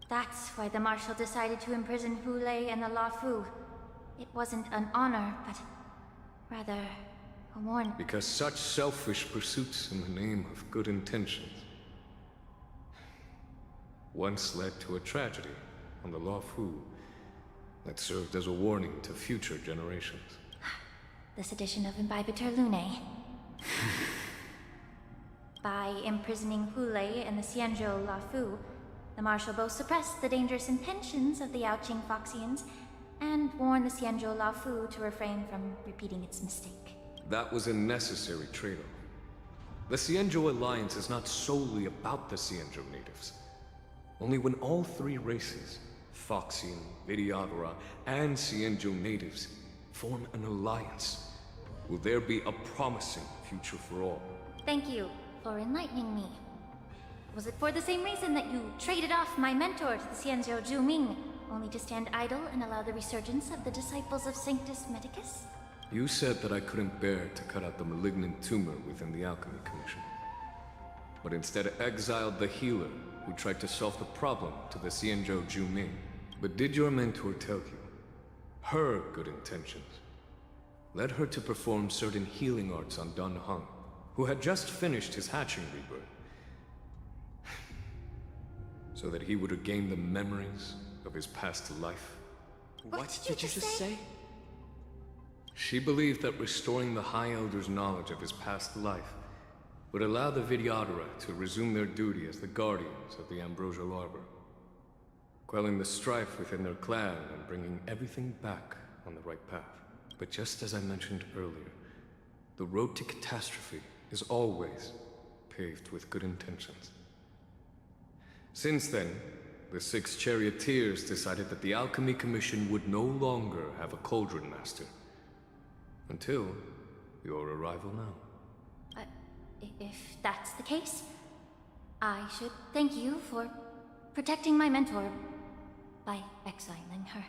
That's why the Marshal decided to imprison Hule and the La Fu. It wasn't an honor, but rather a warning. Because such selfish pursuits in the name of good intentions once led to a tragedy on the La Fu that served as a warning to future generations. The sedition of Imbibitor Lune. By imprisoning Hule and the Xianzhou La Fu, the Marshal both suppressed the dangerous intentions of the Yaoqing Foxians and warned the Xianzhou La Fu to refrain from repeating its mistake. That was a necessary trade-off. The Xianzhou alliance is not solely about the Xianzhou natives. Only when all three races, Foxian, Vidyadhara, and Xianzhou natives, form an alliance, will there be a promising future for all. Thank you for enlightening me. Was it for the same reason that you traded off my mentor to the Xianzhou Zhuming, only to stand idle and allow the resurgence of the disciples of Sanctus Medicus? You said that I couldn't bear to cut out the malignant tumor within the Alchemy Commission, but instead exiled the healer who tried to solve the problem to the Xianzhou Zhuming. But did your mentor tell you her good intentions led her to perform certain healing arts on Dan Heng, who had just finished his hatching rebirth, so that he would regain the memories of his past life? What did you just say? She believed that restoring the High Elder's knowledge of his past life would allow the Vidyadhara to resume their duty as the guardians of the Ambrosial Arbor, quelling the strife within their clan and bringing everything back on the right path. But just as I mentioned earlier, the road to catastrophe is always paved with good intentions. Since then, the 6 charioteers decided that the Alchemy Commission would no longer have a cauldron master. Until your arrival now. If that's the case, I should thank you for protecting my mentor by exiling her,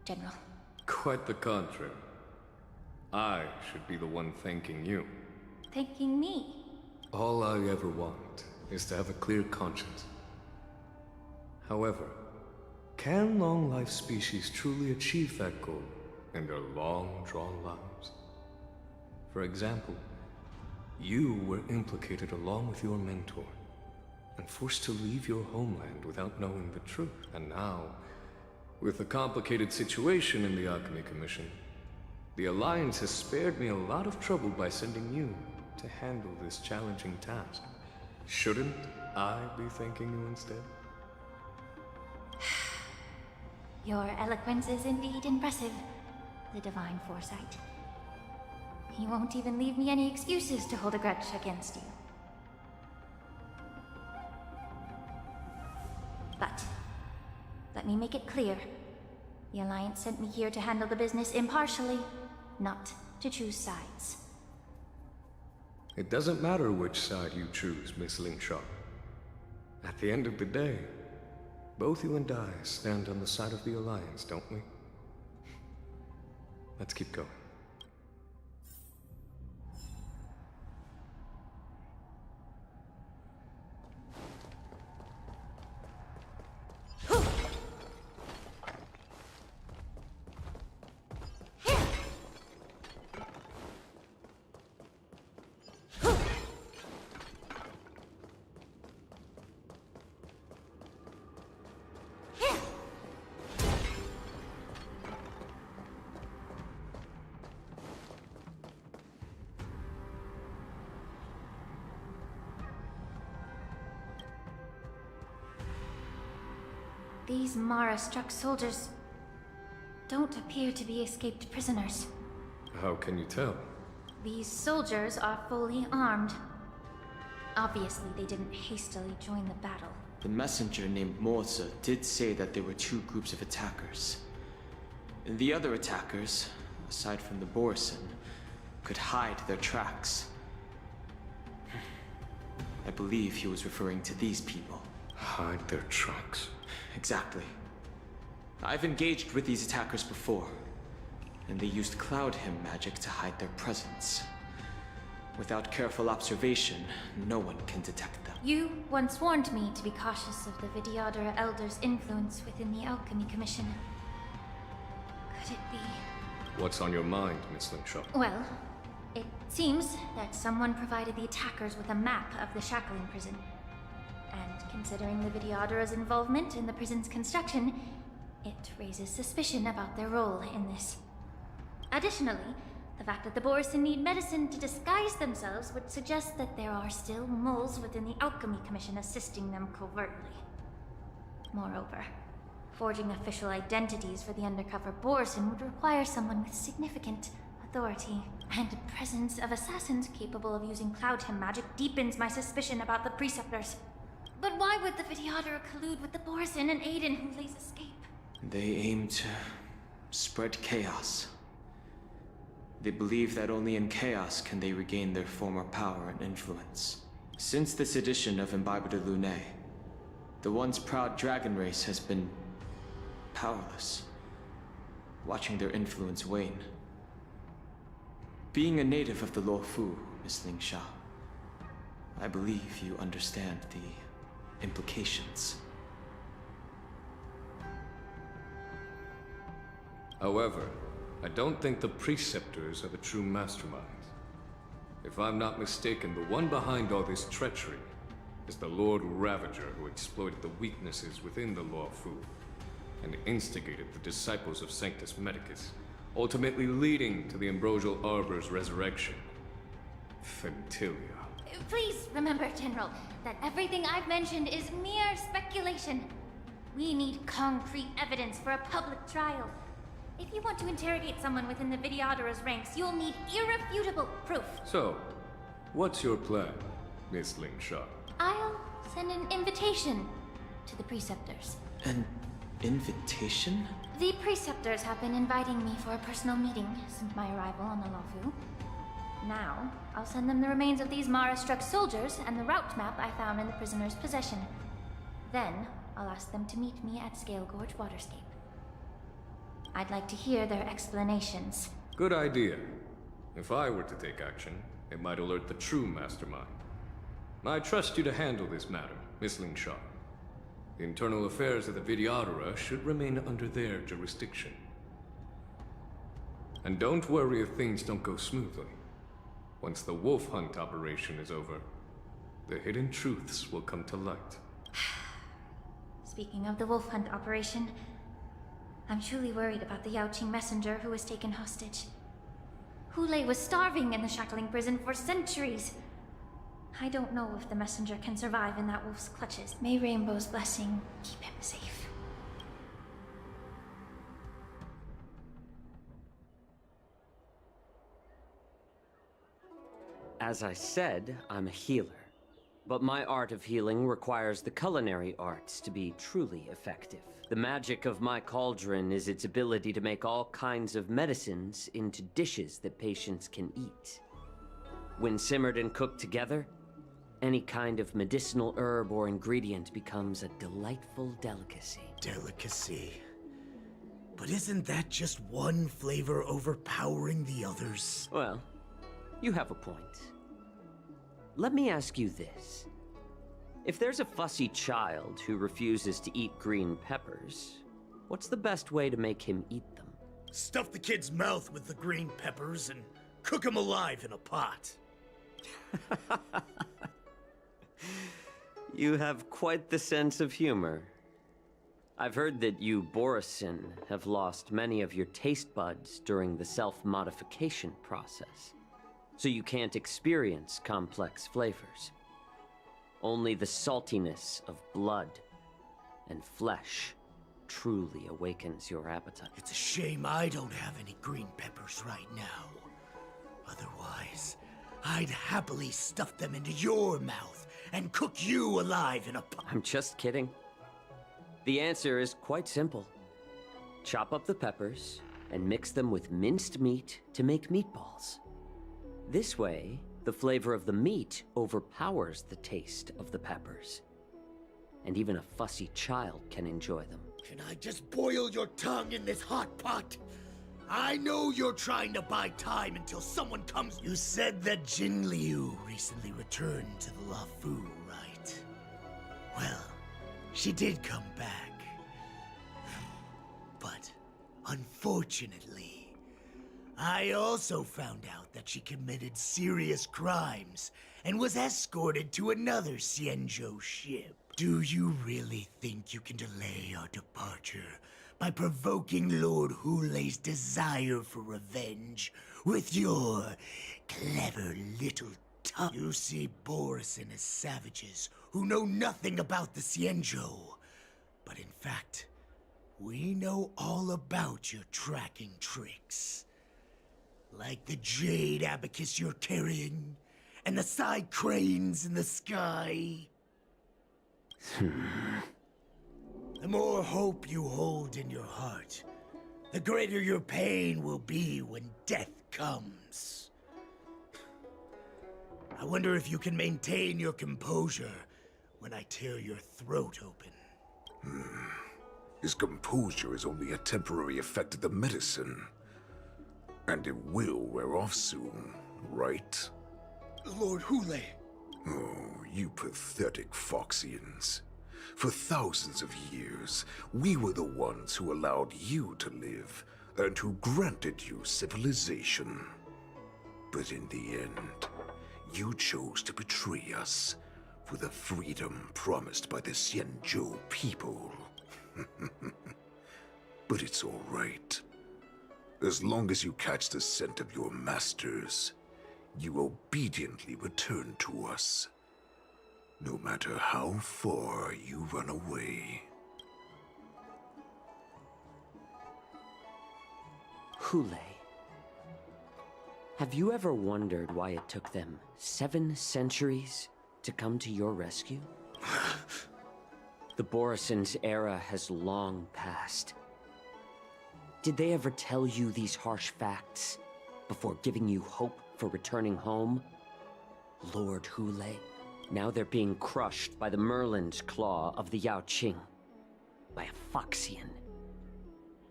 General. Quite the contrary. I should be the one thanking you. Thanking me? All I ever want is to have a clear conscience. However, can long-life species truly achieve that goal in their long-drawn lives? For example, you were implicated along with your mentor, and forced to leave your homeland without knowing the truth. And now, with the complicated situation in the Alchemy Commission, the Alliance has spared me a lot of trouble by sending you to handle this challenging task. Shouldn't I be thanking you instead? Your eloquence is indeed impressive, the divine foresight. You won't even leave me any excuses to hold a grudge against you. But let me make it clear. The Alliance sent me here to handle the business impartially, not to choose sides. It doesn't matter which side you choose, Miss Lingshaw. At the end of the day, both you and I stand on the side of the Alliance, don't we? Let's keep going. These Mara-struck soldiers don't appear to be escaped prisoners. How can you tell? These soldiers are fully armed. Obviously, they didn't hastily join the battle. The messenger named Morza did say that there were 2 groups of attackers. And the other attackers, aside from the Borson, could hide their tracks. I believe he was referring to these people. Hide their tracks? Exactly. I've engaged with these attackers before, and they used Cloud Hymn magic to hide their presence. Without careful observation, no one can detect them. You once warned me to be cautious of the Vidyadhara Elder's influence within the Alchemy Commission. Could it be? What's on your mind, Miss Lingshaw? Well, it seems that someone provided the attackers with a map of the shackling prison. And considering the Vidyadhara's involvement in the prison's construction, it raises suspicion about their role in this. Additionally, the fact that the Borison need medicine to disguise themselves would suggest that there are still moles within the Alchemy Commission assisting them covertly. Moreover, forging official identities for the undercover Borison would require someone with significant authority, and the presence of assassins capable of using Cloudhim magic deepens my suspicion about the Preceptors. But why would the Vidyadhara collude with the Borison and aid in Hulei's escape? They aim to spread chaos. They believe that only in chaos can they regain their former power and influence. Since this edition of Imbibe de Lunae, the once proud dragon race has been powerless, watching their influence wane. Being a native of the Luofu, Miss Lingsha, I believe you understand the implications. However, I don't think the Preceptors are the true masterminds. If I'm not mistaken, the one behind all this treachery is the Lord Ravager who exploited the weaknesses within the Luofu and instigated the disciples of Sanctus Medicus, ultimately leading to the Ambrosial Arbor's resurrection. Fentilia. Please remember, General, that everything I've mentioned is mere speculation. We need concrete evidence for a public trial. If you want to interrogate someone within the Vidyadhara's ranks, you'll need irrefutable proof. So, what's your plan, Miss Lingshaw? I'll send an invitation to the Preceptors. An invitation? The Preceptors have been inviting me for a personal meeting since my arrival on the Luofu. Now, I'll send them the remains of these Mara-struck soldiers and the route map I found in the prisoner's possession. Then, I'll ask them to meet me at Scale Gorge Waterscape. I'd like to hear their explanations. Good idea. If I were to take action, it might alert the true mastermind. I trust you to handle this matter, Miss Lingshaw. The internal affairs of the Vidyadhara should remain under their jurisdiction. And don't worry if things don't go smoothly. Once the wolf hunt operation is over, the hidden truths will come to light. Speaking of the wolf hunt operation, I'm truly worried about the Yaoqing messenger who was taken hostage. Hulei was starving in the shackling prison for centuries. I don't know if the messenger can survive in that wolf's clutches. May Rainbow's blessing keep him safe. As I said, I'm a healer. But my art of healing requires the culinary arts to be truly effective. The magic of my cauldron is its ability to make all kinds of medicines into dishes that patients can eat. When simmered and cooked together, any kind of medicinal herb or ingredient becomes a delightful delicacy. Delicacy. But isn't that just one flavor overpowering the others? Well, you have a point. Let me ask you this. If there's a fussy child who refuses to eat green peppers, what's the best way to make him eat them? Stuff the kid's mouth with the green peppers and cook him alive in a pot. You have quite the sense of humor. I've heard that you, Borison, have lost many of your taste buds during the self-modification process, so you can't experience complex flavors. Only the saltiness of blood and flesh truly awakens your appetite. It's a shame I don't have any green peppers right now. Otherwise, I'd happily stuff them into your mouth and cook you alive in a pot. I'm just kidding. The answer is quite simple. Chop up the peppers and mix them with minced meat to make meatballs. This way, the flavor of the meat overpowers the taste of the peppers. And even a fussy child can enjoy them. Can I just boil your tongue in this hot pot? I know you're trying to buy time until someone comes. You said that Jin Liu recently returned to the Lafu, right? Well, she did come back. But, unfortunately, I also found out that she committed serious crimes and was escorted to another Xianzhou ship. Do you really think you can delay our departure by provoking Lord Hulei's desire for revenge with your clever little tongue? You see Borison as savages who know nothing about the Xianzhou. But in fact, we know all about your tracking tricks. Like the jade abacus you're carrying, and the side cranes in the sky. The more hope you hold in your heart, the greater your pain will be when death comes. I wonder if you can maintain your composure when I tear your throat open. His composure is only a temporary effect of the medicine. And it will wear off soon, right? Lord Hulei. Oh, you pathetic Foxians. For thousands of years, we were the ones who allowed you to live, and who granted you civilization. But in the end, you chose to betray us for the freedom promised by the Xianzhou people. But it's all right. As long as you catch the scent of your masters, you obediently return to us. No matter how far you run away. Hulei, have you ever wondered why it took them 7 centuries to come to your rescue? The Borison's era has long passed. Did they ever tell you these harsh facts before giving you hope for returning home? Lord Hulei, now they're being crushed by the Merlin's claw of the Yaoqing, by a Foxian.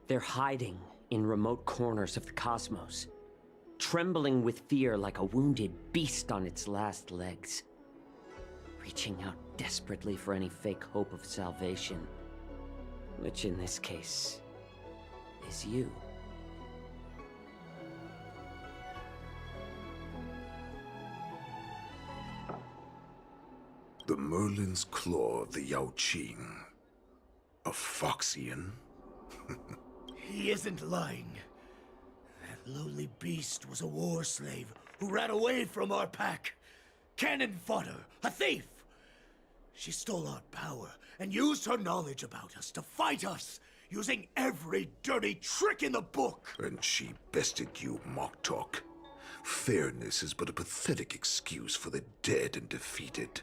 They're hiding in remote corners of the cosmos, trembling with fear like a wounded beast on its last legs, reaching out desperately for any fake hope of salvation, which in this case is you. The Merlin's claw of the Yaoqing. A Foxian? He isn't lying. That lowly beast was a war slave who ran away from our pack. Cannon fodder, a thief! She stole our power and used her knowledge about us to fight us, using every dirty trick in the book! And she bested you, Moktok. Fairness is but a pathetic excuse for the dead and defeated.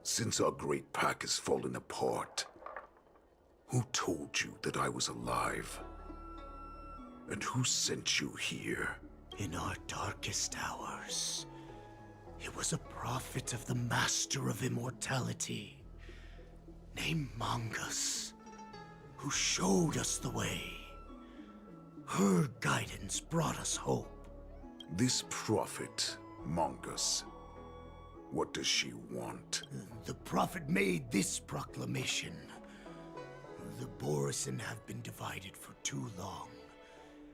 Since our great pack has fallen apart, who told you that I was alive? And who sent you here? In our darkest hours, it was a prophet of the Master of Immortality, named Mongus, who showed us the way. Her guidance brought us hope. This prophet, Mongus, what does she want? The prophet made this proclamation. The Borison have been divided for too long,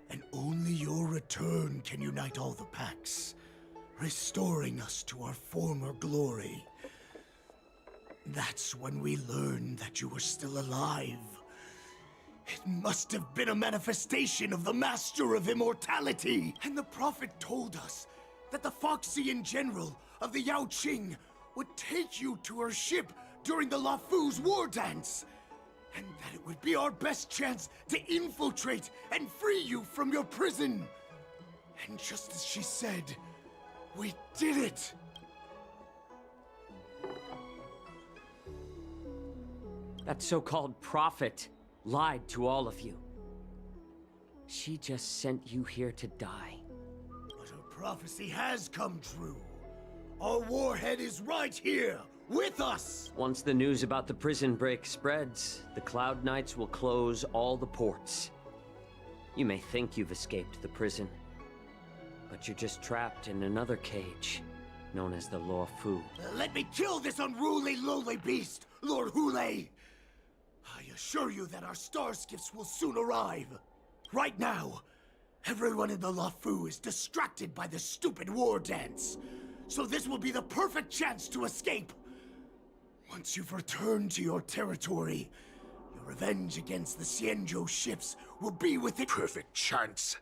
and only your return can unite all the packs, restoring us to our former glory. That's when we learned that you were still alive. It must have been a manifestation of the Master of Immortality! And the prophet told us that the Foxian general of the Yaoqing would take you to her ship during the Lafu's war dance, and that it would be our best chance to infiltrate and free you from your prison. And just as she said, we did it! That so-called prophet lied to all of you. She just sent you here to die. But her prophecy has come true. Our warhead is right here, With us! Once the news about the prison break spreads, the Cloud Knights will close all the ports. You may think you've escaped the prison, but you're just trapped in another cage, known as the Law Fu. Let me kill this unruly, lowly beast, Lord Hule! I assure you that our star skiffs will soon arrive. Right now, everyone in the La Fu is distracted by the stupid war dance. So this will be the perfect chance to escape. Once you've returned to your territory, your revenge against the Xianzhou ships will be within— Perfect chance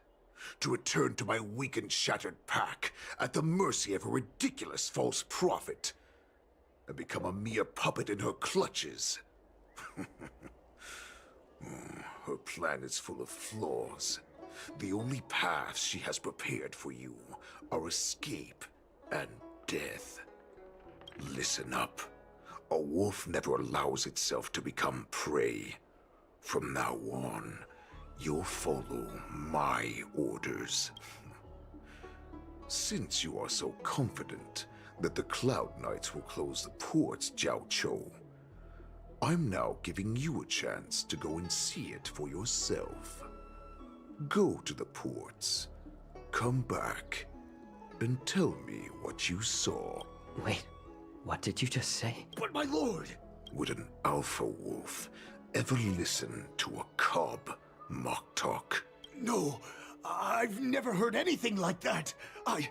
to return to my weak and shattered pack at the mercy of a ridiculous false prophet and become a mere puppet in her clutches. Her plan is full of flaws. The only paths she has prepared for you are escape and death. Listen up. A wolf never allows itself to become prey. From now on, you'll follow my orders. Since you are so confident that the Cloud Knights will close the ports, Jiao Chou, I'm now giving you a chance to go and see it for yourself. Go to the ports, come back, and tell me what you saw. Wait, what did you just say? But my lord! Would an alpha wolf ever listen to a cub mock talk? No, I've never heard anything like that. I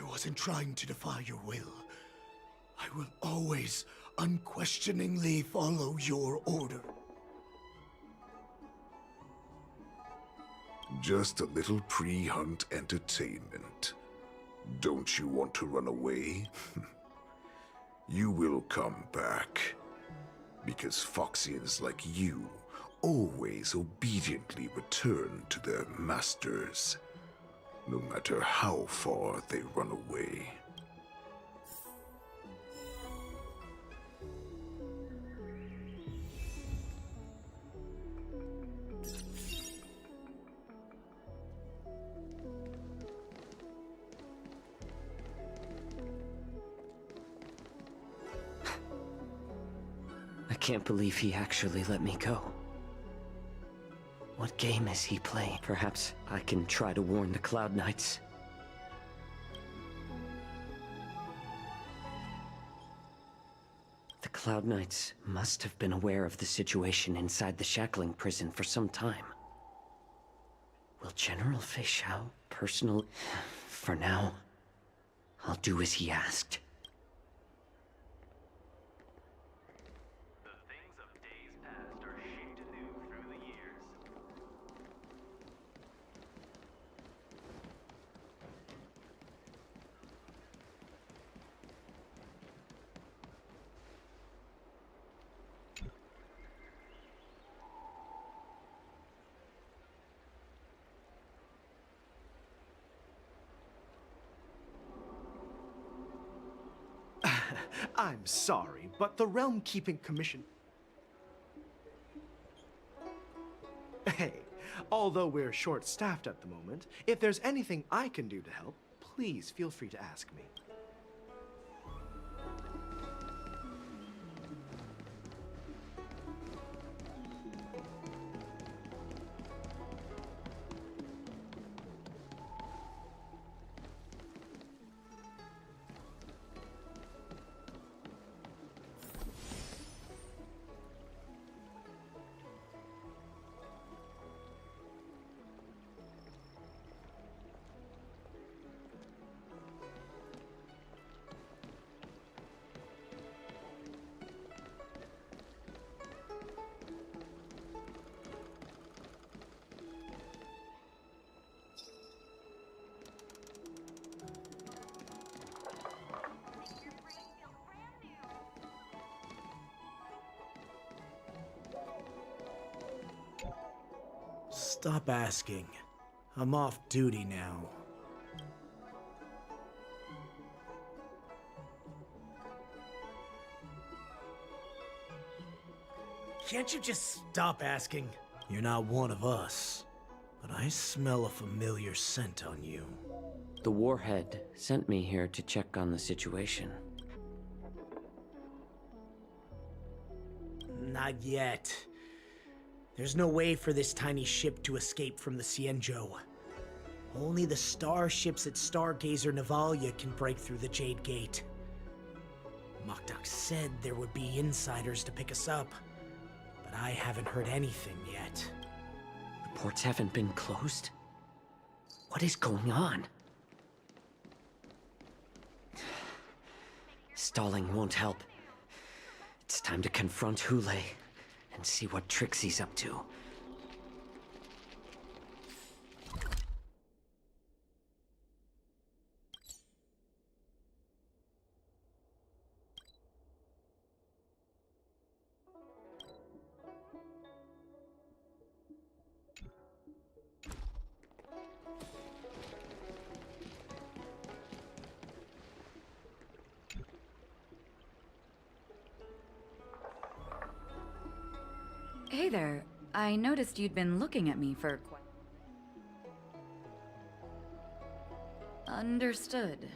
wasn't trying to defy your will. I will always unquestioningly follow your order. Just a little pre-hunt entertainment. Don't you want to run away? You will come back. Because Foxians like you always obediently return to their masters, no matter how far they run away. I can't believe he actually let me go. What game is he playing? Perhaps I can try to warn the Cloud Knights. The Cloud Knights must have been aware of the situation inside the shackling prison for some time. Will General Fei Xiao personally... For now, I'll do as he asked. I'm sorry, but the Realm Keeping Commission... Hey, although we're short-staffed at the moment, if there's anything I can do to help, please feel free to ask me. Stop asking. I'm off duty now. Can't you just stop asking? You're not one of us, but I smell a familiar scent on you. The Warhead sent me here to check on the situation. Not yet. There's no way for this tiny ship to escape from the Cienjo. Only the starships at Stargazer Navalia can break through the Jade Gate. Mokdok said there would be insiders to pick us up, but I haven't heard anything yet. The ports haven't been closed? What is going on? Stalling won't help. It's time to confront Hule and see what tricks he's up to. Hey there. I noticed you'd been looking at me for quite... Understood.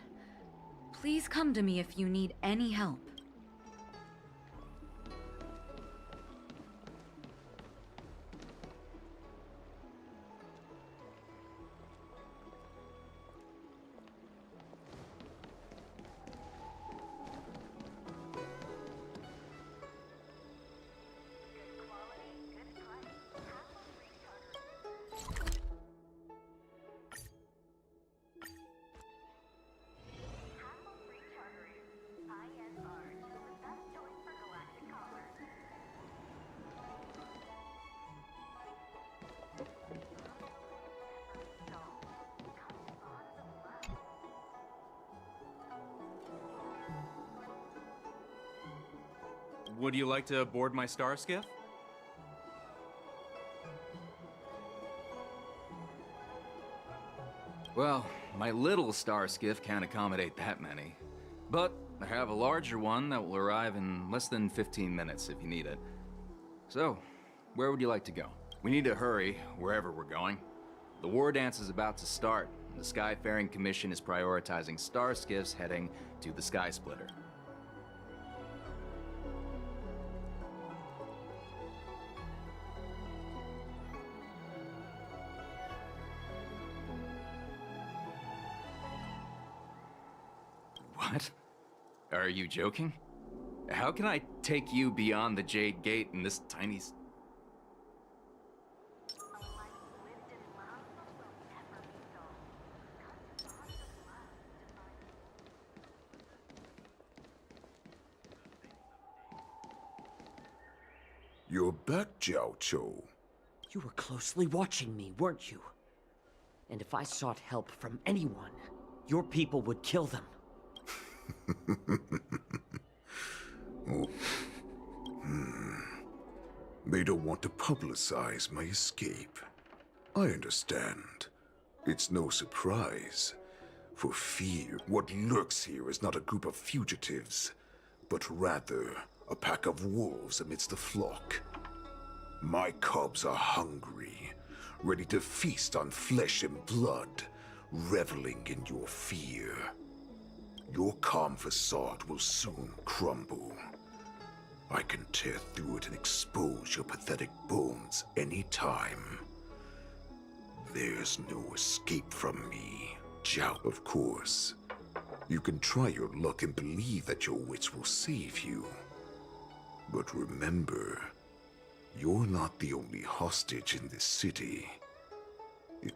Please come to me if you need any help. Would you like to board my star skiff? Well, my little star skiff can't accommodate that many. But I have a larger one that will arrive in less than 15 minutes if you need it. So, where would you like to go? We need to hurry wherever we're going. The war dance is about to start, and the Skyfaring Commission is prioritizing star skiffs heading to the Sky Splitter. What? Are you joking? How can I take you beyond the Jade Gate in this tiny... You're back, Jiao Cho. You were closely watching me, weren't you? And if I sought help from anyone, your people would kill them. Oh. They don't want to publicize my escape. I understand. It's no surprise. For fear, what lurks here is not a group of fugitives, but rather a pack of wolves amidst the flock. My cubs are hungry, ready to feast on flesh and blood, reveling in your fear. Your calm facade will soon crumble. I can tear through it and expose your pathetic bones any time. There's no escape from me, Jiao. Of course, you can try your luck and believe that your wits will save you. But remember, you're not the only hostage in this city.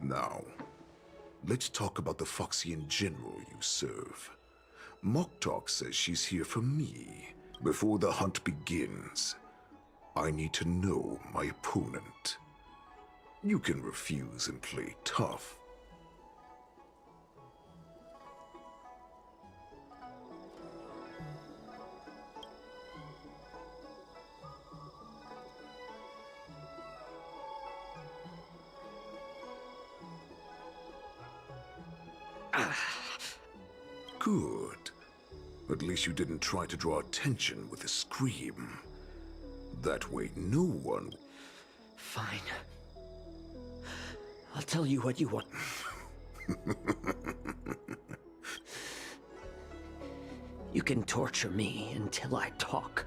Now, let's talk about the Foxian general you serve. Mokdok says she's here for me. Before the hunt begins, I need to know my opponent. You can refuse and play tough. Good. At least you didn't try to draw attention with a scream. That way no one... Fine. I'll tell you what you want. You can torture me until I talk.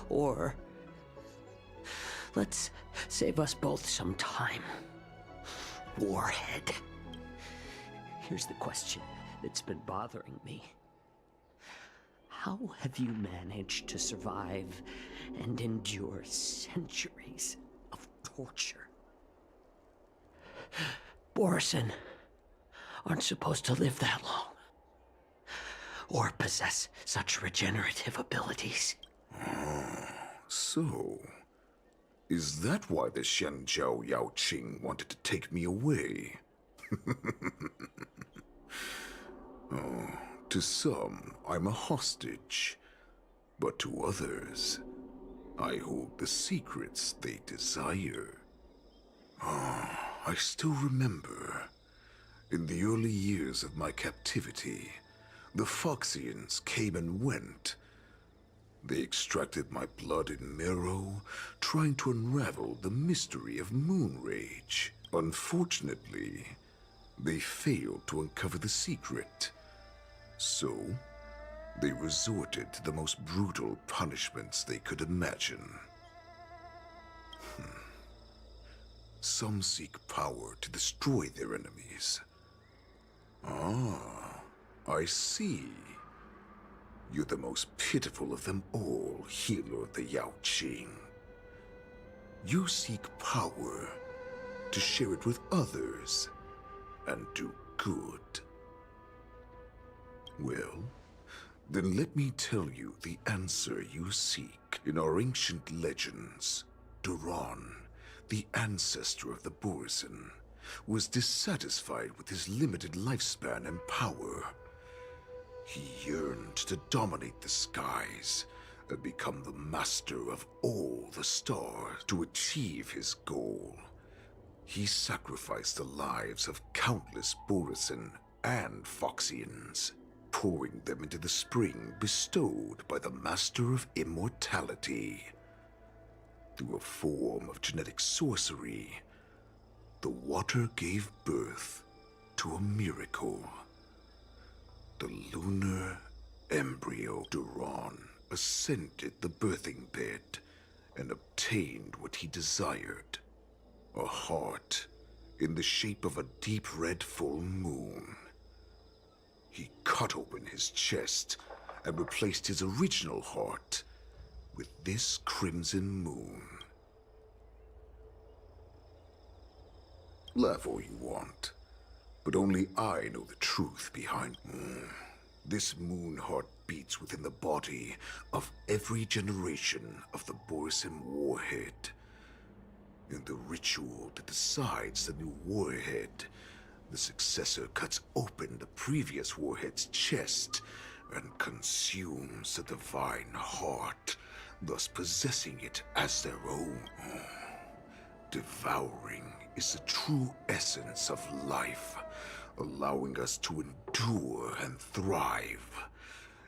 Or Let's save us both some time. Warhead. Here's the question that's been bothering me. How have you managed to survive and endure centuries of torture? Borison aren't supposed to live that long, or possess such regenerative abilities. So, is that why the Xianzhou Yaoqing wanted to take me away? Oh, to some, I'm a hostage. But to others, I hold the secrets they desire. I still remember, in the early years of my captivity, the Foxians came and went. They extracted my blood and marrow, trying to unravel the mystery of moon rage. Unfortunately, they failed to uncover the secret. So, they resorted to the most brutal punishments they could imagine. Some seek power to destroy their enemies. Ah, I see. You're the most pitiful of them all, healer of the Yaoqing. You seek power to share it with others and do good. Well, then let me tell you the answer you seek. In our ancient legends, Duran, the ancestor of the Borison, was dissatisfied with his limited lifespan and power. He yearned to dominate the skies and become the master of all the stars. To achieve his goal, he sacrificed the lives of countless Borison and Foxians, pouring them into the spring bestowed by the Master of Immortality. Through a form of genetic sorcery, the water gave birth to a miracle. The lunar embryo Duran ascended the birthing bed and obtained what he desired. A heart in the shape of a deep red full moon. He cut open his chest and replaced his original heart with this crimson moon. Laugh all you want, but only I know the truth behind. This moon heart beats within the body of every generation of the Borison warhead. In the ritual that decides the new warhead, the successor cuts open the previous warhead's chest and consumes the divine heart, thus possessing it as their own. Devouring is the true essence of life, allowing us to endure and thrive.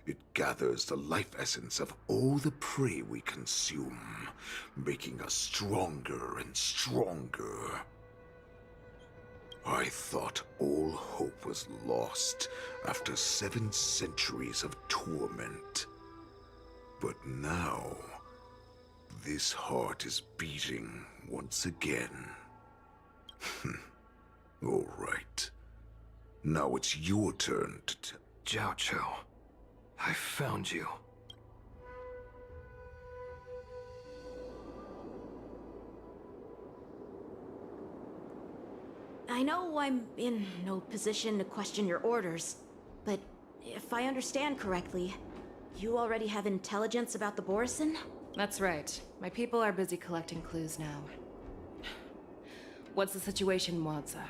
It gathers the life essence of all the prey we consume, making us stronger and stronger. I thought all hope was lost after 7 centuries of torment. But now, this heart is beating once again. All right. Now it's your turn to Jiao Chou, I found you. I know I'm in no position to question your orders, but if I understand correctly, you already have intelligence about the Borison? That's right. My people are busy collecting clues now. What's the situation, Wadza?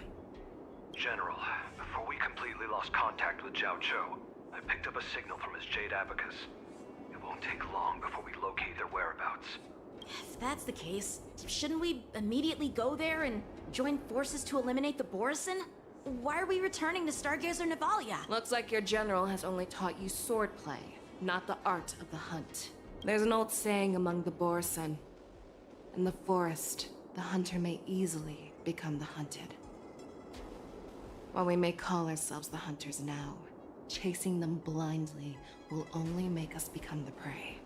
General, before we completely lost contact with Jiao Chou, I picked up a signal from his Jade Abacus. It won't take long before we locate their whereabouts. If that's the case, shouldn't we immediately go there and join forces to eliminate the Borison? Why are we returning to Stargazer Navalia? Looks like your general has only taught you swordplay, not the art of the hunt. There's an old saying among the Borison. In the forest, the hunter may easily become the hunted. While we may call ourselves the hunters now, chasing them blindly will only make us become the prey.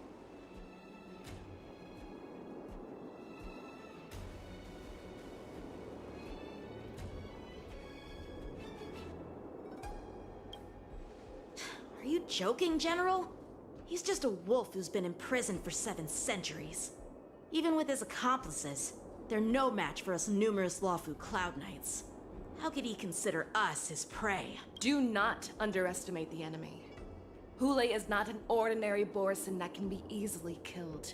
you joking, General? He's just a wolf who's been imprisoned for 7 centuries. Even with his accomplices, they're no match for us numerous Lawfu Cloud Knights. How could he consider us his prey? Do not underestimate the enemy. Hule is not an ordinary Borison that can be easily killed.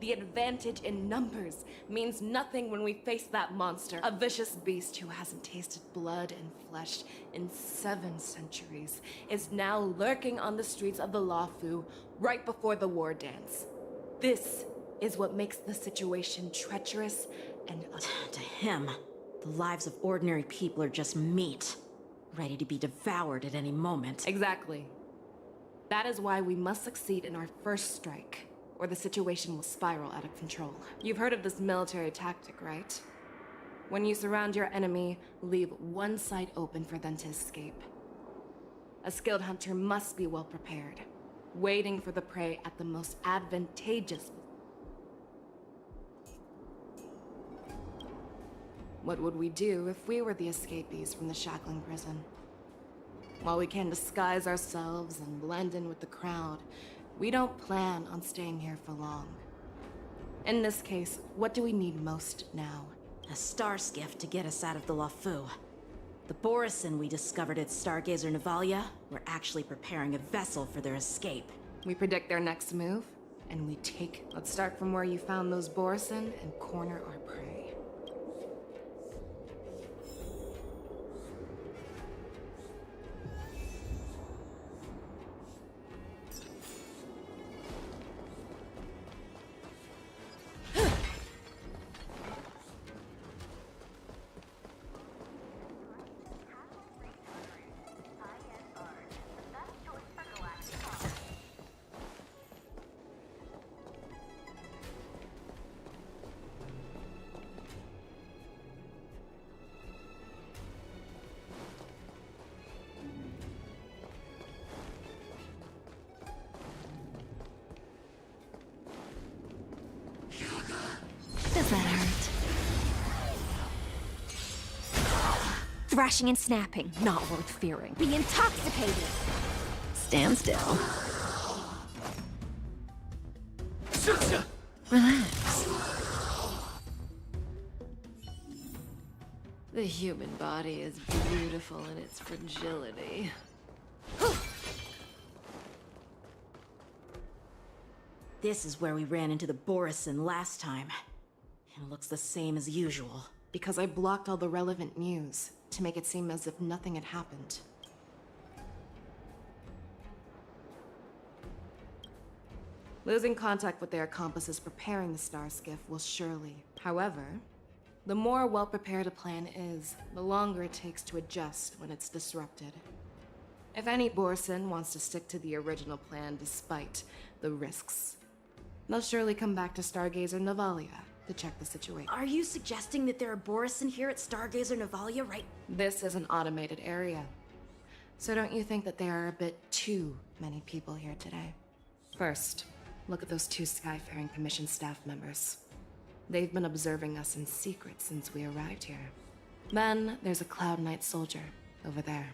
The advantage in numbers means nothing when we face that monster, a vicious beast who hasn't tasted blood and flesh in 7 centuries, is now lurking on the streets of the Lawfu right before the war dance. This is what makes the situation treacherous and To him, the lives of ordinary people are just meat, ready to be devoured at any moment. Exactly. That is why we must succeed in our first strike, or the situation will spiral out of control. You've heard of this military tactic, right? When you surround your enemy, leave one side open for them to escape. A skilled hunter must be well prepared, waiting for the prey at the most advantageous. What would we do if we were the escapees from the shackling prison? While we can disguise ourselves and blend in with the crowd, we don't plan on staying here for long. In this case, what do we need most now? A star skiff to get us out of the Lawfu. The Borison we discovered at Stargazer Navalia were actually preparing a vessel for their escape. We predict their next move, and we take. Let's start from where you found those Borison and corner our prey. Does that hurt? Thrashing and snapping, not worth fearing. Be intoxicated. Stand still. Relax. The human body is beautiful in its fragility. This is where we ran into the Borison last time. It looks the same as usual. Because I blocked all the relevant news to make it seem as if nothing had happened. Losing contact with their accomplices preparing the star skiff will surely. However, the more well-prepared a plan is, the longer it takes to adjust when it's disrupted. If any Borison wants to stick to the original plan despite the risks, they'll surely come back to Stargazer Navalia to check the situation. Are you suggesting that there are Borison here at Stargazer Navalia, right? This is an automated area. So don't you think that there are a bit too many people here today? First, look at those 2 Skyfaring Commission staff members. They've been observing us in secret since we arrived here. Then there's a Cloud Knight soldier over there.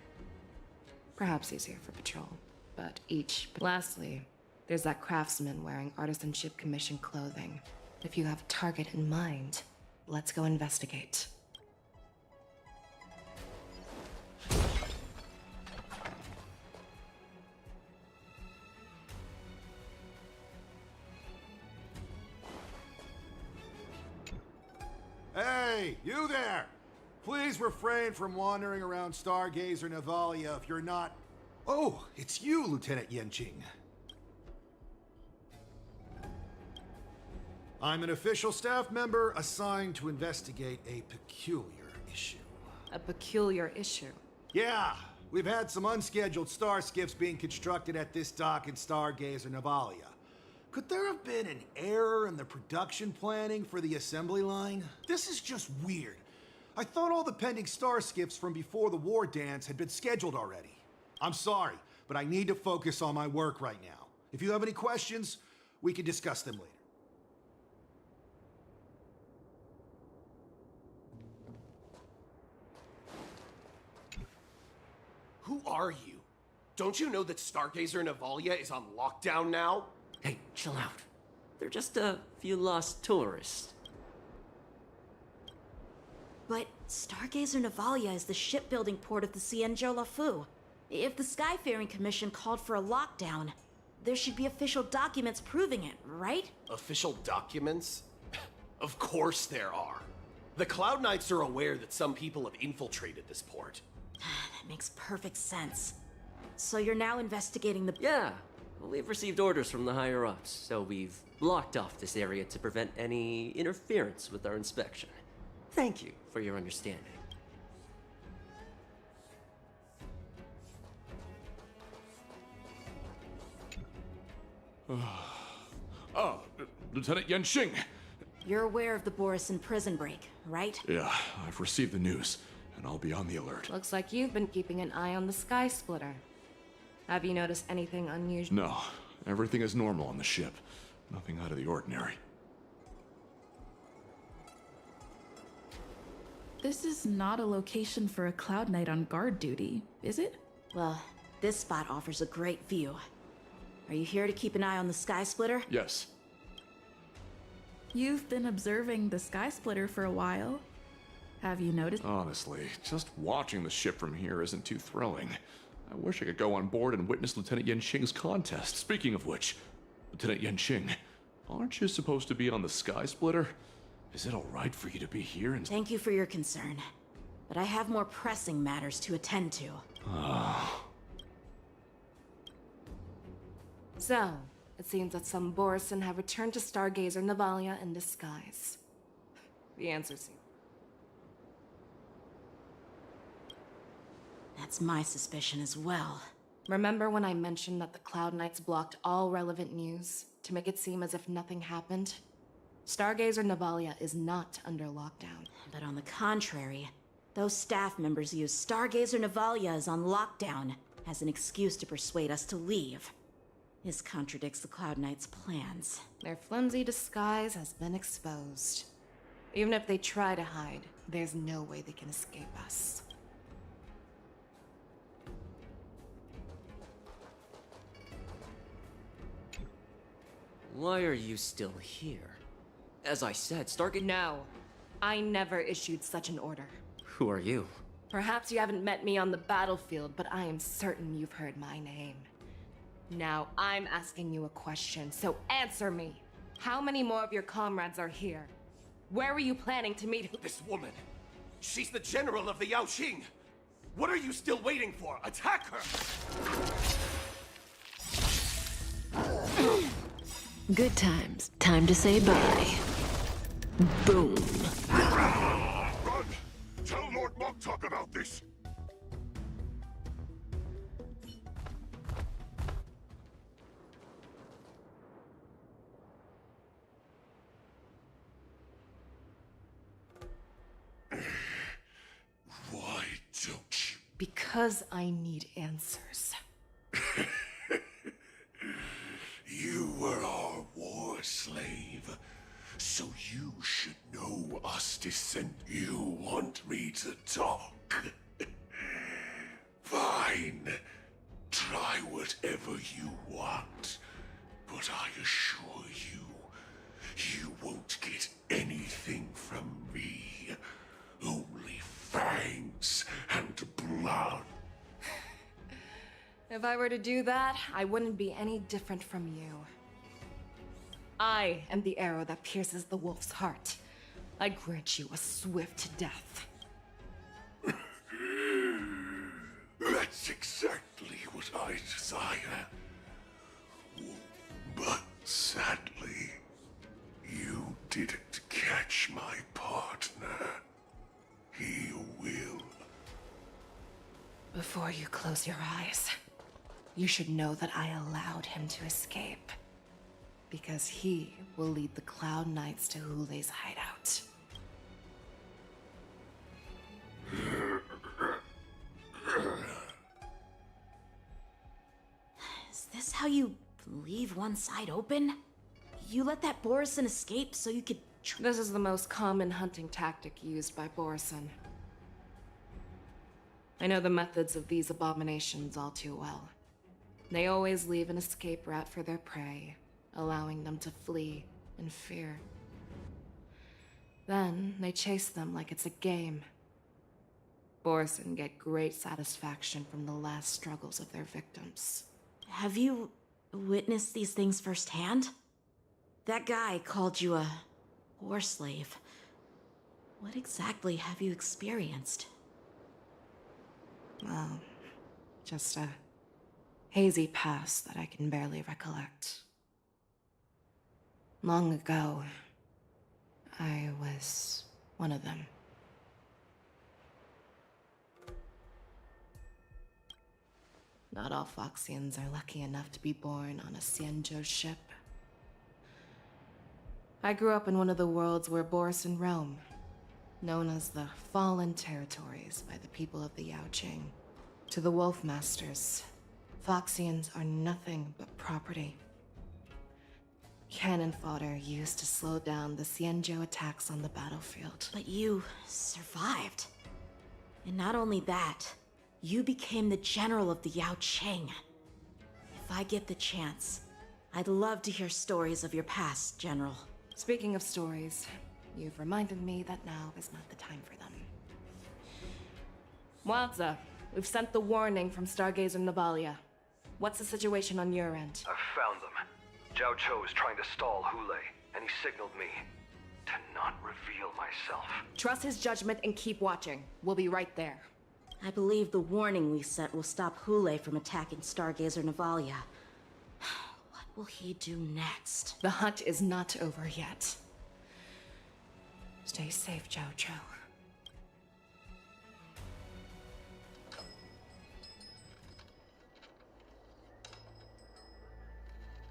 Perhaps he's here for patrol, but each. Lastly, there's that craftsman wearing Artisanship Commission clothing. If you have a target in mind, let's go investigate. Hey, you there! Please refrain from wandering around Stargazer Navalia if you're not... Oh, it's you, Lieutenant Yenjing. I'm an official staff member assigned to investigate a peculiar issue. A peculiar issue? Yeah, we've had some unscheduled star skiffs being constructed at this dock in Stargazer Navalia. Could there have been an error in the production planning for the assembly line? This is just weird. I thought all the pending star skiffs from before the war dance had been scheduled already. I'm sorry, but I need to focus on my work right now. If you have any questions, we can discuss them later. Who are you? Don't you know that Stargazer Navalia is on lockdown now? Hey, chill out. They're just a few lost tourists. But Stargazer Navalia is the shipbuilding port of the Cienjo Lafu. If the Skyfaring Commission called for a lockdown, there should be official documents proving it, right? Official documents? Of course there are. The Cloud Knights are aware that some people have infiltrated this port. That makes perfect sense. So you're now investigating the... Yeah, we've received orders from the higher-ups, so we've blocked off this area to prevent any interference with our inspection. Thank you for your understanding. Lieutenant Yenxing! You're aware of the Borison prison break, right? Yeah, I've received the news, and I'll be on the alert. Looks like you've been keeping an eye on the Sky Splitter. Have you noticed anything unusual? No, everything is normal on the ship. Nothing out of the ordinary. This is not a location for a Cloud Knight on guard duty, is it? Well, this spot offers a great view. Are you here to keep an eye on the Sky Splitter? Yes. You've been observing the Sky Splitter for a while. Have you noticed? Honestly, just watching the ship from here isn't too thrilling. I wish I could go on board and witness Lieutenant Yenxing's contest. Speaking of which, Lieutenant Yenxing, aren't you supposed to be on the Sky Splitter? Is it alright for you to be here and— Thank you for your concern, but I have more pressing matters to attend to. So, it seems that some Borison have returned to Stargazer Navalia in disguise. The answer seems... That's my suspicion as well. Remember when I mentioned that the Cloud Knights blocked all relevant news to make it seem as if nothing happened? Stargazer Navalia is not under lockdown. But on the contrary, those staff members use Stargazer Navalia is on lockdown as an excuse to persuade us to leave. This contradicts the Cloud Knights' plans. Their flimsy disguise has been exposed. Even if they try to hide, there's no way they can escape us. Why are you still here? As I said, Stargate— No, I never issued such an order. Who are you? Perhaps you haven't met me on the battlefield, but I am certain you've heard my name. Now, I'm asking you a question, so answer me. How many more of your comrades are here? Where were you planning to meet— This woman! She's the general of the Yaoxing! What are you still waiting for? Attack her! Good times. Time to say bye. Boom. Run! Tell Lord Moktok about this! Why don't you? Because I need answers. You were our war slave, so you should know us descent. You want me to talk? Fine. Try whatever you want, but I assure you, you won't get anything from me. Only fangs and blood. If I were to do that, I wouldn't be any different from you. I am the arrow that pierces the wolf's heart. I grant you a swift death. That's exactly what I desire. But sadly, you didn't catch my partner. He will. Before you close your eyes, you should know that I allowed him to escape. Because he will lead the Cloud Knights to Hule's hideout. Is this how you leave one side open? You let that Borison escape so you could... This is the most common hunting tactic used by Borison. I know the methods of these abominations all too well. They always leave an escape route for their prey, allowing them to flee in fear. Then they chase them like it's a game. Borson get great satisfaction from the last struggles of their victims. Have you witnessed these things firsthand? That guy called you a war slave. What exactly have you experienced? Well, just a hazy past that I can barely recollect. Long ago, I was one of them. Not all Foxians are lucky enough to be born on a Xianzhou ship. I grew up in one of the worlds where Borson roam, known as the Fallen Territories by the people of the Yaoqing. To the Wolf Masters, Foxians are nothing but property. Cannon fodder used to slow down the Xianzhou attacks on the battlefield. But you survived. And not only that, you became the general of the Yaoqing. If I get the chance, I'd love to hear stories of your past, General. Speaking of stories, you've reminded me that now is not the time for them. Wadza, we've sent the warning from Stargazer Navalia. What's the situation on your end? I've found them. Zhao Cho is trying to stall Hule, and he signaled me to not reveal myself. Trust his judgment and keep watching. We'll be right there. I believe the warning we sent will stop Hule from attacking Stargazer Navalia. What will he do next? The hunt is not over yet. Stay safe, Zhao Cho.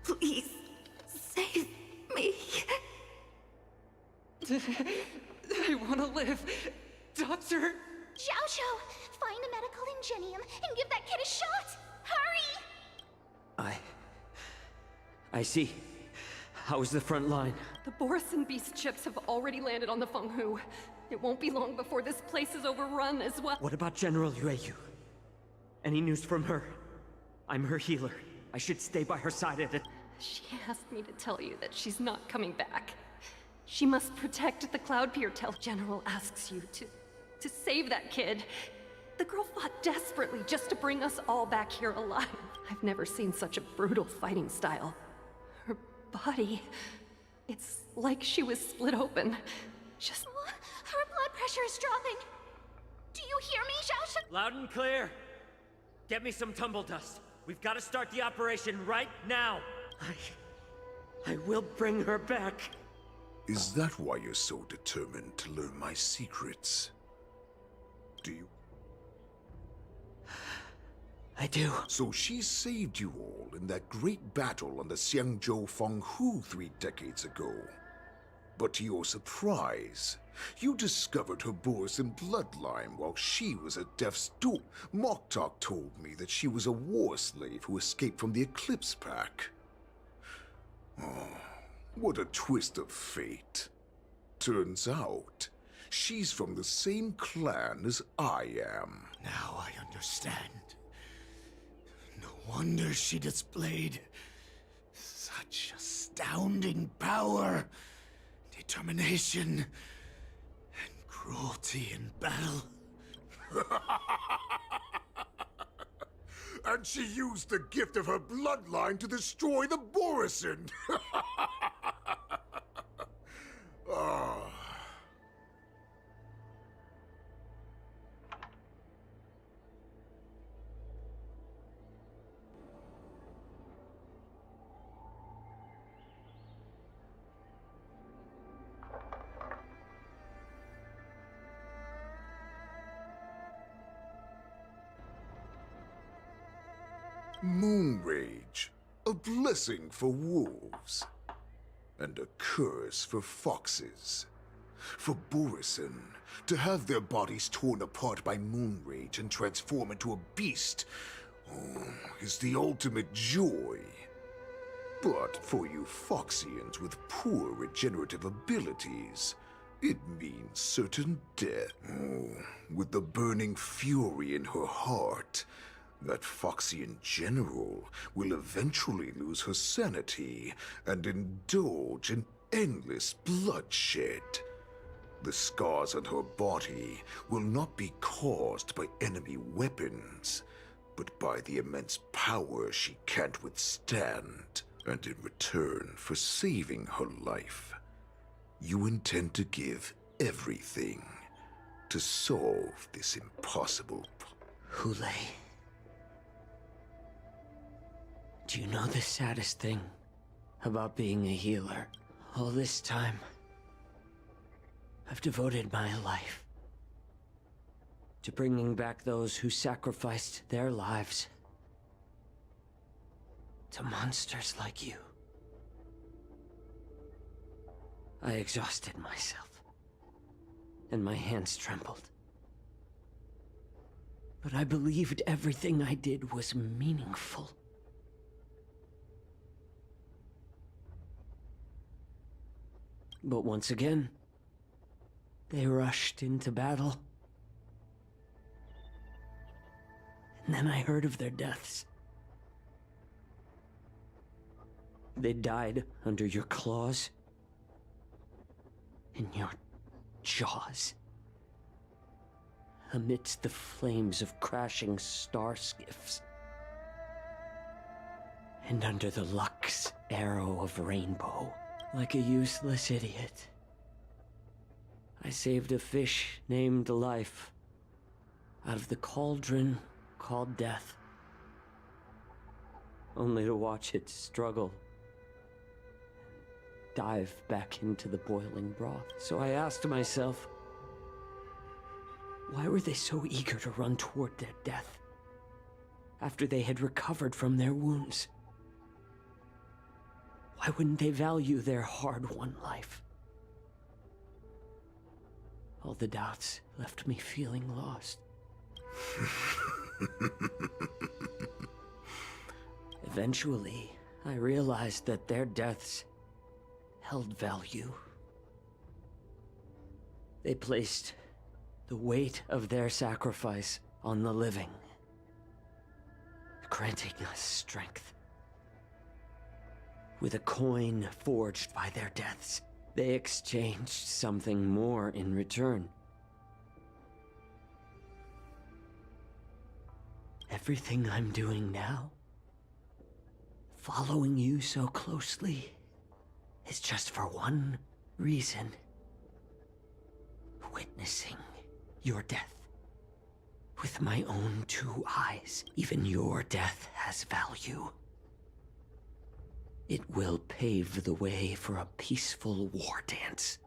Please, save me. I want to live. Doctor! Zhao Zhou, find a medical ingenium and give that kid a shot! Hurry! I see. How's the front line? The Borson Beast ships have already landed on the Fenghu. It won't be long before this place is overrun as well. What about General Yueyu? Any news from her? I'm her healer. I should stay by her side at it. She asked me to tell you that she's not coming back. She must protect the Cloud Pier. Tell General asks you to save that kid. The girl fought desperately just to bring us all back here alive. I've never seen such a brutal fighting style. Her body, it's like she was split open. Just... Her blood pressure is dropping. Do you hear me, Zhao Zhou? Loud and clear. Get me some tumble dust. We've got to start the operation right now. I will bring her back. Is that why you're so determined to learn my secrets? Do you? I do. So she saved you all in that great battle on the Xiangzhou Fenghu 3 decades ago. But to your surprise, you discovered her Borson bloodline while she was at death's door. Moktok told me that she was a war slave who escaped from the Eclipse Pack. Oh, what a twist of fate. Turns out, she's from the same clan as I am. Now I understand. No wonder she displayed such astounding power, determination, and cruelty in battle. And she used the gift of her bloodline to destroy the Borison. Ah. Moon Rage, a blessing for wolves, and a curse for foxes. For Borison, to have their bodies torn apart by Moon Rage and transform into a beast, is the ultimate joy. But for you Foxians with poor regenerative abilities, it means certain death. With the burning fury in her heart, That Foxian general will eventually lose her sanity and indulge in endless bloodshed. The scars on her body will not be caused by enemy weapons, but by the immense power she can't withstand. And in return for saving her life, you intend to give everything to solve this impossible Hule. Do you know the saddest thing about being a healer? All this time, I've devoted my life to bringing back those who sacrificed their lives to monsters like you. I exhausted myself, and my hands trembled. But I believed everything I did was meaningful. But once again, they rushed into battle. And then I heard of their deaths. They died under your claws, in your jaws, amidst the flames of crashing star skiffs, and under the Lux arrow of rainbow. Like a useless idiot, I saved a fish named Life out of the cauldron called Death, only to watch it struggle, dive back into the boiling broth. So I asked myself, why were they so eager to run toward their death after they had recovered from their wounds? Why wouldn't they value their hard-won life? All the doubts left me feeling lost. Eventually, I realized that their deaths held value. They placed the weight of their sacrifice on the living, granting us strength. With a coin forged by their deaths, they exchanged something more in return. Everything I'm doing now, following you so closely, is just for one reason. Witnessing your death with my own two eyes. Even your death has value. It will pave the way for a peaceful war dance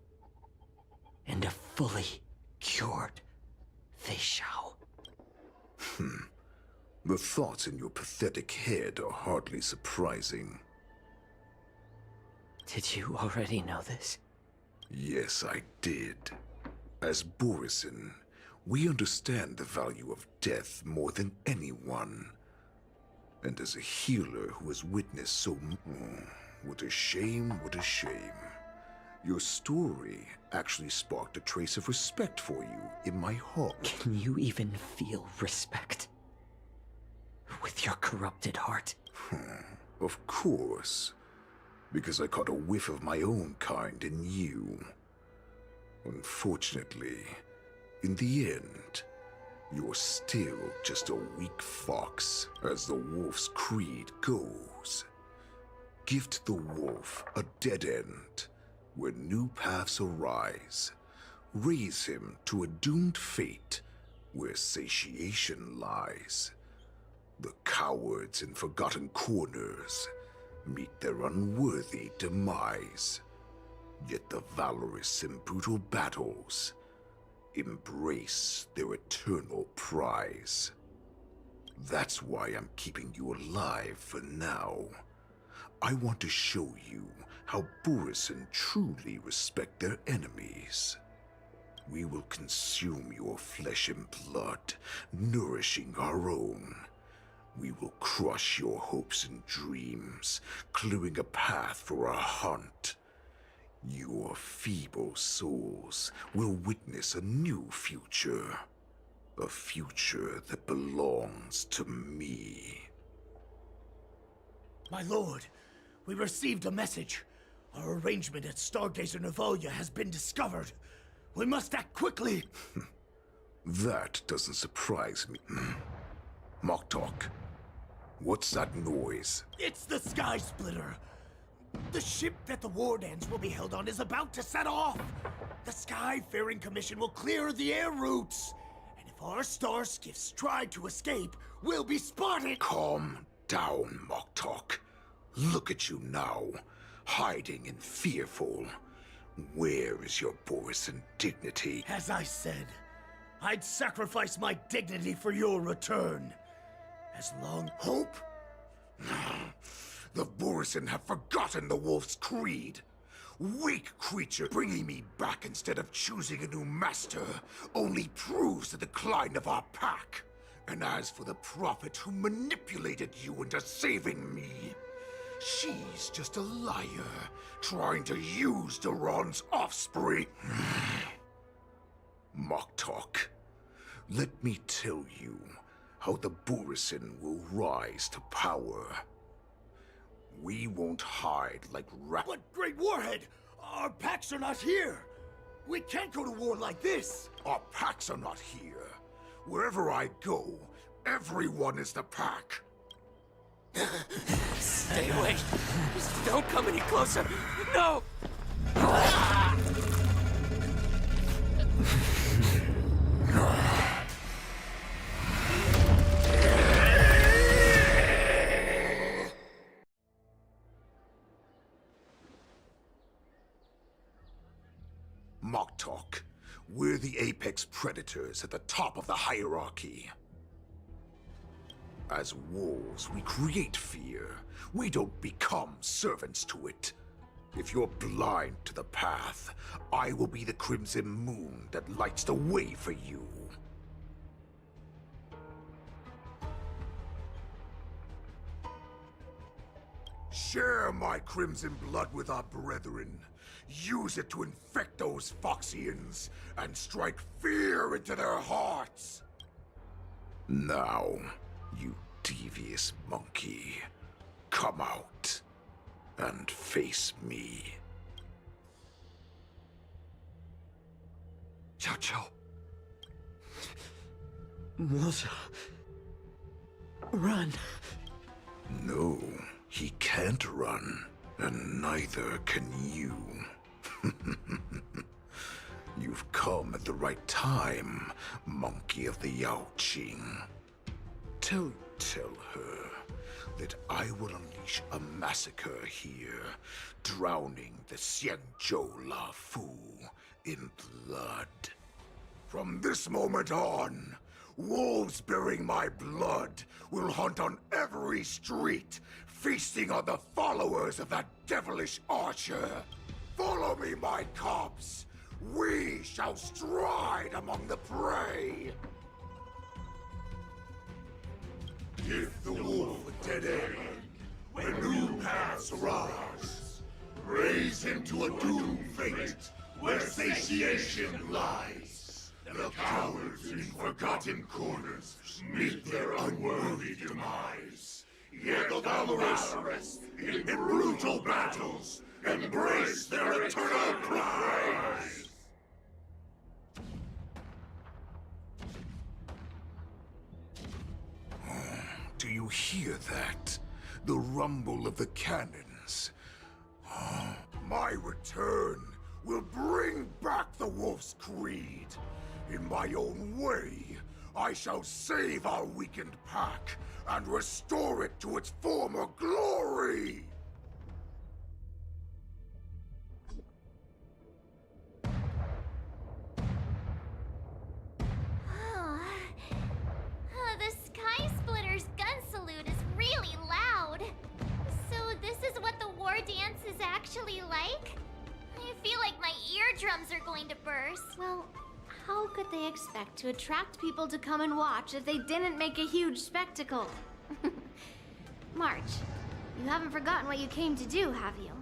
and a fully cured Fei Shao. The thoughts in your pathetic head are hardly surprising. Did you already know this? Yes, I did. As Borisin, we understand the value of death more than anyone. And as a healer who has witnessed so what a shame, what a shame. Your story actually sparked a trace of respect for you in my heart. Can you even feel respect with your corrupted heart? Of course. Because I caught a whiff of my own kind in you. Unfortunately, in the end, you're still just a weak fox, as the wolf's creed goes. Gift the wolf a dead end, where new paths arise. Raise him to a doomed fate, where satiation lies. The cowards in forgotten corners meet their unworthy demise. Yet the valorous in brutal battles embrace their eternal prize. That's why I'm keeping you alive for now. I want to show you how Borisin truly respect their enemies. We will consume your flesh and blood, nourishing our own. We will crush your hopes and dreams, clearing a path for our hunt. Your feeble souls will witness a new future. A future that belongs to me. My lord, we received a message. Our arrangement at Stargazer Navalia has been discovered. We must act quickly. That doesn't surprise me. Moktok, what's that noise? It's the Sky Splitter. The ship that the war dance will be held on is about to set off. The Skyfaring Commission will clear the air routes. And if our star skiffs try to escape, we'll be spotted. Calm down, Moktok. Look at you now, hiding and fearful. Where is your Borisan dignity? As I said, I'd sacrifice my dignity for your return. As long hope? The Borisan have forgotten the wolf's creed. Weak creature bringing me back instead of choosing a new master only proves the decline of our pack. And as for the prophet who manipulated you into saving me, she's just a liar, trying to use Duran's offspring. Moktok, let me tell you how the Borisan will rise to power. We won't hide like rats. But Great Warhead, our packs are not here. We can't go to war like this. Our packs are not here. Wherever I go, everyone is the pack. Stay away. Just don't come any closer. No! Moktok, we're the apex predators at the top of the hierarchy. As wolves, we create fear. We don't become servants to it. If you're blind to the path, I will be the crimson moon that lights the way for you. Share my crimson blood with our brethren. Use it to infect those Foxians and strike fear into their hearts. Now, you devious monkey, come out and face me. Chow Chow. Moza. Run. No, he can't run, and neither can you. You've come at the right time, monkey of the Yao Qing. Tell her that I will unleash a massacre here, drowning the Xianzhou La Fu in blood. From this moment on, wolves bearing my blood will hunt on every street, feasting on the followers of that devilish archer. Follow me, my cubs. We shall stride among the prey. Give the wolf a dead end when new paths arise. Raise him to a doomed fate where satiation lies. The cowards in forgotten corners meet their unworthy demise. Yet the valorous in brutal battles embrace their eternal prize. Do you hear that? The rumble of the cannons. My return will bring back the wolf's creed. In my own way, I shall save our weakened pack and restore it to its former glory! The Sky Splitter's gun salute is really loud. So this is what the war dance is actually like? I feel like my eardrums are going to burst. Well, how could they expect to attract people to come and watch if they didn't make a huge spectacle? March, you haven't forgotten what you came to do, have you?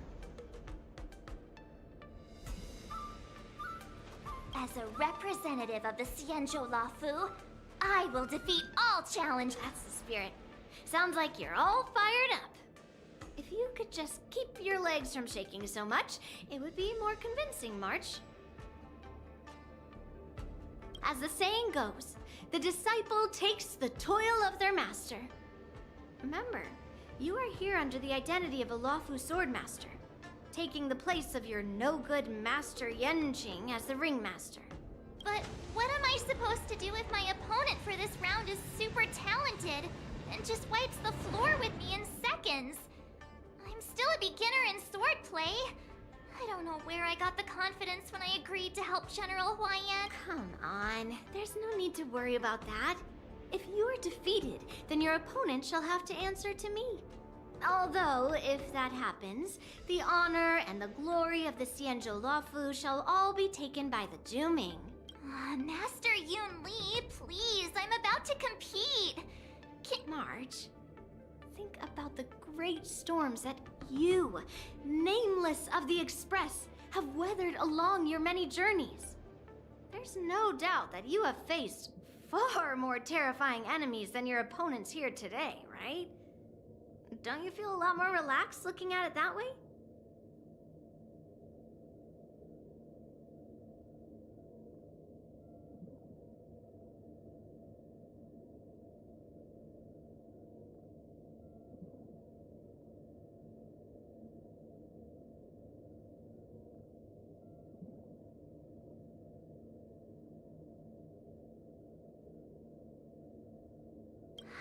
As a representative of the Xianzhou La Fu, I will defeat all challenge. That's the spirit. Sounds like you're all fired up. If you could just keep your legs from shaking so much, it would be more convincing, March. As the saying goes, the disciple takes the toil of their master. Remember, you are here under the identity of a Luofu swordmaster, taking the place of your no-good master Yenqing as the ringmaster. But what am I supposed to do if my opponent for this round is super talented and just wipes the floor with me in seconds? I'm still a beginner in swordplay. I don't know where I got the confidence when I agreed to help General Huaiyan. Come on, there's no need to worry about that. If you are defeated, then your opponent shall have to answer to me. Although, if that happens, the honor and the glory of the Xianzhou Luofu shall all be taken by the Juming. Master Yun Li, please, I'm about to compete. March, think about the great storms that you, nameless of the Express, have weathered along your many journeys. There's no doubt that you have faced far more terrifying enemies than your opponents here today, right? Don't you feel a lot more relaxed looking at it that way?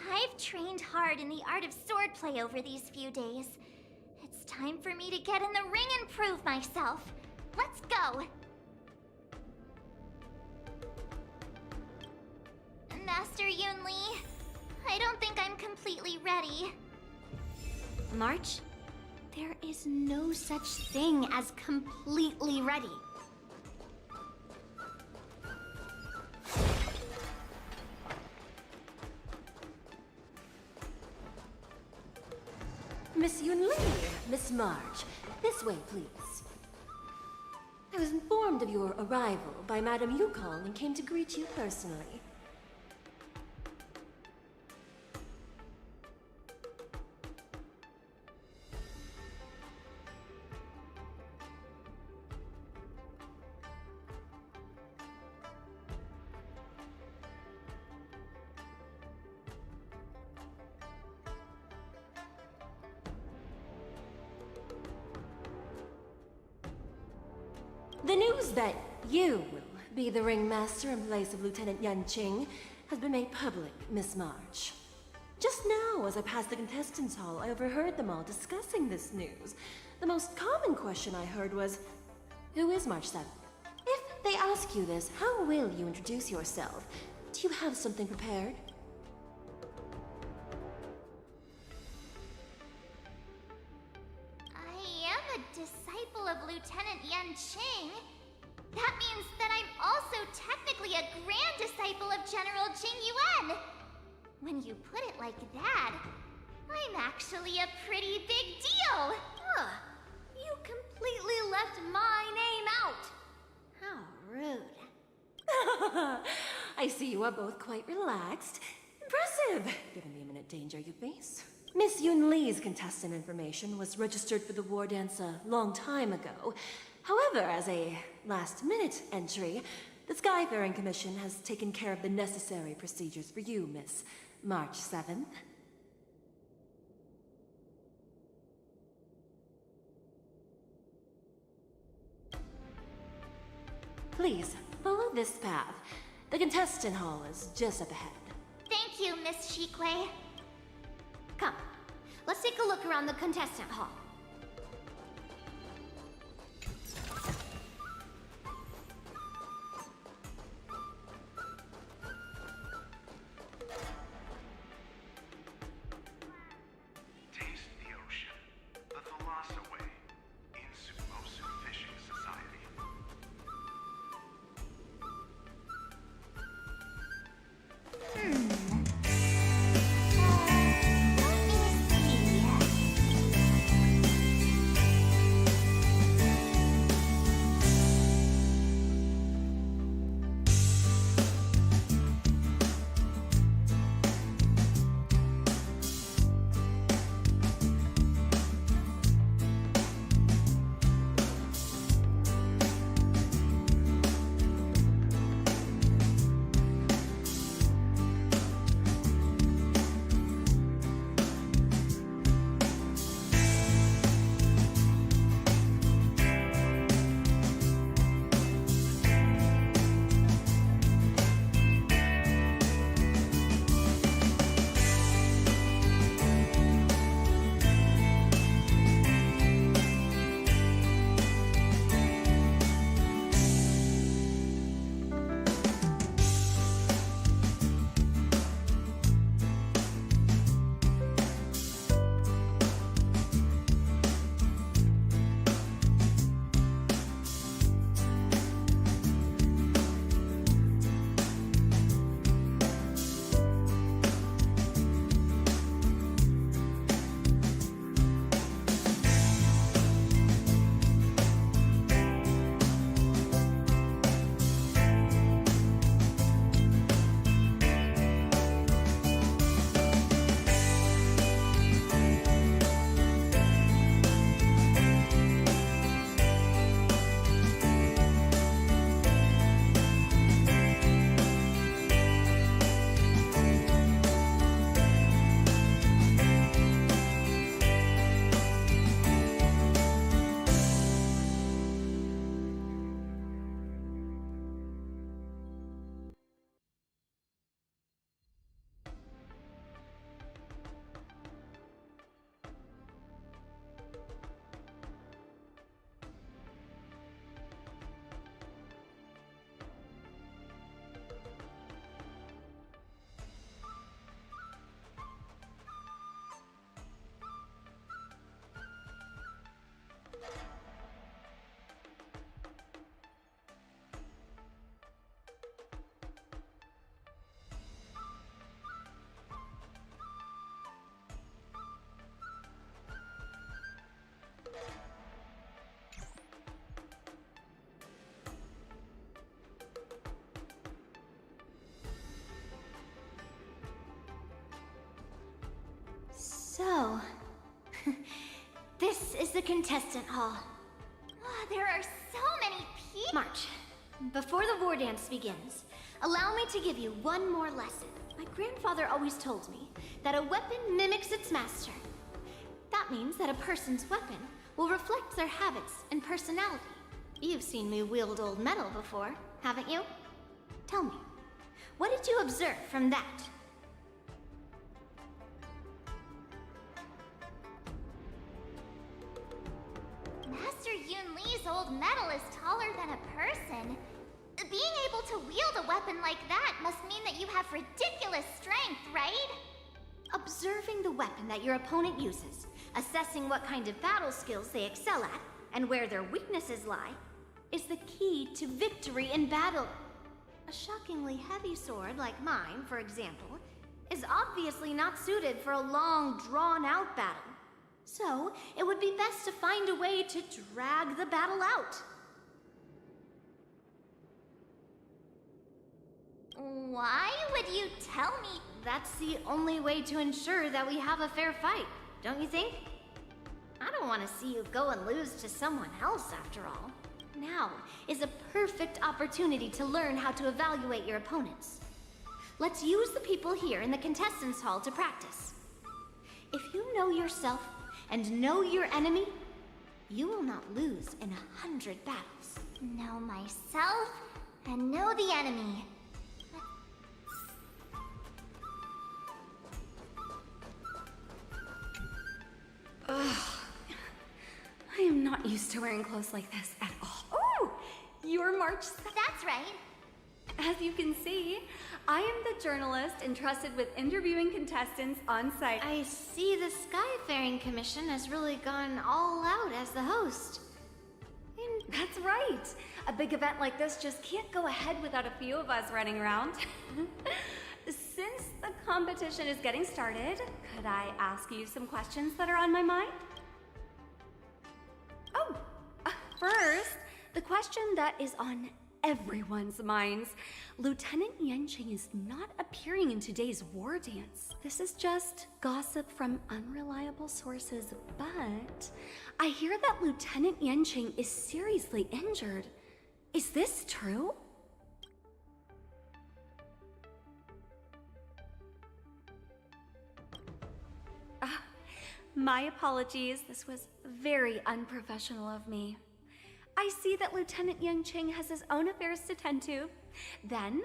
I've trained hard in the art of swordplay over these few days. It's time for me to get in the ring and prove myself. Let's go! Master Yun Li, I don't think I'm completely ready. March, there is no such thing as completely ready. Miss Yun Li, Miss March, this way, please. I was informed of your arrival by Madame Yukong and came to greet you personally. The news that you will be the ringmaster in place of Lieutenant Yanqing has been made public, Miss March. Just now, as I passed the contestants' hall, I overheard them all discussing this news. The most common question I heard was, who is March 7th? If they ask you this, how will you introduce yourself? Do you have something prepared? I am a disciple of Lieutenant Yanqing. That means that I'm also technically a grand disciple of General Jing Yuan. When you put it like that, I'm actually a pretty big deal. You completely left my name out. How rude. I see you are both quite relaxed. Impressive, given the imminent danger you face. Miss Yun Li's contestant information was registered for the war dance a long time ago. However, as a last-minute entry, the Skyfaring Commission has taken care of the necessary procedures for you, Miss March 7th. Please, follow this path. The contestant hall is just up ahead. Thank you, Miss Shikwe. Come, let's take a look around the contestant hall. Taste the ocean. The Thalassa Way. In Sumosu Fishing Society. So, this is the contestant hall. Ah, there are so many people. March, before the war dance begins, allow me to give you one more lesson. My grandfather always told me that a weapon mimics its master. That means that a person's weapon will reflect their habits and personality. You've seen me wield old metal before, haven't you? Tell me, what did you observe from that? Master Yun Li's old metal is taller than a person. Being able to wield a weapon like that must mean that you have ridiculous strength, right? Observing the weapon that your opponent uses, assessing what kind of battle skills they excel at, and where their weaknesses lie, is the key to victory in battle. A shockingly heavy sword like mine, for example, is obviously not suited for a long, drawn-out battle. So, it would be best to find a way to drag the battle out. Why would you tell me? That's the only way to ensure that we have a fair fight, don't you think? I don't want to see you go and lose to someone else, after all. Now is a perfect opportunity to learn how to evaluate your opponents. Let's use the people here in the contestants' hall to practice. If you know yourself and know your enemy, you will not lose in 100 battles. Know myself and know the enemy. Ugh. I am not used to wearing clothes like this at all. Oh! You're March 7th. That's right. As you can see, I am the journalist entrusted with interviewing contestants on site. I see the Skyfaring Commission has really gone all out as the host. That's right. A big event like this just can't go ahead without a few of us running around. Since the competition is getting started, could I ask you some questions that are on my mind? Oh, first, the question that is on everyone's minds. Lieutenant Yanqing is not appearing in today's war dance. This is just gossip from unreliable sources, but I hear that Lieutenant Yanqing is seriously injured. Is this true? My apologies. This was very unprofessional of me. I see that Lieutenant Yanqing has his own affairs to tend to. Then,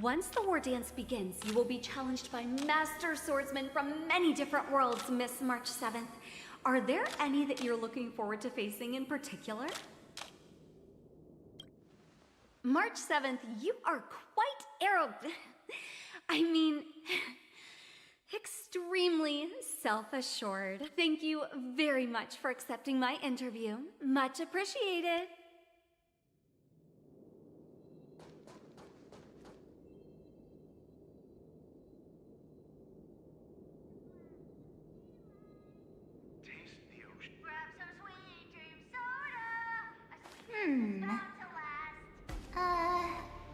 once the war dance begins, you will be challenged by master swordsmen from many different worlds, Miss March 7th. Are there any that you're looking forward to facing in particular? March 7th, you are quite I mean, extremely self-assured. Thank you very much for accepting my interview. Much appreciated.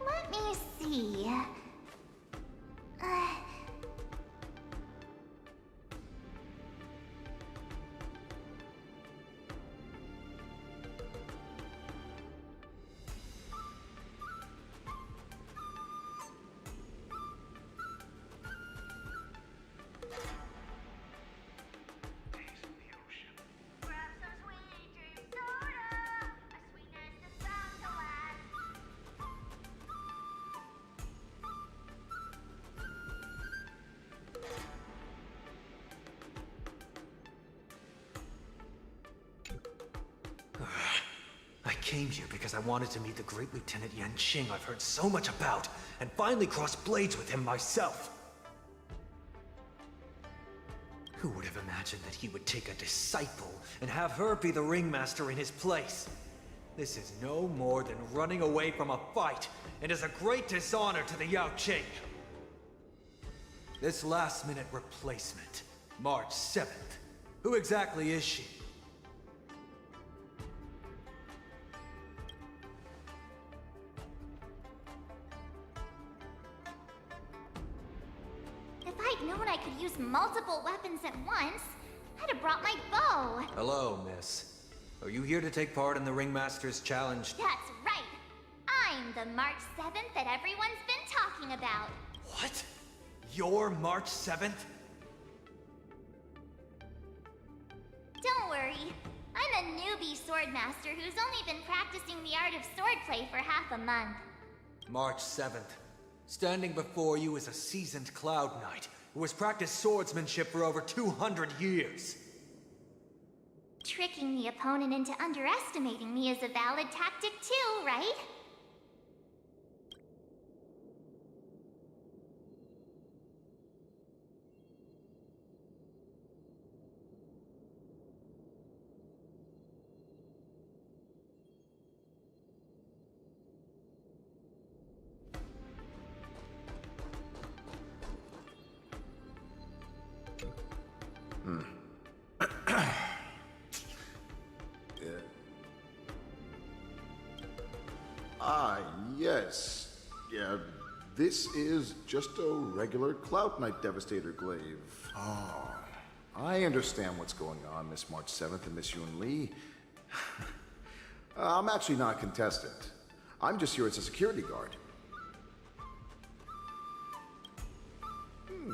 Let me see. I came here because I wanted to meet the great Lieutenant Yanqing I've heard so much about, and finally cross blades with him myself. Who would have imagined that he would take a disciple and have her be the ringmaster in his place? This is no more than running away from a fight, and is a great dishonor to the Yao Qing. This last-minute replacement, March 7th. Who exactly is she? If I I'd known I could use multiple weapons at once, I'd have brought my bow. Hello, miss. Are you here to take part in the Ringmaster's Challenge? That's right. I'm the March 7th that everyone's been talking about. What? You're March 7th? Don't worry. I'm a newbie swordmaster who's only been practicing the art of swordplay for half a month. March 7th. Standing before you is a seasoned Cloud Knight who has practiced swordsmanship for over 200 years. Tricking the opponent into underestimating me is a valid tactic too, right? Yes. Yeah, this is just a regular Cloud Knight Devastator glaive. Oh, I understand what's going on, Miss March 7th and Miss Yun Li. I'm actually not a contestant. I'm just here as a security guard.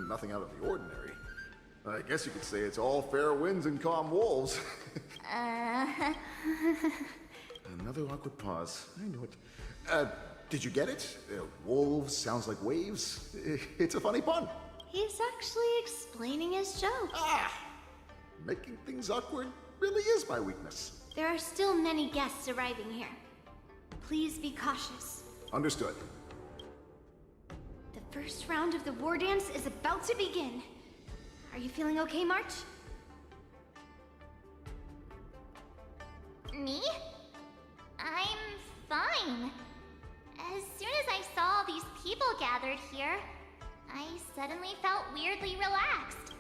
Nothing out of the ordinary. I guess you could say it's all fair winds and calm wolves. Another awkward pause. I knew it. Did you get it? Wolves sounds like waves. It's a funny pun. He's actually explaining his joke. Making things awkward really is my weakness. There are still many guests arriving here. Please be cautious. Understood. The first round of the war dance is about to begin. Are you feeling okay, March? Me? I'm fine. As soon as I saw all these people gathered here, I suddenly felt weirdly relaxed.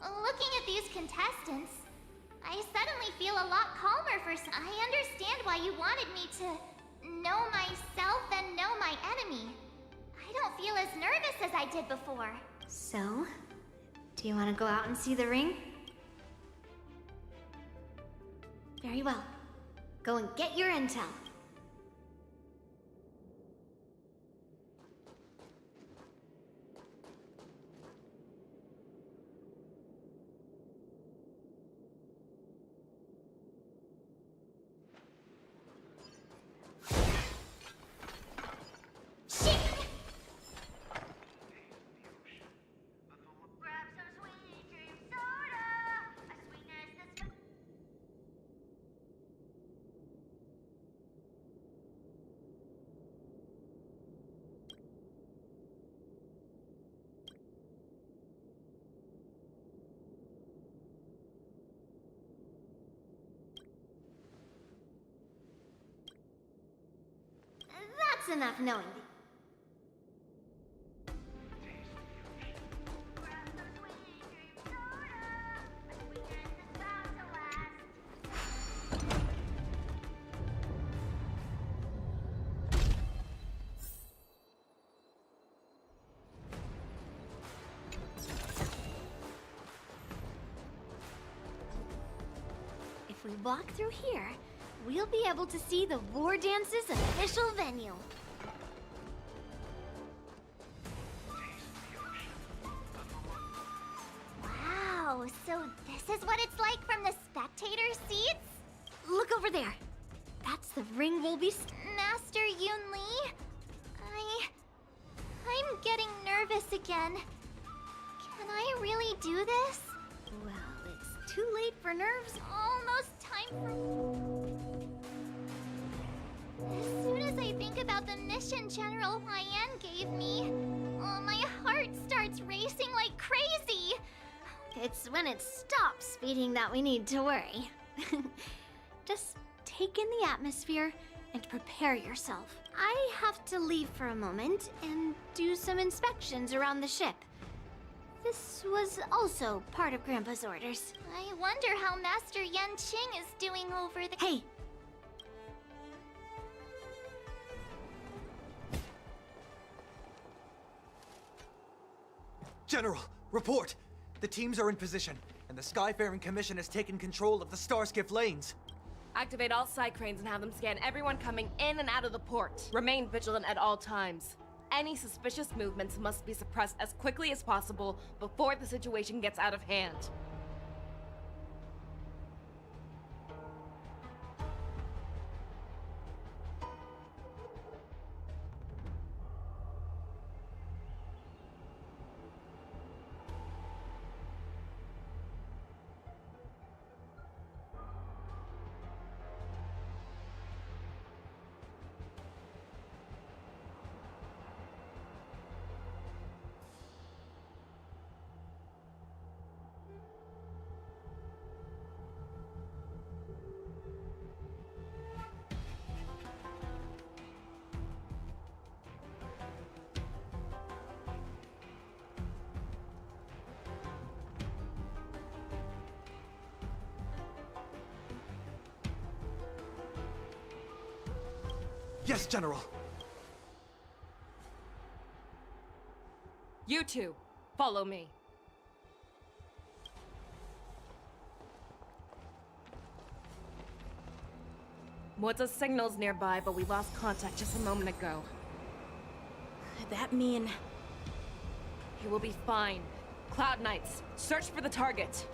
Looking at these contestants, I suddenly feel a lot calmer for some. I understand why you wanted me to know myself and know my enemy. I don't feel as nervous as I did before. So, do you want to go out and see the ring? Very well. Go and get your intel. That's enough knowing. If we walk through here, we'll be able to see the War Dance's official venue. Wow, so this is what it's like from the spectator seats? Look over there. That's the ring we'll be... Master Yun Li? I'm getting nervous again. Can I really do this? Well, it's too late for nerves. Almost time for... As soon as I think about the mission General Huayan gave me, my heart starts racing like crazy. It's when it stops beating that we need to worry. Just take in the atmosphere and prepare yourself. I have to leave for a moment and do some inspections around the ship. This was also part of Grandpa's orders. I wonder how Master Yan Qing is doing over the... Hey! General, report! The teams are in position, and the Skyfaring Commission has taken control of the Starskiff lanes. Activate all side cranes and have them scan everyone coming in and out of the port. Remain vigilant at all times. Any suspicious movements must be suppressed as quickly as possible before the situation gets out of hand. Yes, General! You two, follow me. Moza's signal's nearby, but we lost contact just a moment ago. Could that mean... He will be fine. Cloud Knights, search for the target.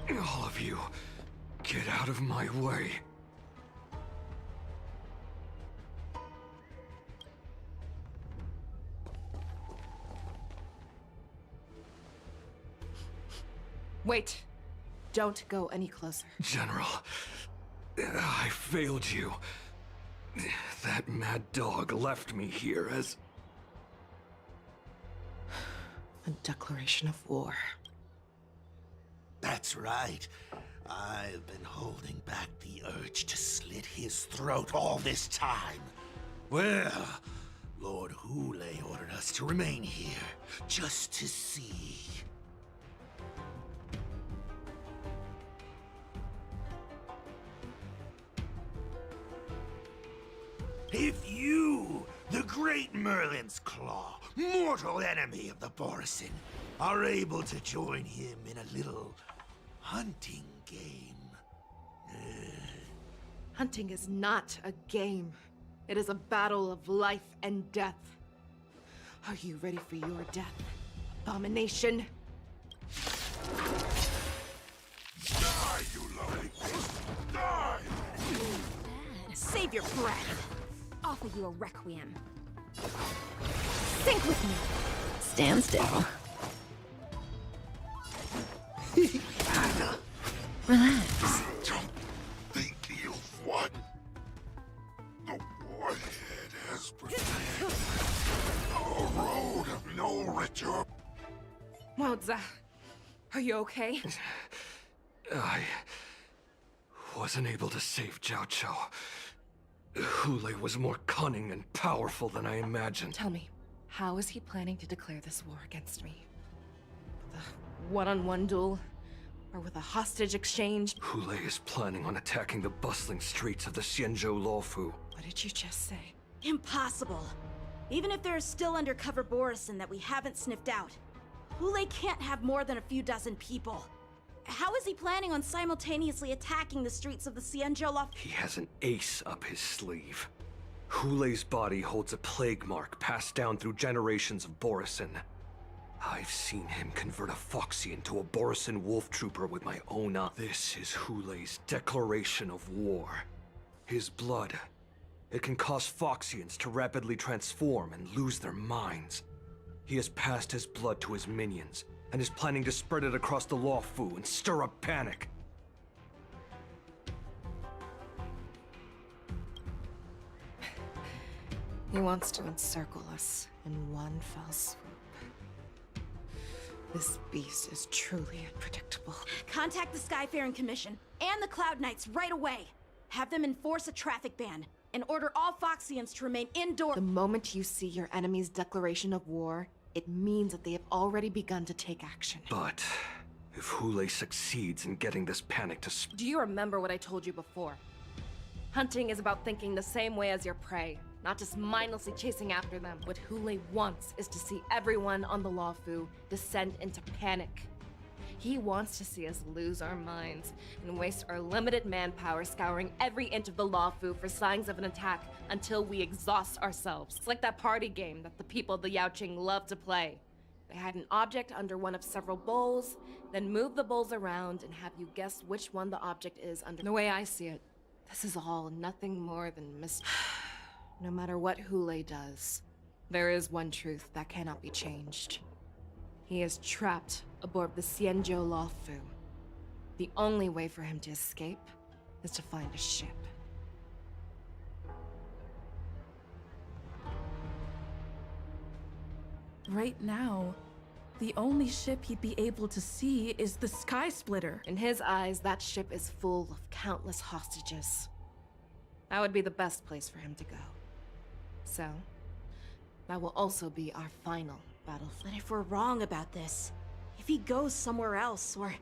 All of you, get out of my way. Wait. Don't go any closer. General, I failed you. That mad dog left me here as... A declaration of war. That's right. I've been holding back the urge to slit his throat all this time. Well, Lord Hule ordered us to remain here, just to see. If you, the great Merlin's Claw, mortal enemy of the Borisin, are able to join him in a little hunting game. Hunting is not a game. It is a battle of life and death. Are you ready for your death, abomination? Die, you lovely beast! Die! Save your breath. Offer you a requiem. Sink with me. Stand still. Relax. Don't think you've won. The warhead has prepared a road of no return. Moza, are you okay? I wasn't able to save Jiao Chou. Hule was more cunning and powerful than I imagined. Tell me, how is he planning to declare this war against me? With a one-on-one duel? Or with a hostage exchange? Hule is planning on attacking the bustling streets of the Xianzhou Luofu. What did you just say? Impossible. Even if there are still undercover Borisin that we haven't sniffed out, Hule can't have more than a few dozen people. How is he planning on simultaneously attacking the streets of the Xianzhou Luofu? He has an ace up his sleeve. Hule's body holds a plague mark passed down through generations of Borisin. I've seen him convert a Foxy into a Borisin wolf trooper with my own eyes. This is Hule's declaration of war. His blood. It can cause Foxians to rapidly transform and lose their minds. He has passed his blood to his minions, and is planning to spread it across the Luofu and stir up panic. He wants to encircle us in one fell swoop. This beast is truly unpredictable. Contact the Skyfaring Commission and the Cloud Knights right away. Have them enforce a traffic ban and order all Foxians to remain indoors. The moment you see your enemy's declaration of war, it means that they have already begun to take action. But if Hule succeeds in getting this panic to Do you remember what I told you before? Hunting is about thinking the same way as your prey, not just mindlessly chasing after them. What Hule wants is to see everyone on the Luofu descend into panic. He wants to see us lose our minds and waste our limited manpower scouring every inch of the Luofu for signs of an attack until we exhaust ourselves. It's like that party game that the people of the Yaoqing love to play. They hide an object under one of several bowls, then move the bowls around and have you guess which one the object is under. The way I see it, this is all nothing more than mystery. No matter what Hule does, there is one truth that cannot be changed. He is trapped aboard the Xianzhou Luofu. The only way for him to escape is to find a ship. Right now, the only ship he'd be able to see is the Sky Splitter. In his eyes, that ship is full of countless hostages. That would be the best place for him to go. So, that will also be our final battlefield. But if we're wrong about this, if he goes somewhere else, or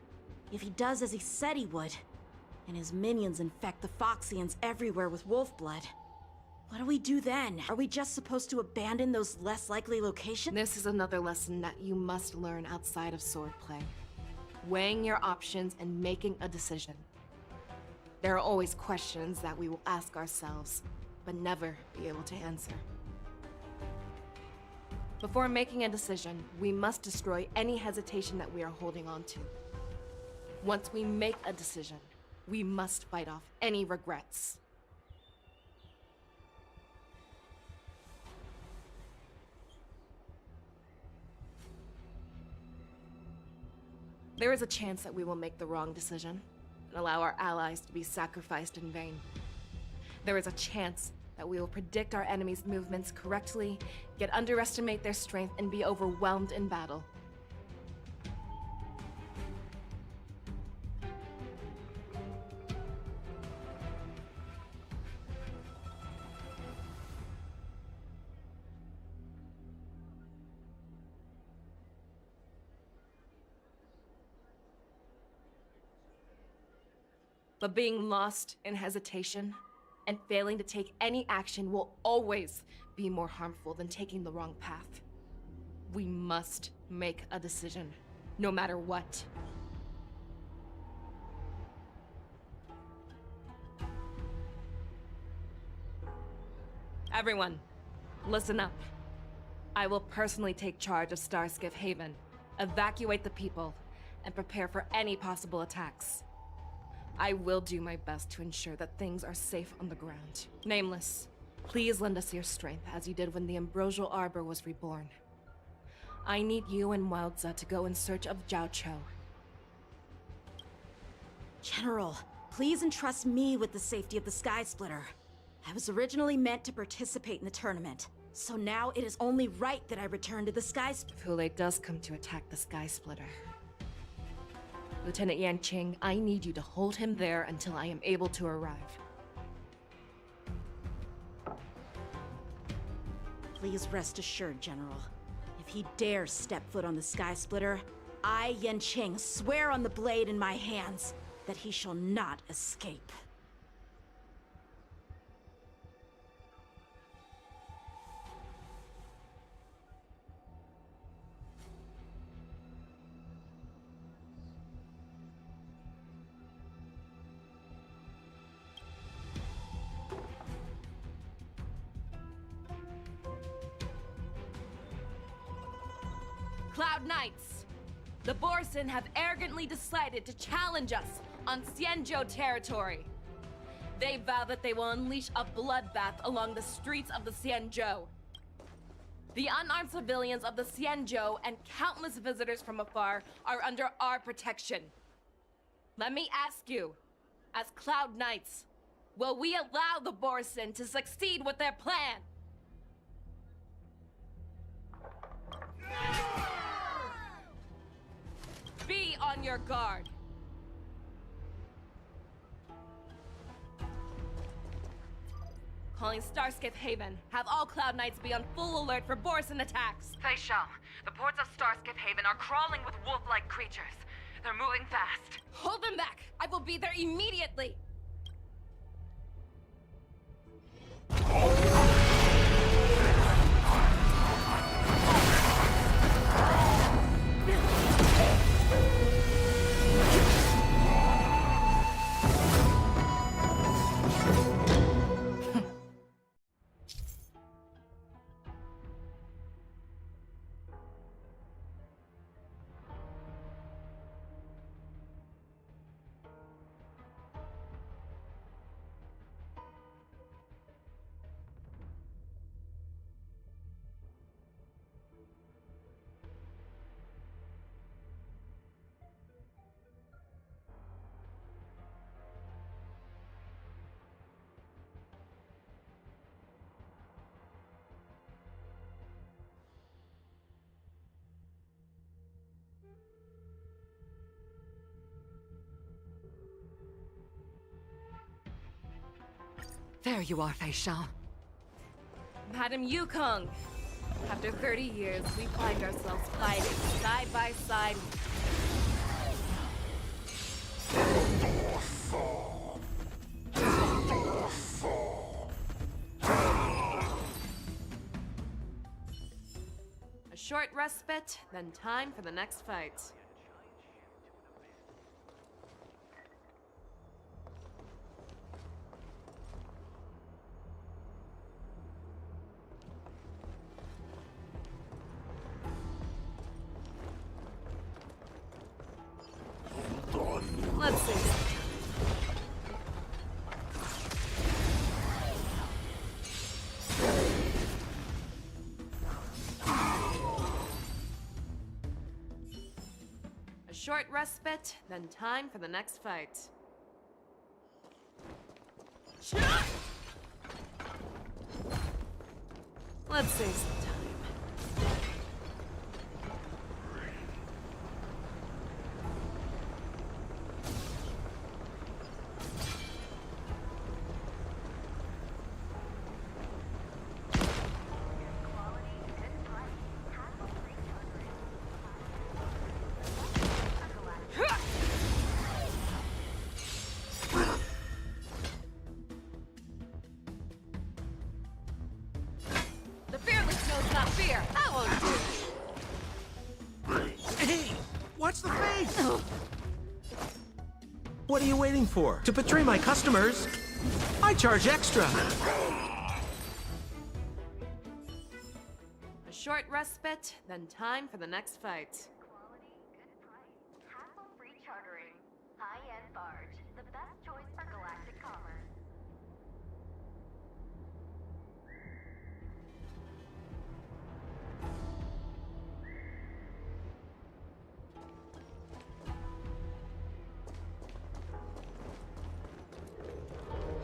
if he does as he said he would, and his minions infect the Foxians everywhere with wolf blood, what do we do then? Are we just supposed to abandon those less likely locations? This is another lesson that you must learn outside of swordplay. Weighing your options and making a decision. There are always questions that we will ask ourselves, but never be able to answer. Before making a decision, we must destroy any hesitation that we are holding on to. Once we make a decision, we must fight off any regrets. There is a chance that we will make the wrong decision and allow our allies to be sacrificed in vain. There is a chance that we will predict our enemies' movements correctly, yet underestimate their strength and be overwhelmed in battle. But being lost in hesitation and failing to take any action will always be more harmful than taking the wrong path. We must make a decision, no matter what. Everyone, listen up. I will personally take charge of Starskiff Haven, evacuate the people, and prepare for any possible attacks. I will do my best to ensure that things are safe on the ground. Nameless, please lend us your strength as you did when the Ambrosial Arbor was reborn. I need you and Wildza to go in search of Zhao Cho. General, please entrust me with the safety of the Sky Splitter. I was originally meant to participate in the tournament, so now it is only right that I return to the Sky Splitter. If Hule does come to attack the Sky Splitter, Lieutenant Yanqing, I need you to hold him there until I am able to arrive. Please rest assured, General. If he dares step foot on the Sky Splitter, I, Yanqing, swear on the blade in my hands that he shall not escape. Cloud Knights! The Borson have arrogantly decided to challenge us on Xianzhou territory. They vow that they will unleash a bloodbath along the streets of the Xianzhou. The unarmed civilians of the Xianzhou and countless visitors from afar are under our protection. Let me ask you, as Cloud Knights, will we allow the Borson to succeed with their plan? Be on your guard. Calling Starskiff Haven. Have all Cloud Knights be on full alert for Borson attacks. Fei Shao, the ports of Starskiff Haven are crawling with wolf-like creatures. They're moving fast. Hold them back! I will be there immediately! There you are, Fei Shao. Madam Yukong, after 30 years, we find ourselves fighting side by side. A short respite, then time for the next fight. Let's see. A short respite, then time for the next fight. Let's save some time. Watch the face! What are you waiting for? To betray my customers? I charge extra! A short respite, then time for the next fight. Hassle-free chartering. High-end barge. The best choice for galactic commerce.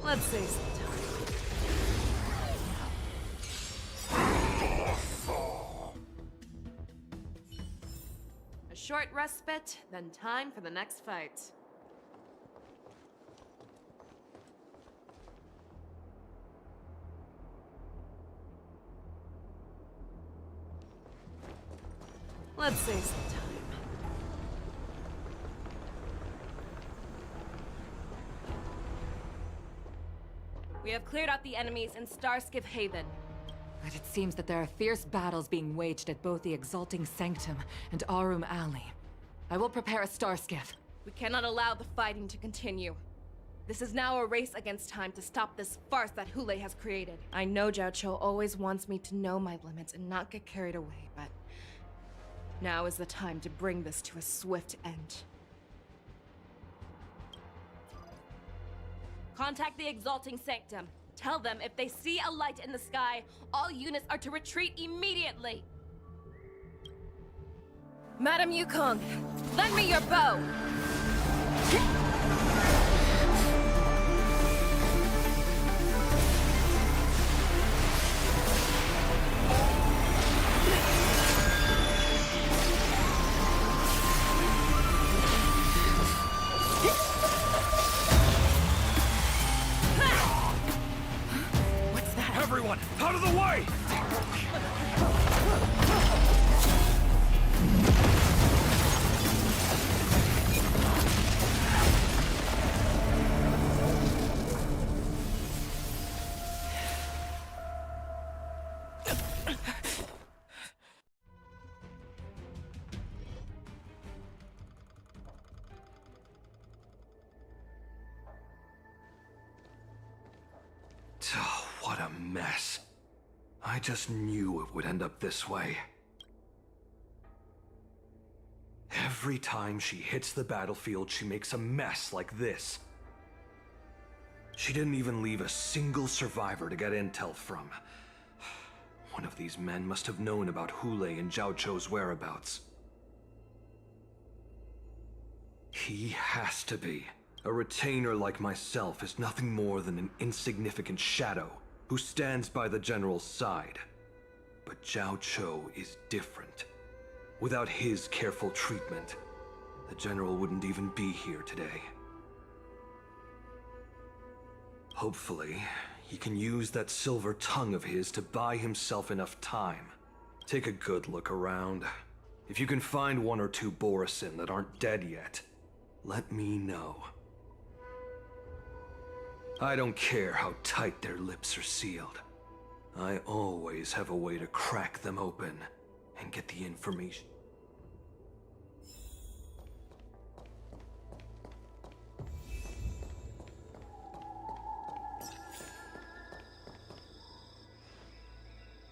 Let's save some time. A short respite, then time for the next fight. Let's save some time. We have cleared out the enemies in Starskiff Haven. But it seems that there are fierce battles being waged at both the Exalting Sanctum and Arum Alley. I will prepare a Starskiff. We cannot allow the fighting to continue. This is now a race against time to stop this farce that Hule has created. I know Jiao Cho always wants me to know my limits and not get carried away, but now is the time to bring this to a swift end. Contact the Exalting Sanctum. Tell them if they see a light in the sky, all units are to retreat immediately. Madam Yukong, lend me your bow. Everyone, out of the way! Oh, what a mess. I just knew it would end up this way. Every time she hits the battlefield, she makes a mess like this. She didn't even leave a single survivor to get intel from. One of these men must have known about Hulei and Zhao Chou's whereabouts. He has to be. A retainer like myself is nothing more than an insignificant shadow who stands by the General's side. But Zhao Chou is different. Without his careful treatment, the General wouldn't even be here today. Hopefully, he can use that silver tongue of his to buy himself enough time. Take a good look around. If you can find one or two Borisin that aren't dead yet, let me know. I don't care how tight their lips are sealed. I always have a way to crack them open and get the information.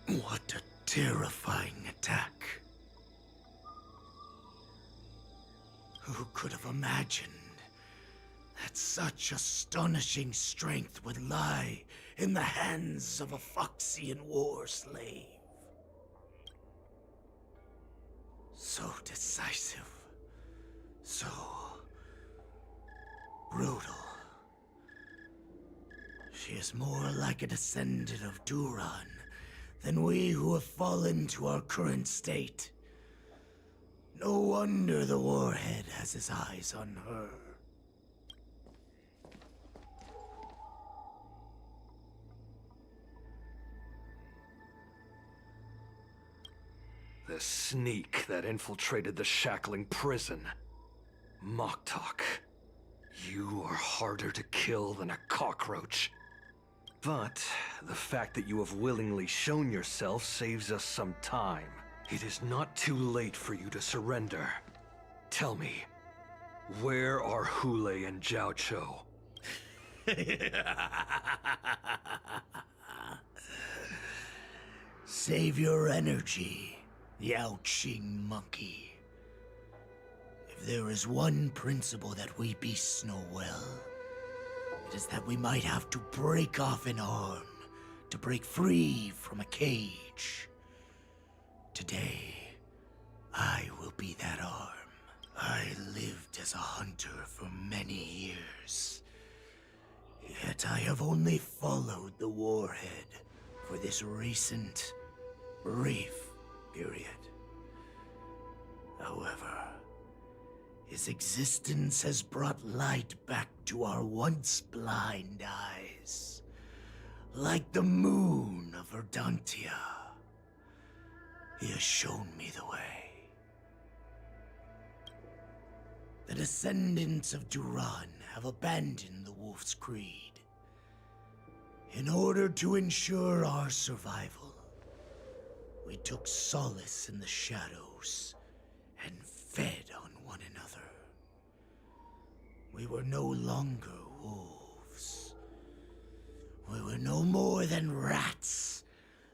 What a terrifying attack. Who could have imagined that such astonishing strength would lie in the hands of a Foxian war slave? So decisive, so brutal. She is more like a descendant of Duran than we who have fallen to our current state. No wonder the Warhead has his eyes on her. The sneak that infiltrated the shackling prison. Moktok, you are harder to kill than a cockroach. But the fact that you have willingly shown yourself saves us some time. It is not too late for you to surrender. Tell me, where are Hulei and Zhao Chou? Save your energy, Yaoqing monkey. If there is one principle that we beasts know well, it is that we might have to break off an arm to break free from a cage. Today, I will be that arm. I lived as a hunter for many years. Yet I have only followed the Warhead for this recent, brief period. However, his existence has brought light back to our once blind eyes, like the moon of Verdantia. He has shown me the way. The descendants of Duran have abandoned the Wolf's Creed. In order to ensure our survival, we took solace in the shadows and fed on one another. We were no longer wolves. We were no more than rats.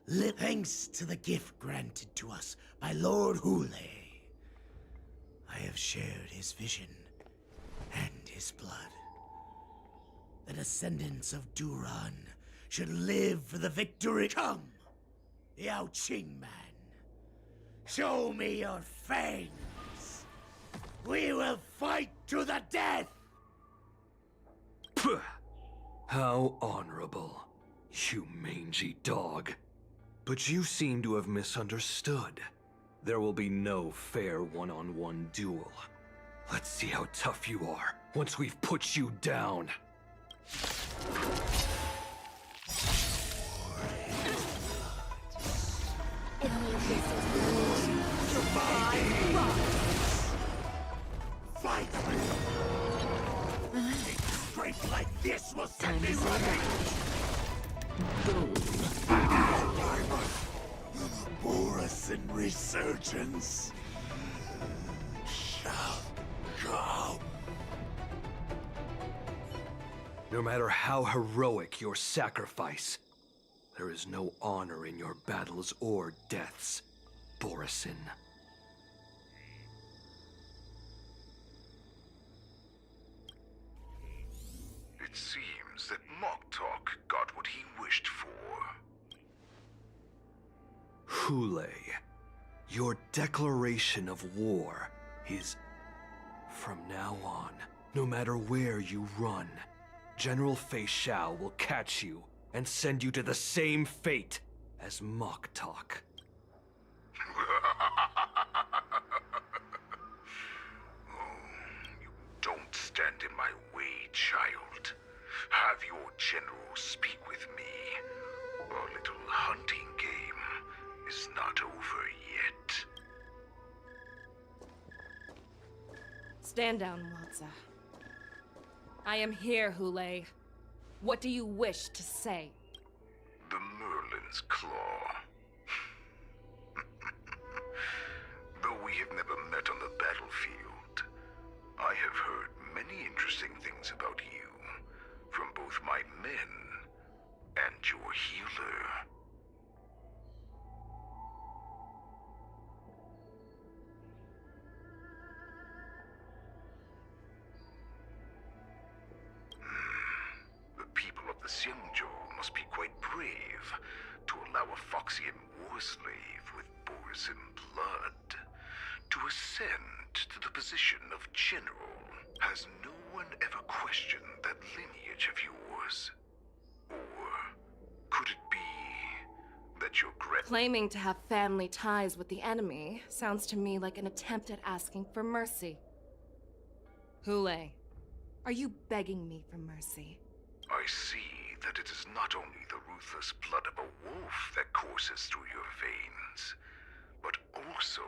Thanks to the gift granted to us by Lord Hulei, I have shared his vision and his blood. The descendants of Duran should live for the victory. Come, Yao Qing man. Show me your fangs. We will fight to the death! Puh. How honorable, you mangy dog. But you seem to have misunderstood. There will be no fair one-on-one duel. Let's see how tough you are once we've put you down. Fight me! Strength like this will set me right! Boom. Boris and resurgence shall come. No matter how heroic your sacrifice, there is no honor in your battles or deaths, Borisin. It seems that Moktok got what he wished for. Hule, your declaration of war is... From now on, no matter where you run, General Fei Shao will catch you and send you to the same fate as Moktok. You don't stand in my way, child. Have your general speak with me. Our little hunting game is not over yet. Stand down, Watsa. I am here, Hule. What do you wish to say? The Merlin's Claw. Though we have never met on the battlefield, I have heard many interesting things about you from both my men and your healer. The people of the Xianzhou must be quite brave to allow a Foxian war slave with Borisin blood to ascend to the position of general. Has no one ever questioned that lineage of yours? Or could it be that your Claiming to have family ties with the enemy sounds to me like an attempt at asking for mercy. Hule, are you begging me for mercy? I see that it is not only the ruthless blood of a wolf that courses through your veins, but also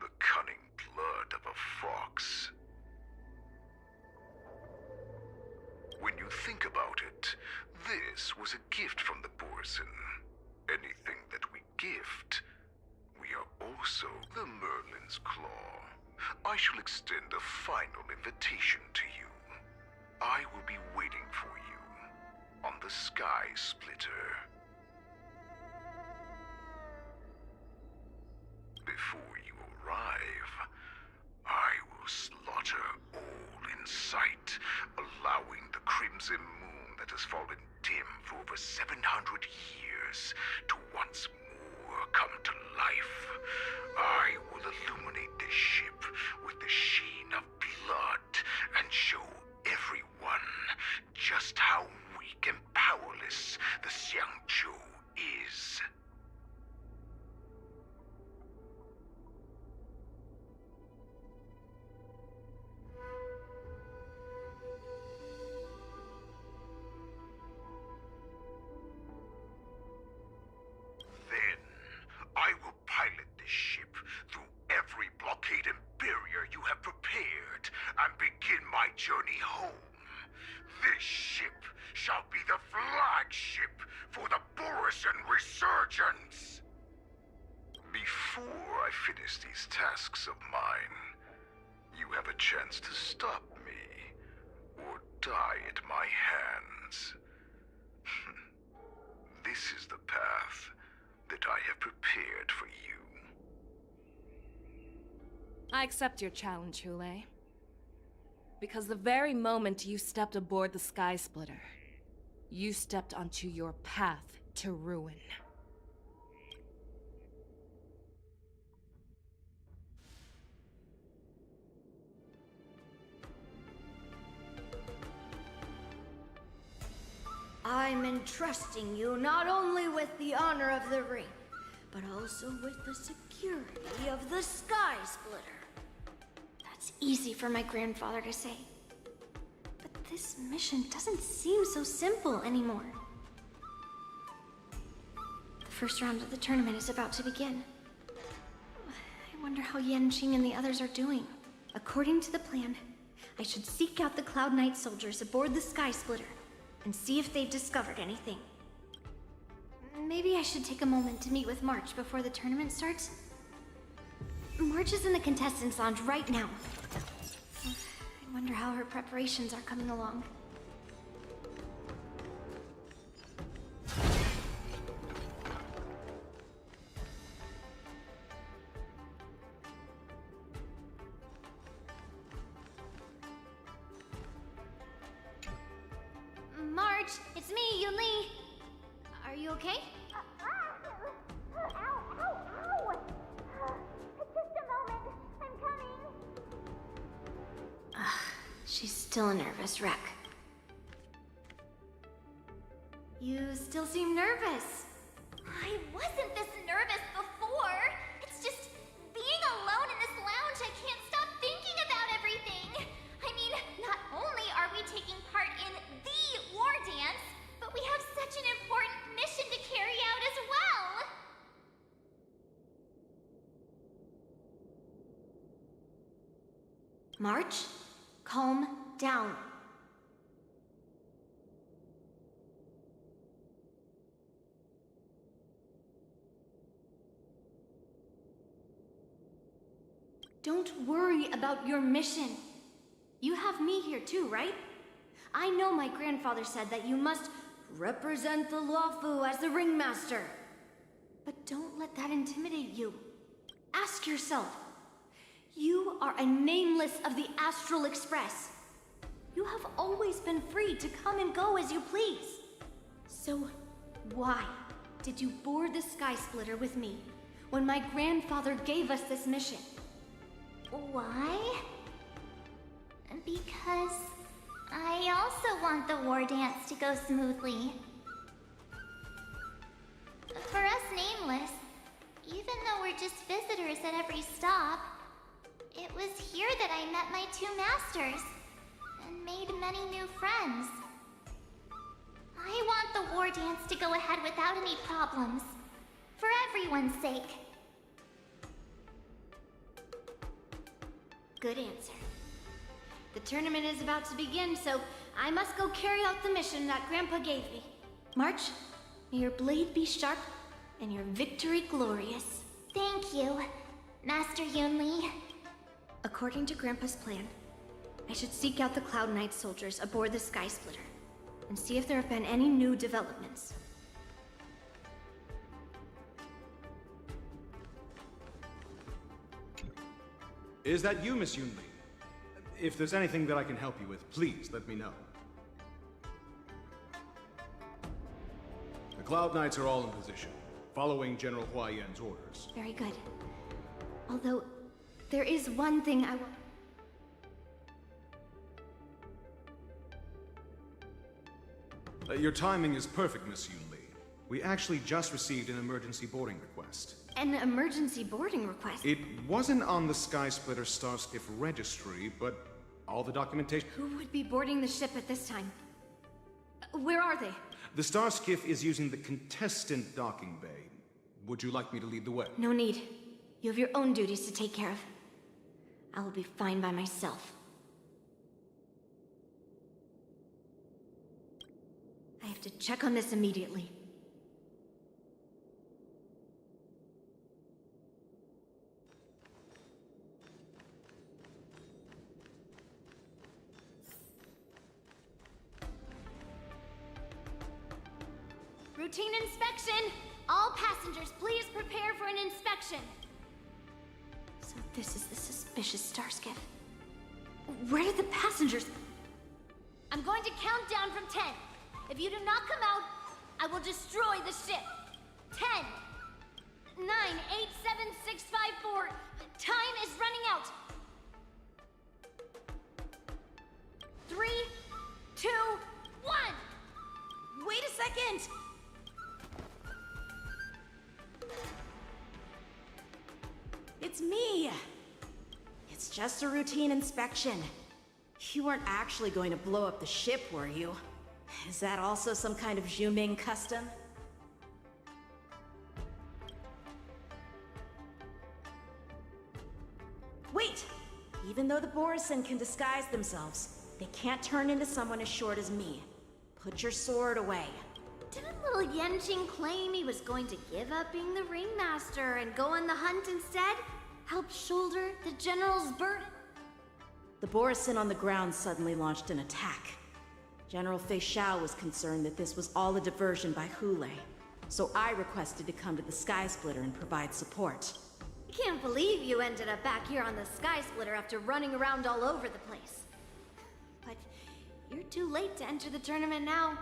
the cunning blood of a fox. When you think about it, this was a gift from the Borisin. Anything that we gift, we are also the Merlin's Claw. I shall extend a final invitation to you. I will be waiting for you on the Sky Splitter. Before you arrive, I will slaughter all in sight, allowing the crimson moon that has fallen dim for over 700 years to once more come to life. I will illuminate this ship with the sheen of blood and show everyone just how weak and powerless the Xianzhou is. Then, I will pilot this ship through every blockade and barrier you have prepared and begin my journey home. This ship shall be the flagship for the Borisin Resurgence! Before I finish these tasks of mine, you have a chance to stop me, or die at my hands. This is the path that I have prepared for you. I accept your challenge, Hule. Because the very moment you stepped aboard the Sky Splitter, You stepped onto your path to ruin. I'm entrusting you not only with the honor of the ring, but also with the security of the Sky Splitter. That's easy for my grandfather to say. But this mission doesn't seem so simple anymore. The first round of the tournament is about to begin. I wonder how Yanqing and the others are doing. According to the plan, I should seek out the Cloud Knight soldiers aboard the Sky Splitter and see if they've discovered anything. Maybe I should take a moment to meet with March before the tournament starts. March is in the contestants' lounge right now. I wonder how her preparations are coming along. March, it's me, Yunli. Are you okay? Ow! Ow! Just a moment. I'm coming. She's still a nervous wreck. You still seem nervous. I wasn't this nervous before. It's just being alone in this lounge, I can't stop thinking about everything. I mean, not only are we taking part in the war dance, but we have such an important mission to carry out as well. March, calm down. Don't worry about your mission. You have me here too, right? I know my grandfather said that you must represent the Luofu as the ringmaster. But don't let that intimidate you. Ask yourself, you are a nameless of the Astral Express. You have always been free to come and go as you please. So why did you board the Sky Splitter with me when my grandfather gave us this mission? Why? Because I also want the war dance to go smoothly. For us Nameless, even though we're just visitors at every stop, it was here that I met my two masters and made many new friends. I want the war dance to go ahead without any problems, for everyone's sake. Good answer. The tournament is about to begin, so I must go carry out the mission that Grandpa gave me. March, may your blade be sharp and your victory glorious. Thank you, Master Yunli. According to Grandpa's plan, I should seek out the Cloud Knight soldiers aboard the Sky Splitter and see if there have been any new developments. Is that you, Miss Yunli? If there's anything that I can help you with, please let me know. The Cloud Knights are all in position, following General Hua Yan's orders. Very good. Although, there is one thing I want. Your timing is perfect, Miss Yunli. We actually just received an emergency boarding request. An emergency boarding request? It wasn't on the Sky Splitter Starskiff registry, but all the documentation... Who would be boarding the ship at this time? Where are they? The Starskiff is using the contestant docking bay. Would you like me to lead the way? No need. You have your own duties to take care of. I will be fine by myself. I have to check on this immediately. Routine inspection! All passengers, please prepare for an inspection! So this is the suspicious Starskiff. Where did the passengers... I'm going to count down from 10. If you do not come out, I will destroy the ship. 10, 9, 8, 7, 6, 5, 4. Time is running out. 3, 2, 1. Wait a second! It's me! It's just a routine inspection. You weren't actually going to blow up the ship, were you? Is that also some kind of Zhuming custom? Wait! Even though the Borison can disguise themselves, they can't turn into someone as short as me. Put your sword away. Didn't little Yanqing claim he was going to give up being the ringmaster and go on the hunt instead? Help shoulder the general's burden? The Borison on the ground suddenly launched an attack. General Fei Xiao was concerned that this was all a diversion by Hulei, so I requested to come to the Sky Splitter and provide support. I can't believe you ended up back here on the Sky Splitter after running around all over the place. But you're too late to enter the tournament now.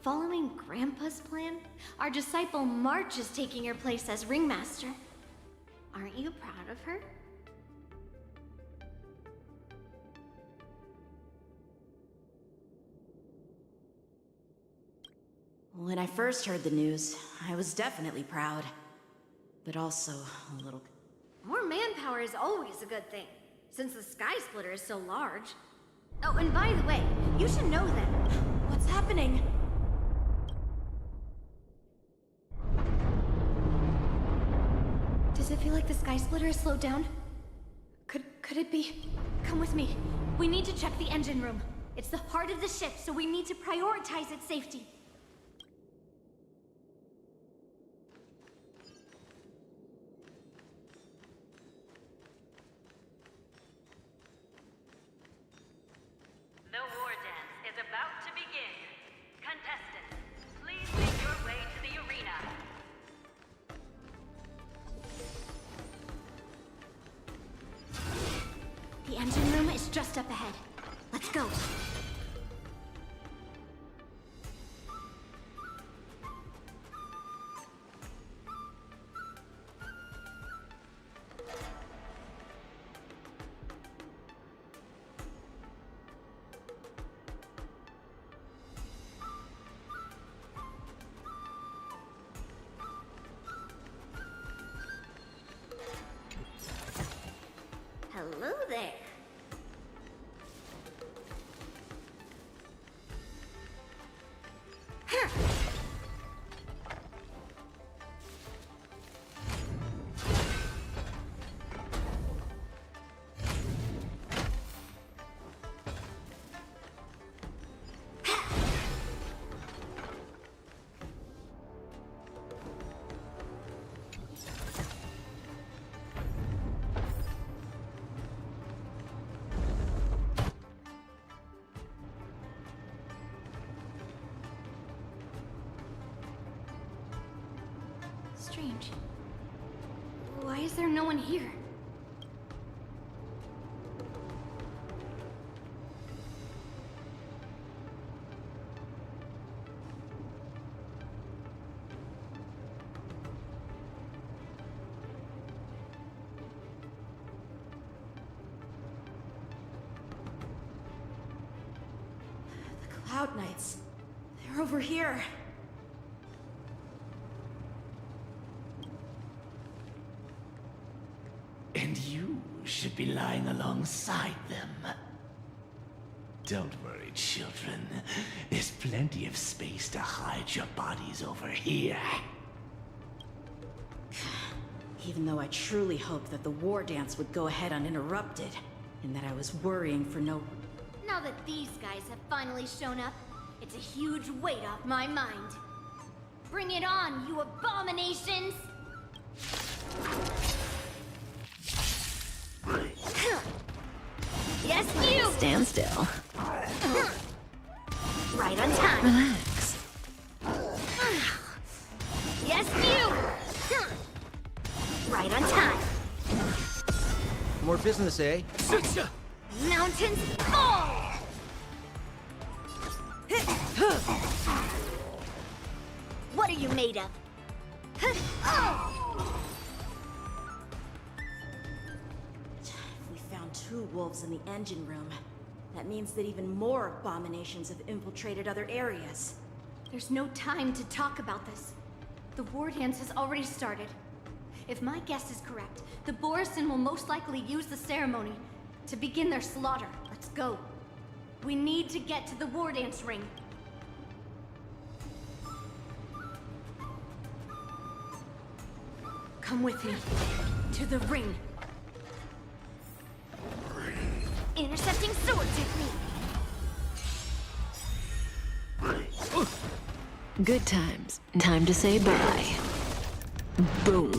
Following Grandpa's plan, our disciple March is taking your place as ringmaster. Aren't you proud of her? When I first heard the news, I was definitely proud. But also a little... More manpower is always a good thing, since the Sky Splitter is so large. Oh, and by the way, you should know that... What's happening? Does it feel like the Sky Splitter has slowed down? Could it be? Come with me. We need to check the engine room. It's the heart of the ship, so we need to prioritize its safety. The war dance is about to begin. Contestants, please make your way to the arena. The engine room is just up ahead. Let's go. Hello there. Strange. Why is there no one here? The Cloud Knights. They're over here. And you should be lying alongside them. Don't worry, children. There's plenty of space to hide your bodies over here. Even though I truly hoped that the war dance would go ahead uninterrupted, and that I was worrying for no... Now that these guys have finally shown up, it's a huge weight off my mind. Bring it on, you abominations! Yes, you! Stand still. Right on time. Relax. Yes, you! Right on time. More business, eh? No mountains fall! What are you made of? We found 2 wolves in the engine room. That means that even more abominations have infiltrated other areas. There's no time to talk about this. The war dance has already started. If my guess is correct, the Borisin will most likely use the ceremony to begin their slaughter. Let's go. We need to get to the war dance ring. Come with me. To the ring. Intercepting sword technique. Good times. Time to say bye. Boom.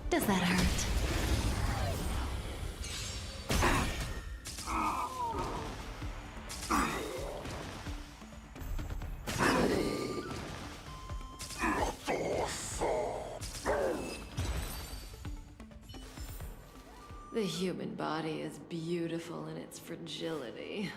Does that hurt? The human body is beautiful in its fragility.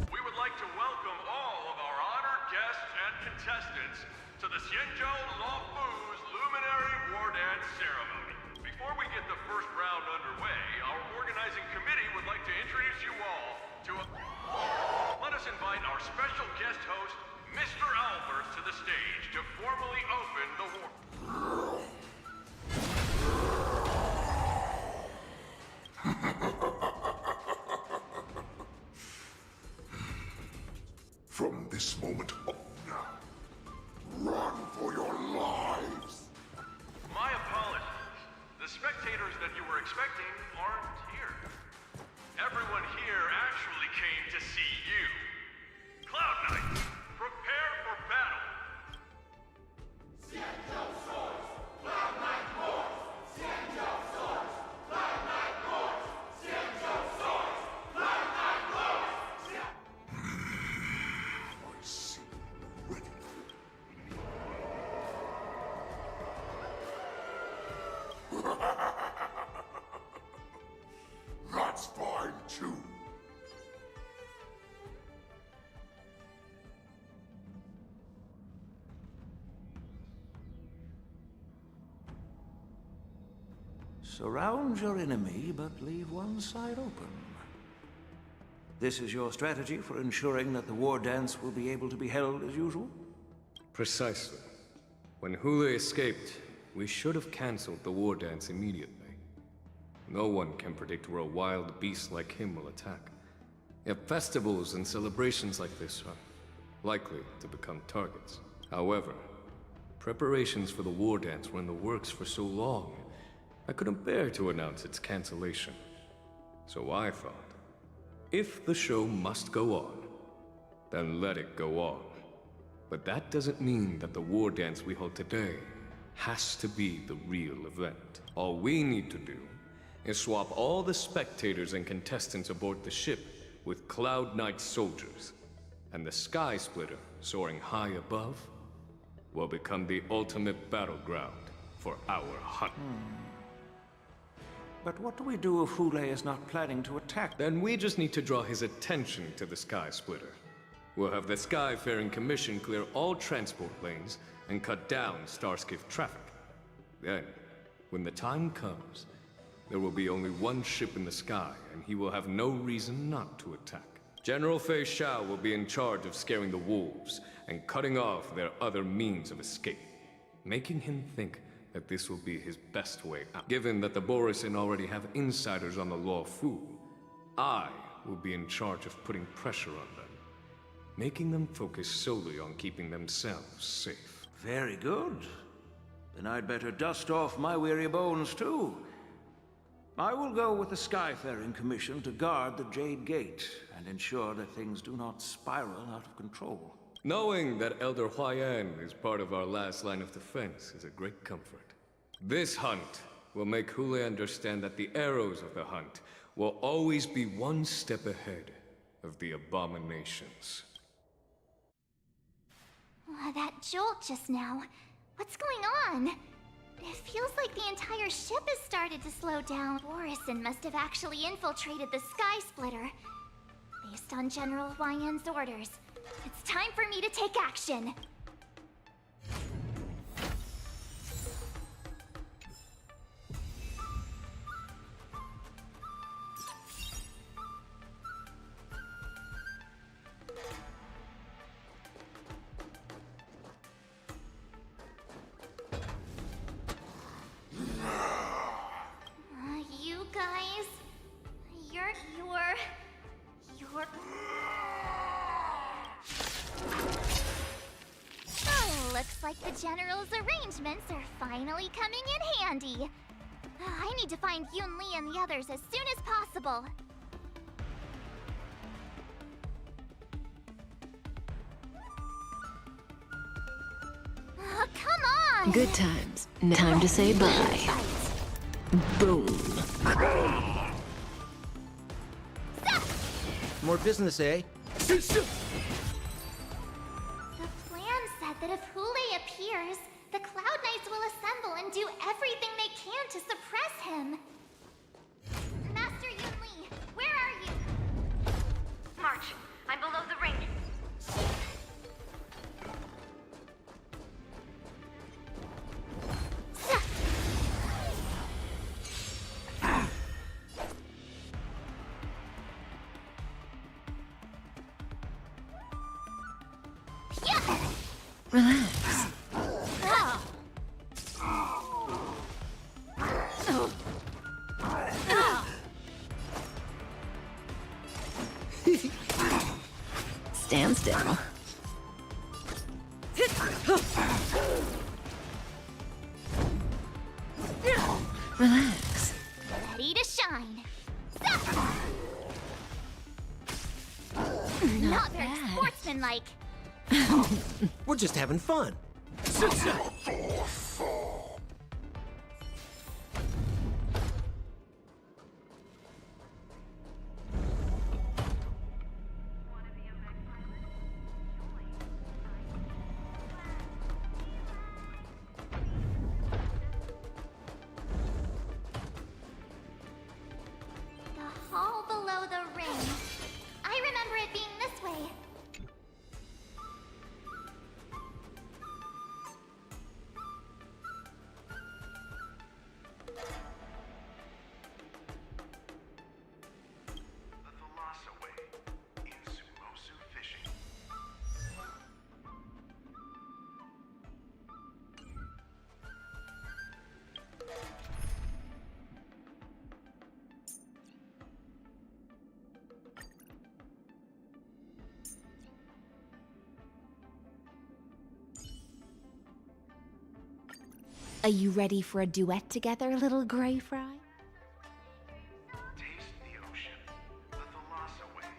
We would like to welcome all of our honored guests and contestants to the Xianzhou Luofu's Luminary War Dance Ceremony. Before we get the first round underway, our organizing committee would like to introduce you all to Let us invite our special guest host, Mr. Albert, to the stage to formally open the war. From this moment on, run for your lives. My apologies. The spectators that you were expecting aren't here. Everyone here actually came to see you. Cloud Knights, prepare for battle. Xianzhou swords, Cloud Knight wars. Xianzhou swords, Cloud Knight wars. Xianzhou swords, Cloud Knight wars. I see you ready. That's fine too. Surround your enemy, but leave one side open. This is your strategy for ensuring that the war dance will be able to be held as usual? Precisely. When Hule escaped, we should have cancelled the war dance immediately. No one can predict where a wild beast like him will attack. Yet festivals and celebrations like this are likely to become targets. However, preparations for the war dance were in the works for so long, I couldn't bear to announce its cancellation. So I thought, if the show must go on, then let it go on. But that doesn't mean that the war dance we hold today has to be the real event. All we need to do is swap all the spectators and contestants aboard the ship with Cloud Knight soldiers, and the Sky Splitter, soaring high above, will become the ultimate battleground for our hunt. But what do we do if Hule is not planning to attack? Then we just need to draw his attention to the Sky Splitter. We'll have the Skyfaring Commission clear all transport lanes and cut down Starskiff traffic. Then, when the time comes, there will be only one ship in the sky, and he will have no reason not to attack. General Fei Shao will be in charge of scaring the wolves and cutting off their other means of escape, making him think that this will be his best way out. Given that the Borisin already have insiders on the Luofu, I will be in charge of putting pressure on them, making them focus solely on keeping themselves safe. Very good. Then I'd better dust off my weary bones too. I will go with the Skyfaring Commission to guard the Jade Gate and ensure that things do not spiral out of control. Knowing that Elder Huayan is part of our last line of defense is a great comfort. This hunt will make Hule understand that the arrows of the hunt will always be one step ahead of the abominations. That jolt just now. What's going on? It feels like the entire ship has started to slow down. Orison must have actually infiltrated the Sky Splitter. Based on General Huayan's orders, it's time for me to take action. You guys, you're... Oh, looks like the General's arrangements are finally coming in handy. I need to find Yun Li and the others as soon as possible. Come on! Good times. Time to say bye. Boom. More business, eh? The plan said that if Hule appears, the Cloud Knights will assemble and do everything they can to suppress him. Master Yun Li, where are you? March, I'm below the ring. Relax. Stand still. Relax. Ready to shine. Not very sportsmanlike. We're just having fun. The hall below the ring. I remember it being this way. Are you ready for a duet together, little gray fry? Taste the ocean. The Thalassa way.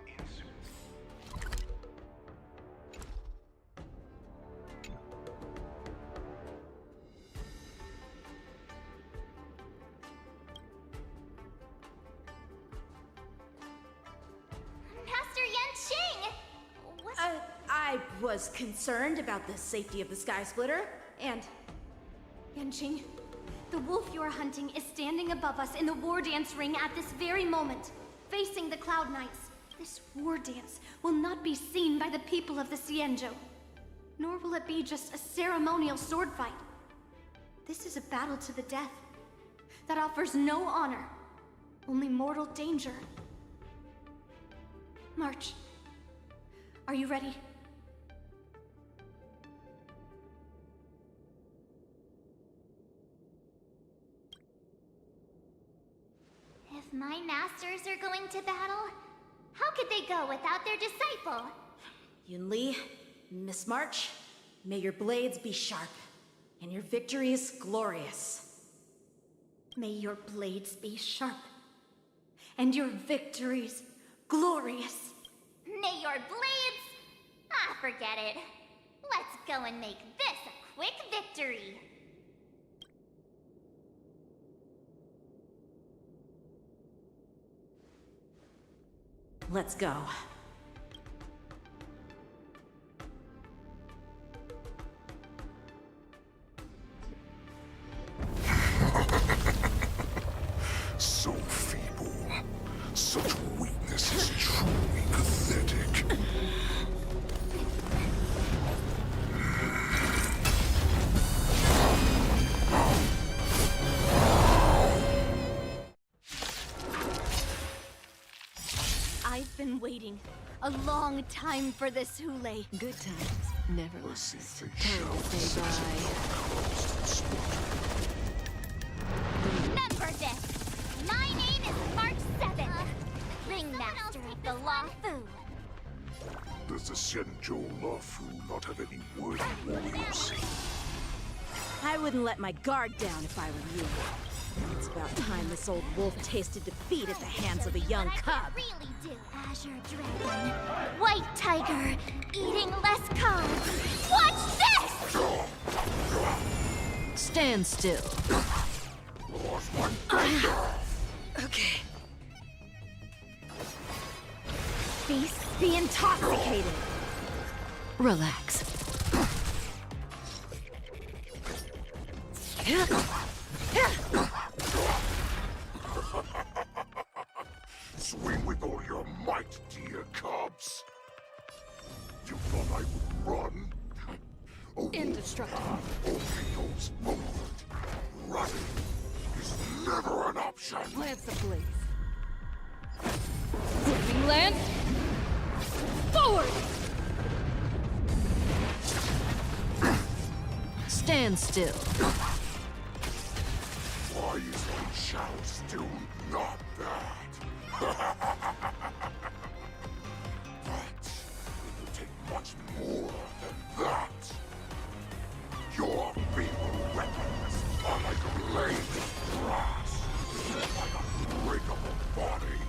In Master Yanqing! What? I was concerned about the safety of the Sky Splitter, and... Yanqing, the wolf you are hunting is standing above us in the war dance ring at this very moment, facing the Cloud Knights. This war dance will not be seen by the people of the Xianzhou, nor will it be just a ceremonial sword fight. This is a battle to the death that offers no honor, only mortal danger. March, are you ready? If my masters are going to battle, how could they go without their disciple? Yun Li, Miss March, may your blades be sharp, and your victories glorious. May your blades be sharp, and your victories glorious. May your blades... Ah, forget it. Let's go and make this a quick victory. Let's go. So feeble. Such weakness is truly pathetic. I've been waiting a long time for this, Hule. Good times never last. Time to say Remember this! My name is March 7th, Ringmaster of the Law Fu. Does the Xianzhou Luofu not have any worthy warriors? I wouldn't let my guard down if I were you. It's about time this old wolf tasted defeat at the hands of a young cub. Really do. Azure Dragon, White Tiger, eating less carbs. Watch this! Stand still. Okay. Beasts be intoxicated. Relax. Swing with all your might, dear cubs. You thought I would run? Indestructible. Only goes forward. Running is never an option. Lance ablaze. Flaming lance. Forward! Stand still. Why is the child still not bad? But it will take much more than that. Your feeble weapons are like a blade of grass, like a unbreakable body.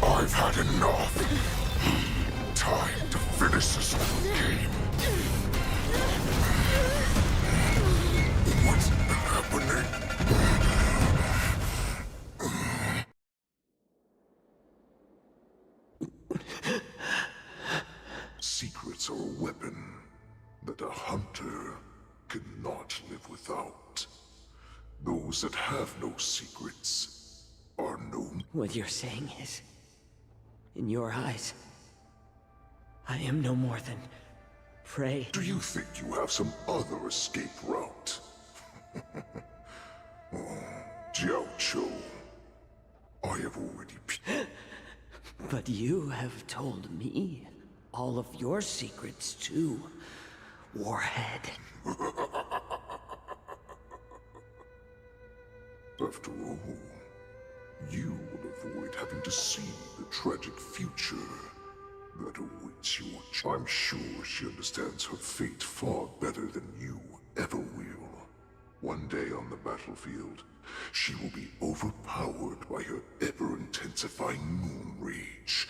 I've had enough. Time to finish this game. What's happening? Secrets are a weapon that a hunter cannot live without. Those that have no secrets are known. What you're saying is, in your eyes, I am no more than prey. Do you think you have some other escape route? Jiao Cho, I have already... But you have told me all of your secrets too, Warhead. After all, you will avoid having to see the tragic future that awaits your I'm sure she understands her fate far better than you ever will. One day on the battlefield, she will be overpowered by her ever-intensifying moon rage,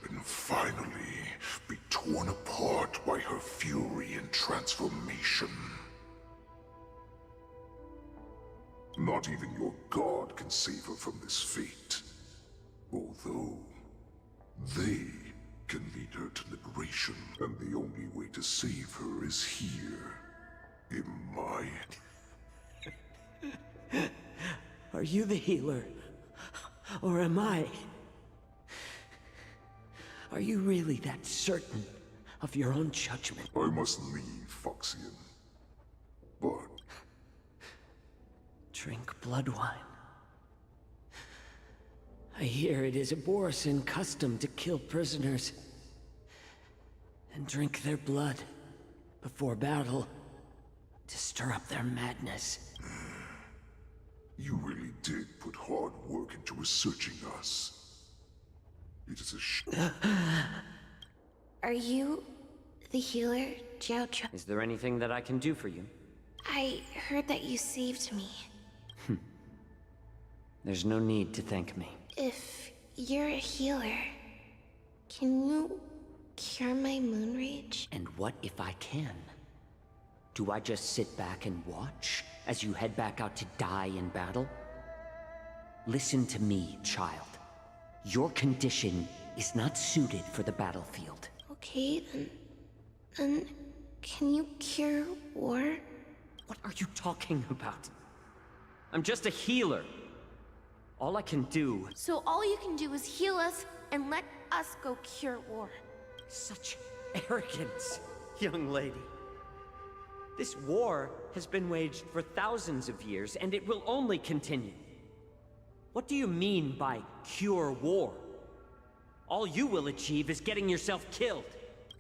and finally be torn apart by her fury and transformation. Not even your god can save her from this fate, although they can lead her to liberation, and the only way to save her is here, in my... Are you the healer? Or am I? Are you really that certain of your own judgment? I must leave, Foxian. But... Drink blood wine. I hear it is a Borisan custom to kill prisoners and drink their blood before battle to stir up their madness. You really did put hard work into researching us. It is a Are you the healer, Jiao Cho. Is there anything that I can do for you? I heard that you saved me. There's no need to thank me. If you're a healer, can you cure my moon rage? And what if I can? Do I just sit back and watch as you head back out to die in battle? Listen to me, child. Your condition is not suited for the battlefield. Okay, then can you cure war? What are you talking about? I'm just a healer. All I can do... So all you can do is heal us and let us go cure war. Such arrogance, young lady. This war has been waged for thousands of years, and it will only continue. What do you mean by cure war? All you will achieve is getting yourself killed.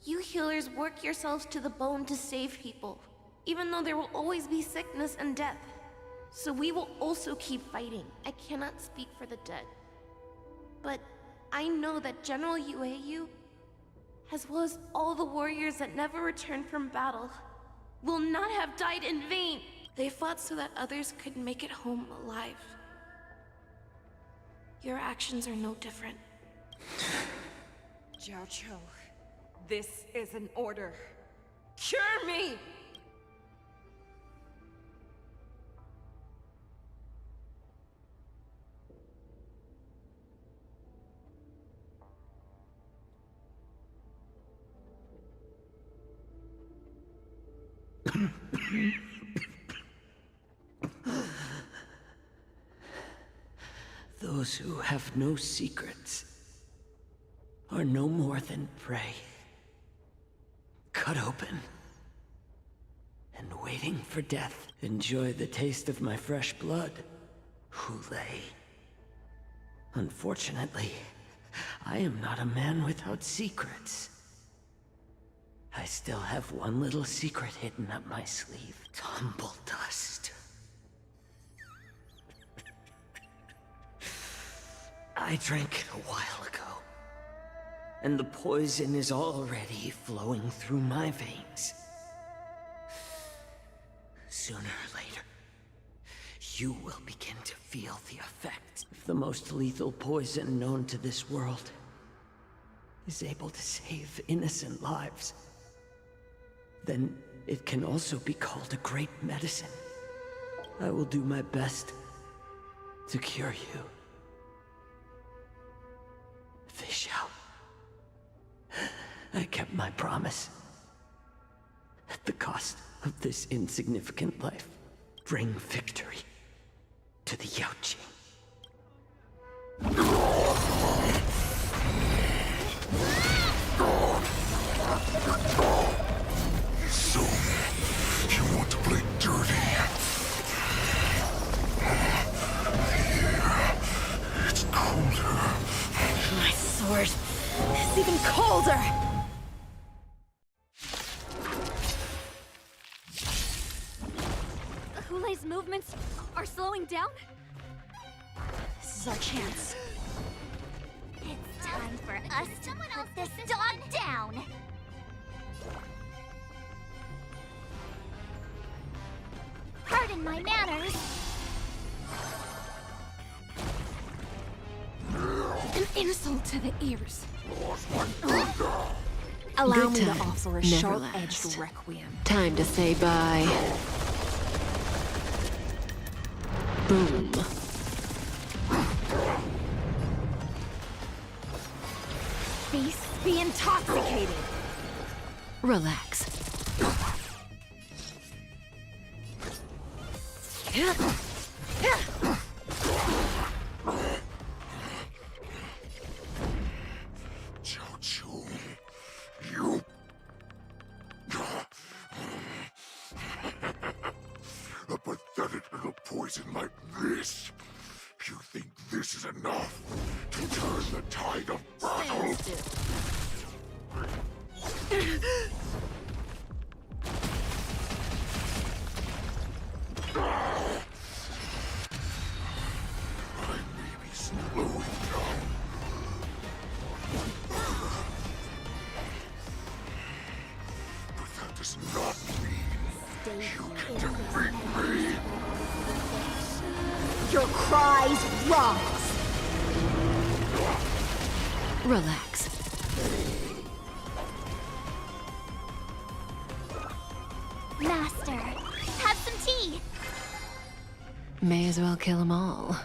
You healers work yourselves to the bone to save people, even though there will always be sickness and death. So we will also keep fighting. I cannot speak for the dead. But I know that General Yueyu, as well as all the warriors that never returned from battle, will not have died in vain. They fought so that others could make it home alive. Your actions are no different. Jiao Cho, this is an order. Cure me! Those who have no secrets are no more than prey. Cut open and waiting for death. Enjoy the taste of my fresh blood, Hulei. Unfortunately, I am not a man without secrets. I still have one little secret hidden up my sleeve. Tumble dust. I drank it a while ago, and the poison is already flowing through my veins. Sooner or later, you will begin to feel the effects. If the most lethal poison known to this world is able to save innocent lives, then it can also be called a great medicine. I will do my best to cure you. Fish out. I kept my promise. At the cost of this insignificant life, bring victory to the Yaoqing. So, you want to play dirty? Here, it's colder. My sword is even colder! Hulei's movements are slowing down? This is our chance. It's time for us to put this dog down! Pardon my manners! An insult to the ears. Allow Good me to time offer a never sharp-edged lasts. requiem. Time to say bye. Boom. Beasts be intoxicated. Relax. Jiao, you... A pathetic little poison like this. You think this is enough to turn the tide of battle? I may be slowing down. Your cries rise. Relax. Master, have some tea. May as well kill them all.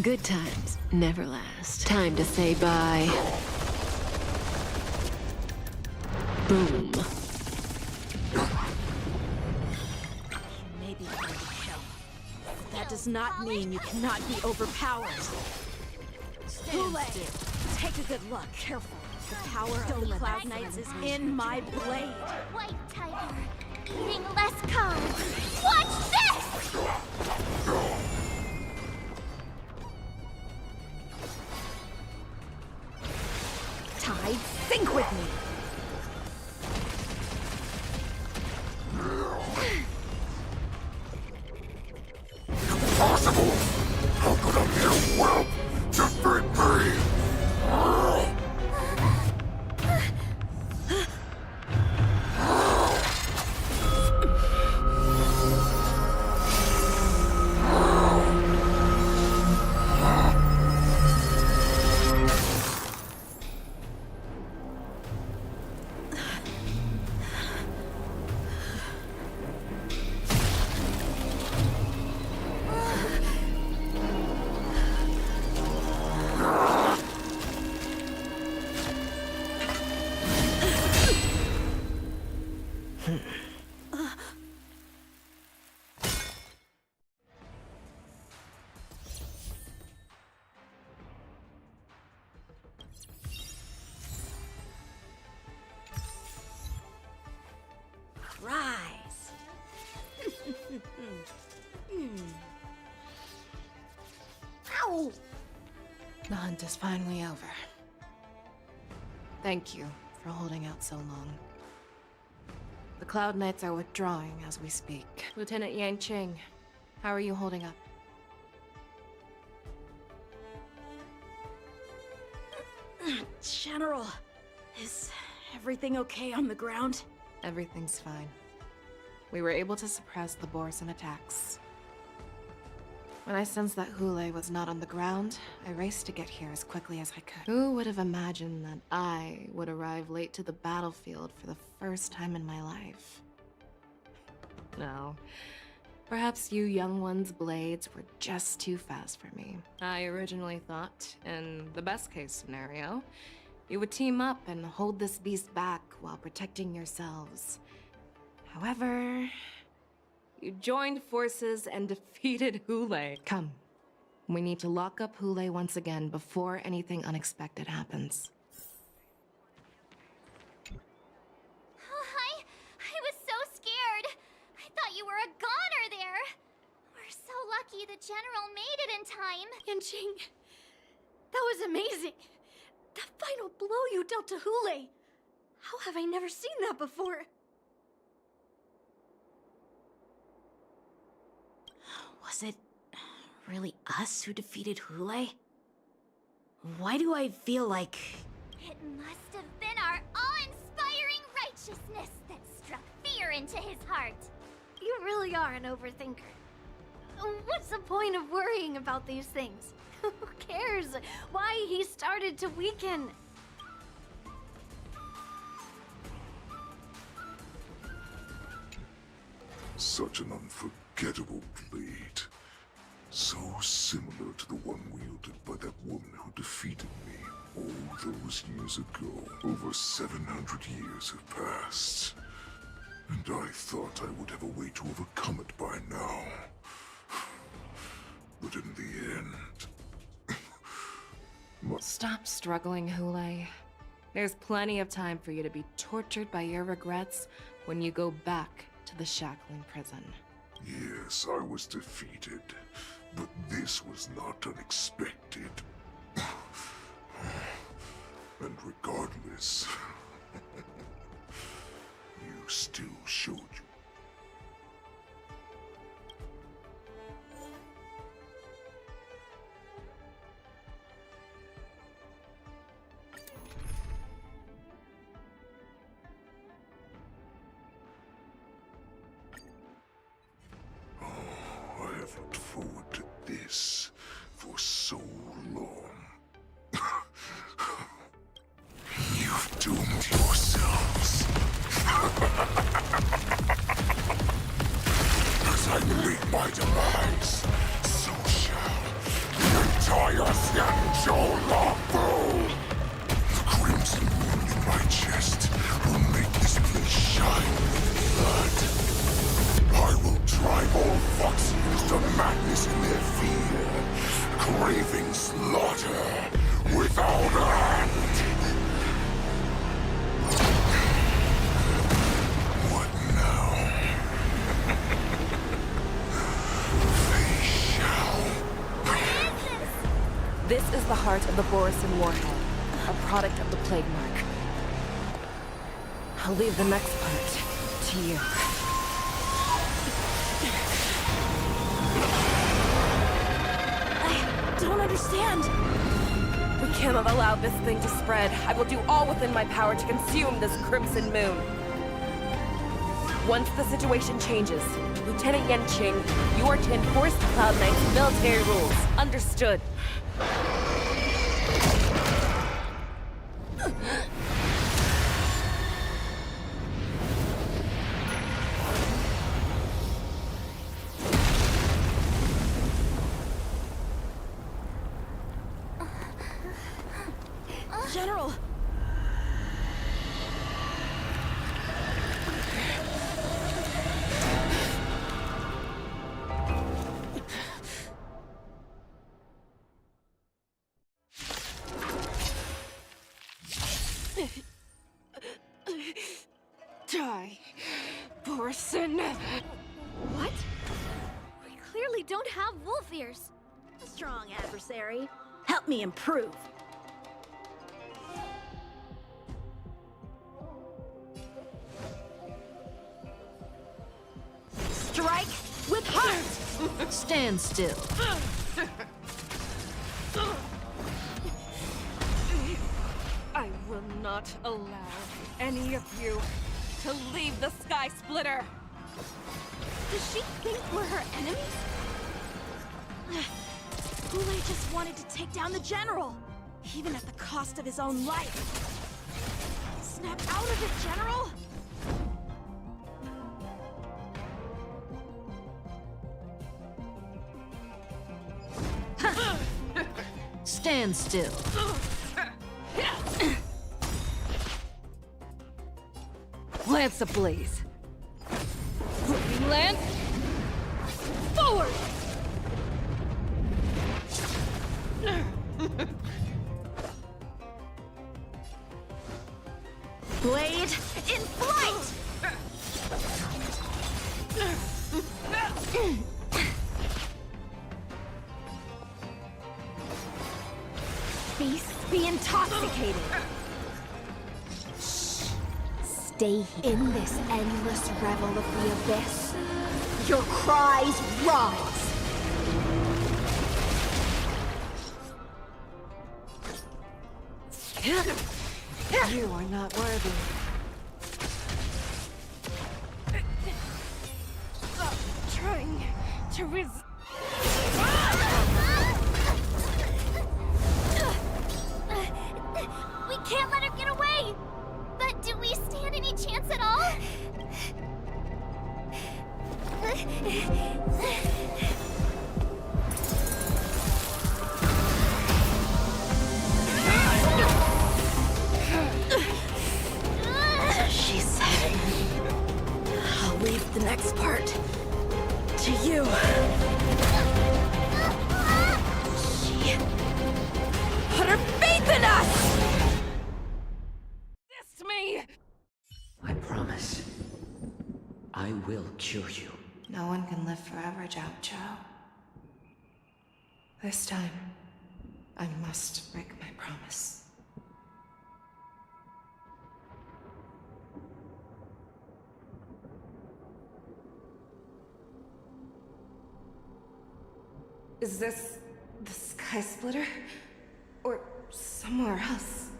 Good times never last. Time to say bye. Boom. You may be hard to kill. But that does not mean you cannot be overpowered. Hule, take a good look. Careful. The power of the Cloud Knights is in my blade. White tiger, eating less cards. Watch this! Tide, sync with me. Impossible! How could a mere whelp defeat me? Rise. Ow! The hunt is finally over. Thank you for holding out so long. The Cloud Knights are withdrawing as we speak. Lieutenant Yang Qing, how are you holding up? General, is everything okay on the ground? Everything's fine. We were able to suppress the Borson attacks. When I sensed that Hule was not on the ground, I raced to get here as quickly as I could. Who would have imagined that I would arrive late to the battlefield for the first time in my life? No. Perhaps you young ones' blades were just too fast for me. I originally thought, in the best case scenario, you would team up and hold this beast back while protecting yourselves. However, you joined forces and defeated Hule. Come. We need to lock up Hule once again before anything unexpected happens. I was so scared. I thought you were a goner there. We're so lucky the General made it in time. Yanqing, that was amazing. That final blow you dealt to Hule. How have I never seen that before? Was it really us who defeated Hule? Why do I feel like... It must have been our awe-inspiring righteousness that struck fear into his heart. You really are an overthinker. What's the point of worrying about these things? Who cares why he started to weaken? Such an unforgettable blade. So similar to the one wielded by that woman who defeated me all those years ago. Over 700 years have passed. And I thought I would have a way to overcome it by now. But in the end... Stop struggling, Hule. There's plenty of time for you to be tortured by your regrets when you go back to the shackling prison. Yes, I was defeated, but this was not unexpected. And regardless, you still showed you. this for so long. You've doomed yourselves. As I meet my demise, so shall the entire Xianzhou Lafu. The crimson wound in my chest will make this place shine with blood. I will drive all Foxians to madness in their fear, craving slaughter without end. What now? They shall. This is the heart of the Borisin Warhead, a product of the Plague Mark. I'll leave the next part to you. I don't understand. We cannot allow this thing to spread. I will do all within my power to consume this Crimson Moon. Once the situation changes, Lieutenant Yanqing, you are to enforce the Cloud Knight's military rules. Understood. General! Die, Borisin. What? We clearly don't have wolf ears. Strong adversary. Help me improve. Strike with heart! Stand still. I will not allow any of you to leave the Sky Splitter. Does she think we're her enemies? Goulet just wanted to take down the General, even at the cost of his own life. Snap out of it, General! Stand still. Lance ablaze. Moving lance. Forward! Blade in flight! Beasts be intoxicated. Stay in this endless revel of the abyss. Your cries rise. You are not worthy. Stop trying to resist. We can't let her get away! But do we stand any chance at all? She said, I'll leave the next part to you. She put her faith in us! Resist me! I promise. I will cure you. No one can live forever, Zhao Zhao. This time, I must break my promise. Is this the Sky Splitter? Or somewhere else?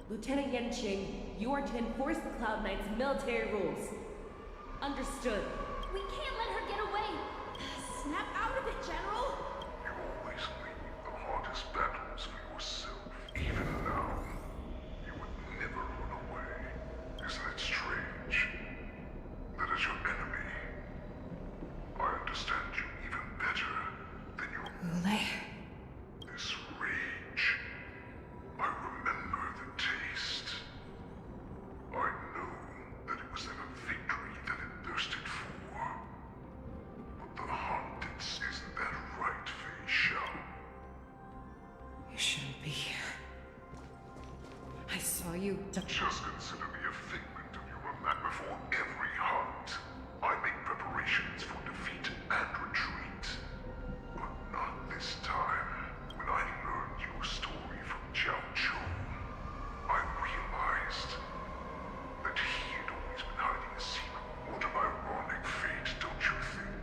Lieutenant Yanqing, you are to enforce the Cloud Knight's military rules. Understood. We can't let her get away. Snap out of it, General! Just consider me a figment of your imagination. Before every hunt, I make preparations for defeat and retreat. But not this time. When I learned your story from Jiao Zhou, I realized that he had always been hiding a secret. What an ironic fate, don't you think?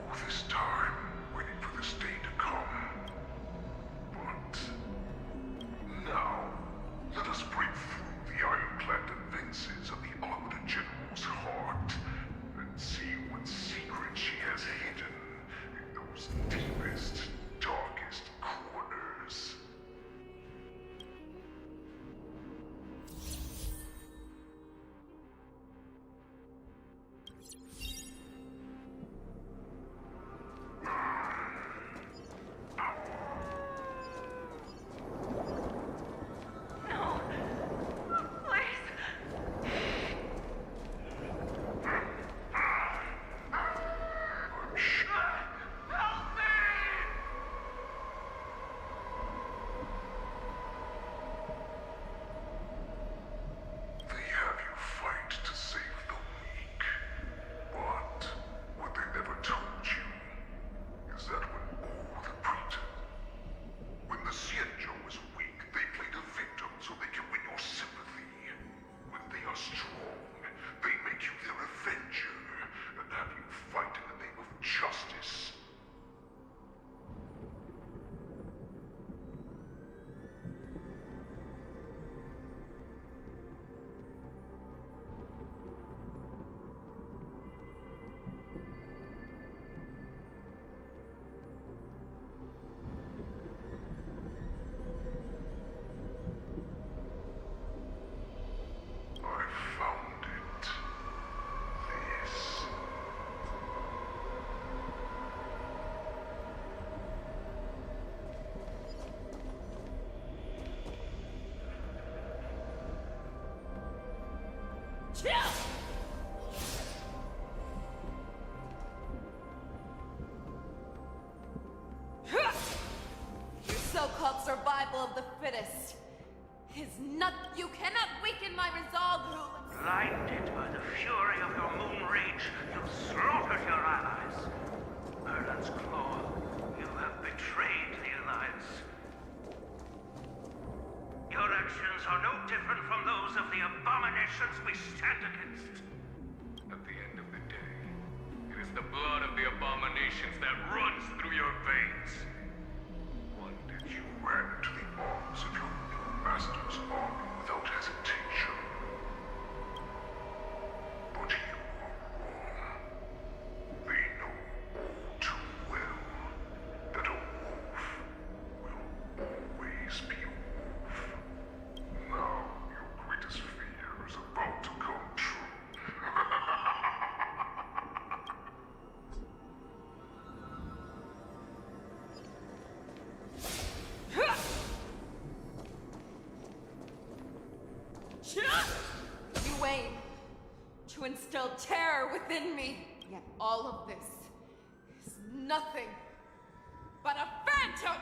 All this time, waiting for this day to come. But now, let us break through the ironclad defenses of the Arbiter General's heart and see what secret she has hidden in those deepest, darkest corners. No. Please. Help me! They have you fight to save the weak. But what they never told you is that when the Xianzhou is weak, they play the victim so they can win your sympathy. When they are strong, they make you their avenger and have you fight in the name of justice. I found it. This. Your so-called survival of the fittest is not. You cannot weaken my resolve, Hulu. Blinded by the fury of your moon rage, you slaughtered your allies. Merlin's Claw, you have betrayed the Alliance. Your actions are no different from those of the abominations we stand against. At the end of the day, it is the blood of the abominations that runs through your veins. One that you ran into the arms of your new master's army without hesitation. But you were wrong. They know all too well that a wolf will always be a wolf. Now your greatest fear is about to come true. You aim to instill terror within me, yet all of this is nothing but a phantom!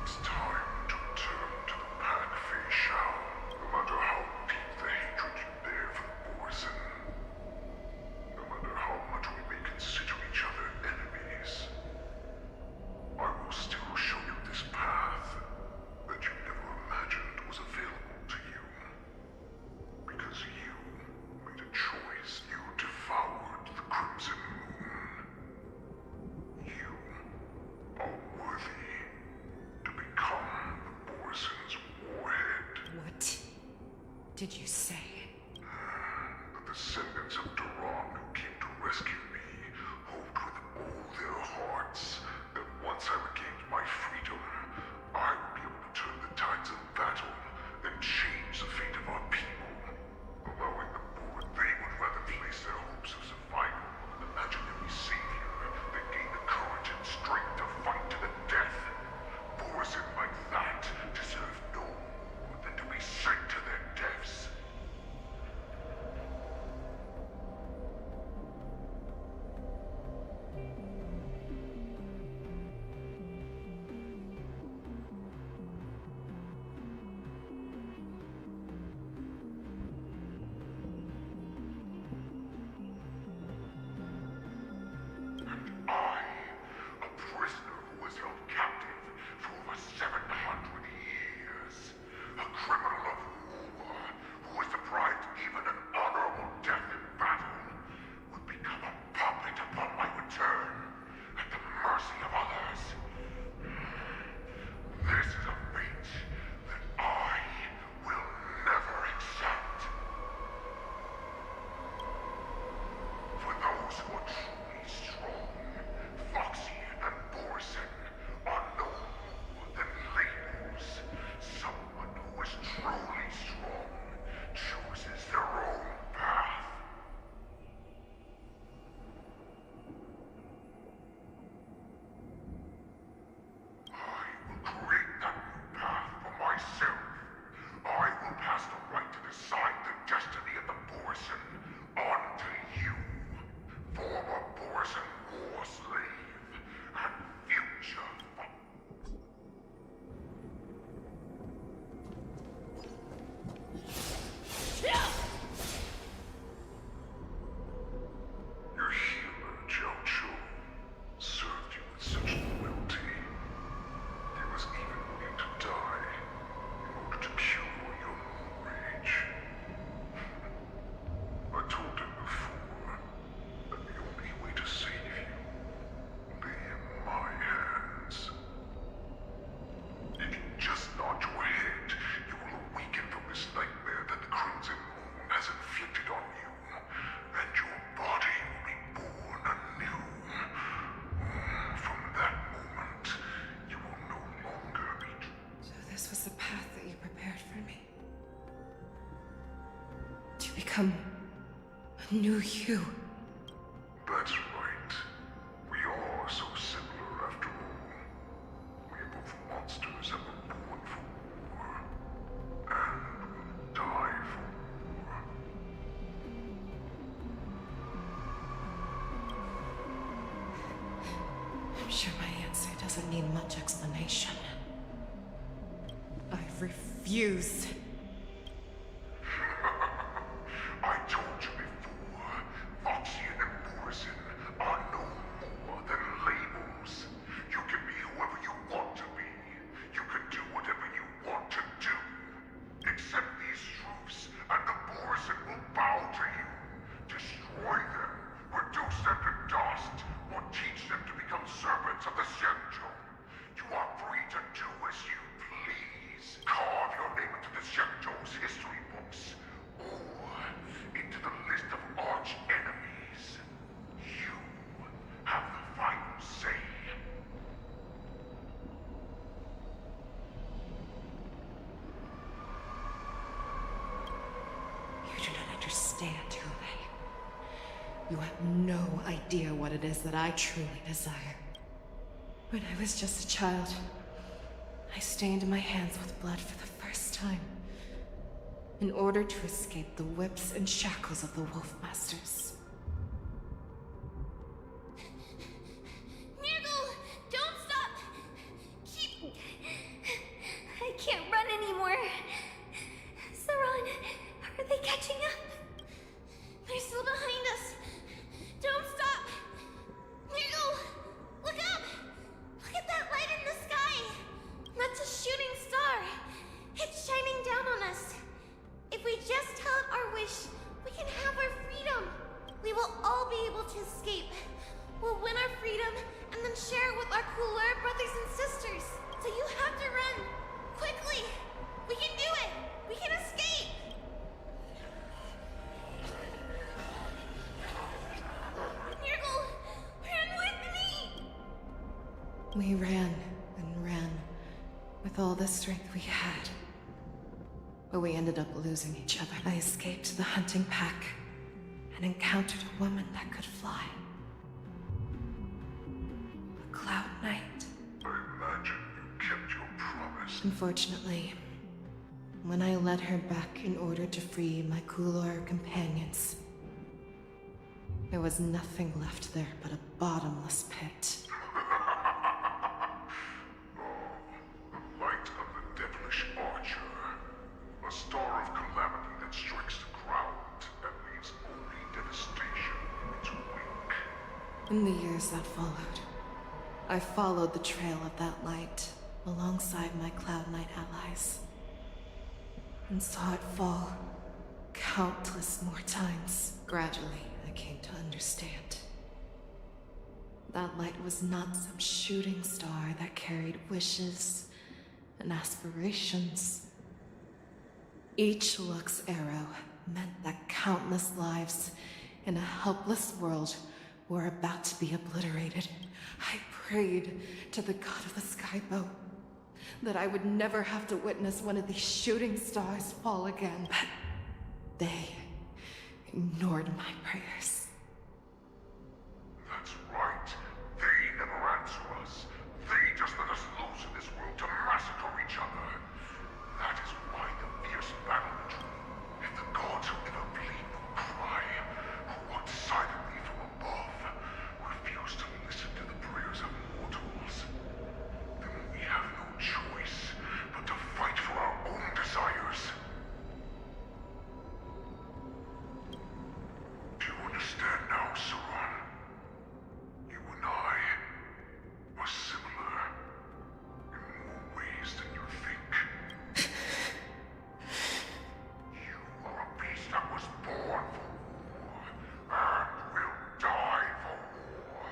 It's time to turn to the pack, Fei Shao. No matter how deep the hatred you bear for the Borson. No matter how much we may consider each other enemies. I will still show you this path that you never imagined was available to you. Because you made a choice. You devoured the Crimson Moon. You are worthy to become the Borson's warhead. What did you say? The descendants of Duran who came to rescue me hoped with all their hearts that once I regained my freedom, I would be able to turn the tides of battle and change the fate of our people. Allowing the board, they would rather place their hopes of survival on an imaginary savior than gain the courage and strength to fight to the death. Borson like that deserve no more than to be sent to their deaths. This was the path that you prepared for me. To become a new you. That's right. We are so similar after all. We are both monsters and were born for war. And will die for war. I'm sure my answer doesn't need much explanation. I refuse. I told you before, Foxian and Morrison are no more than labels. You can be whoever you want to be. You can do whatever you want to do. Accept these truths, and the Morrison will bow to you. Destroy them, reduce them to dust, or teach them to become servants of the Xianzhou. You are free to do as you please. Carve your name into the Xianzhou's history books, or into the list of arch enemies. You have the final say. You do not understand, Hule. You have no idea what it is that I truly desire. When I was just a child, I stained my hands with blood for the first time, in order to escape the whips and shackles of the Wolf Masters. Nirgal, don't stop! Keep... I can't run anymore. Saran, are they catching up? They're still behind us. Don't stop! Nirgal, look up! Look at that light in the sky! That's a shooting star. It's shining down on us. If we just tell it our wish, we can have our freedom. We will all be able to escape. We'll win our freedom and then share it with our cooler brothers and sisters. So you have to run. Quickly! We can do it! We can escape! Nirgal, run with me! We ran and ran with all the strength we had. But we ended up losing each other. I escaped the hunting pack and encountered a woman that could fly. A Cloud Knight. I imagine you kept your promise. Unfortunately, when I led her back in order to free my Kulor companions, there was nothing left there but a bottomless pit. The light of the devilish archer. A star of calamity that strikes the ground and leaves only devastation in its wake. In the years that followed, I followed the trail of that light alongside my Cloud Knight allies, and saw it fall countless more times. Gradually, I came to understand. That light was not some shooting star that carried wishes and aspirations. Each Lux arrow meant that countless lives in a helpless world were about to be obliterated. I prayed to the god of the skybow that I would never have to witness one of these shooting stars fall again. But they ignored my prayers. That's right. They never answer us. They just let us loose in this world to massacre each other. That is why the fierce battle between the gods who never bleed nor cry, who walk silently from above, refuse to listen to the prayers of mortals. Then we have no choice but to fight for our own desires. Do you understand now, Saran? You and I are similar in more ways than you think. You are a beast that was born for war and will die for war.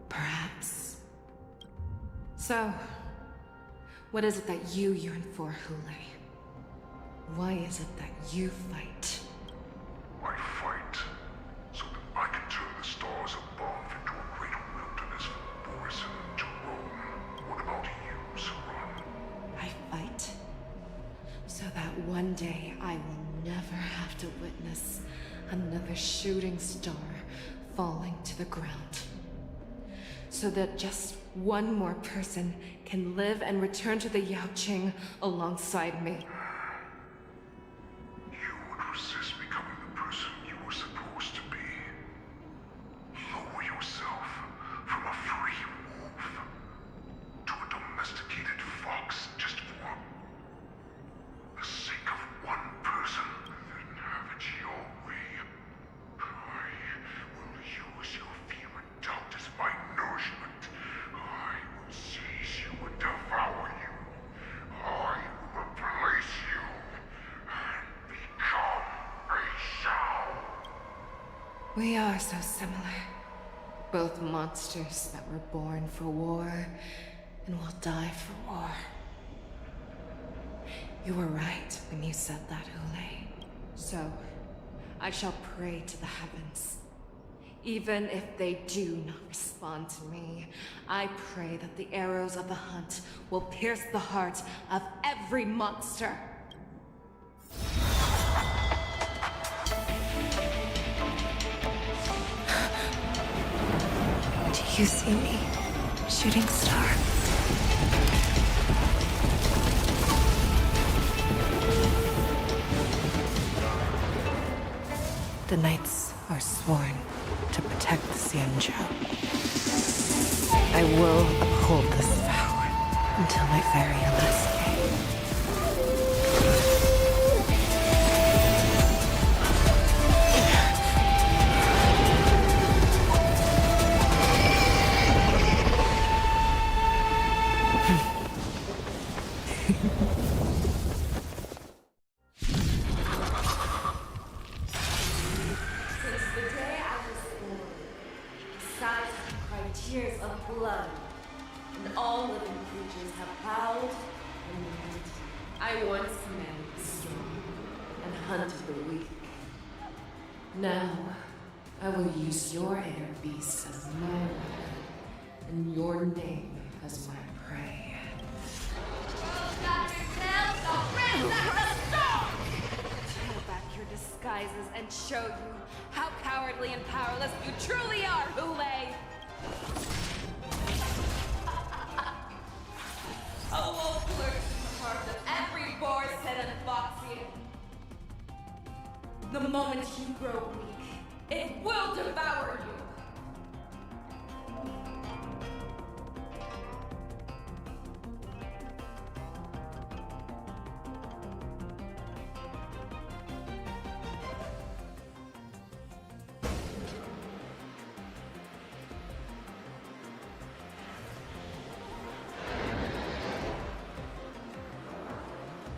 Perhaps. So, what is it that you yearn for, Hule? Why is it that you fight? I fight so that I can turn the stars above into a great wilderness for Morrison to roam. What about you, Saran? day I will never have to witness another shooting star falling to the ground. So that just one more person can live and return to the Yaoqing alongside me. You would resist becoming the person you were supposed to be. Lower yourself from a free wolf to a domesticated fox just for the sake of one person. Then have it your way. I will use your fear and doubt as my nourishment. I will seize you and devour you. I will replace you and become a Shao. We are so similar. Both monsters that were born for war and will die for war. You were right when you said that, Hule. So, I shall pray to the heavens. Even if they do not respond to me, I pray that the arrows of the hunt will pierce the heart of every monster. Do you see me, shooting star? The knights are sworn to protect the Xianzhou. I will uphold this vow until my very last day. Since the day I was born, the skies have cried tears of blood, and all living creatures have howled and mourned. I once commanded the strong and hunted the weak. Now, I will use your air beast as my weapon, and your name as my prey. Tear back your disguises and show you how cowardly and powerless you truly are, Hule! A wolf lurks in the heart of every boar's-head and foxian. The moment you grow weak, it will devour you!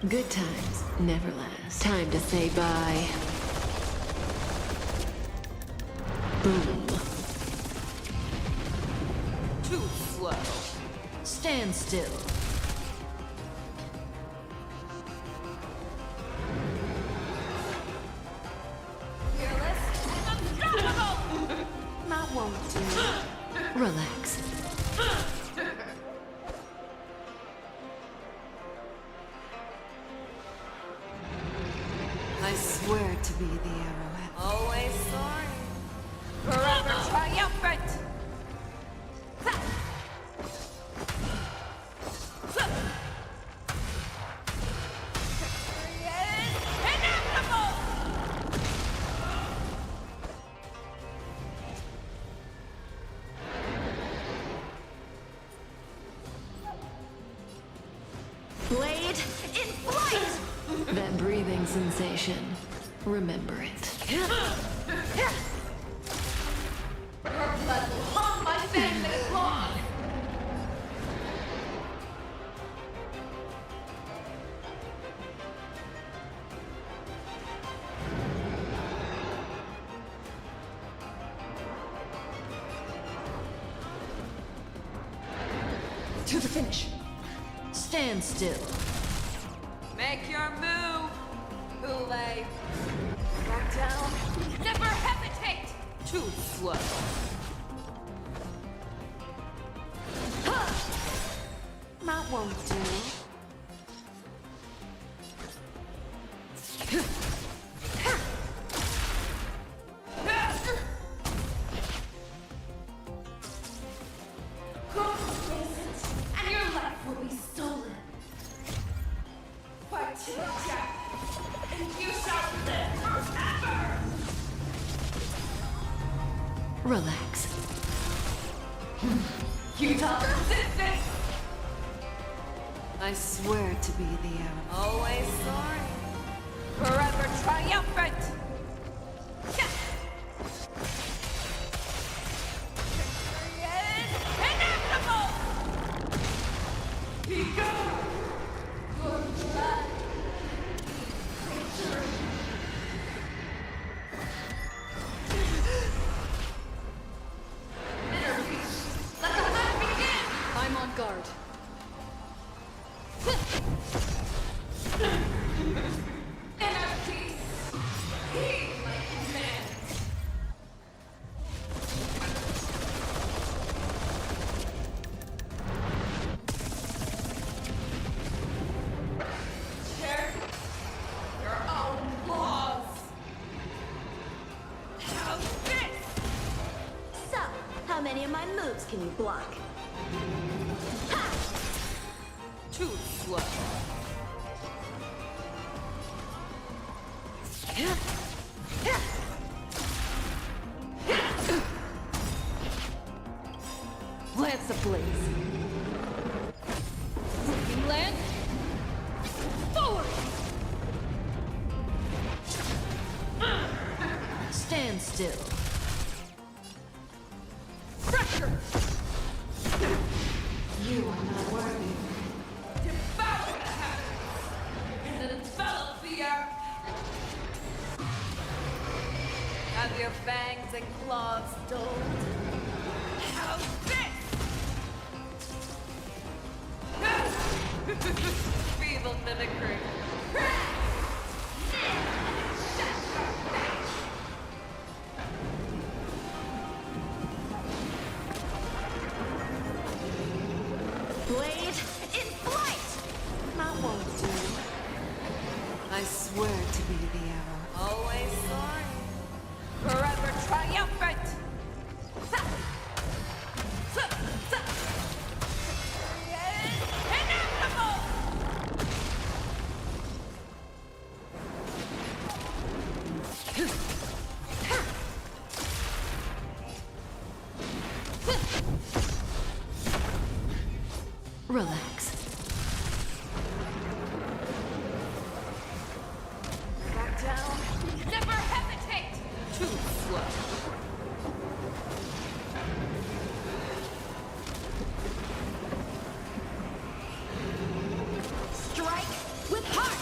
Good times never last. Time to say bye. Boom. Too slow. Stand still. Fearless and unstoppable! That won't do. Relax. I swear to be the arrowhead. Always sorry. Forever triumphant! Victory is inevitable! Blade in flight! That breathing sensation. Remember it. Your blood will haunt my family long! To the finish. Stand still. Make your move, Hule. Back down. Never hesitate! Too slow. That won't do. Relax. Futile resistance! I swear to be the arrow. Always sorry. Forever triumphant! Victory is inevitable! Your blood. Let the hunt begin! I'm on guard. Inner peace! Heed my commands! Share your own laws! How's this? So, how many of my moves can you block? Too slow. Lance ablaze. Sweeping lance. Forward! Stand still. Pressure! You are not worthy. Devour the heavens! And envelop the earth! Have your fangs and claws dulled? How's this? Feeble mimicry. Blade in flight! That won't do. I swear to be the arrow. Always sorry. Forever triumphant! Inevitable! Relax. Back down. Never hesitate! Too slow. Strike with heart!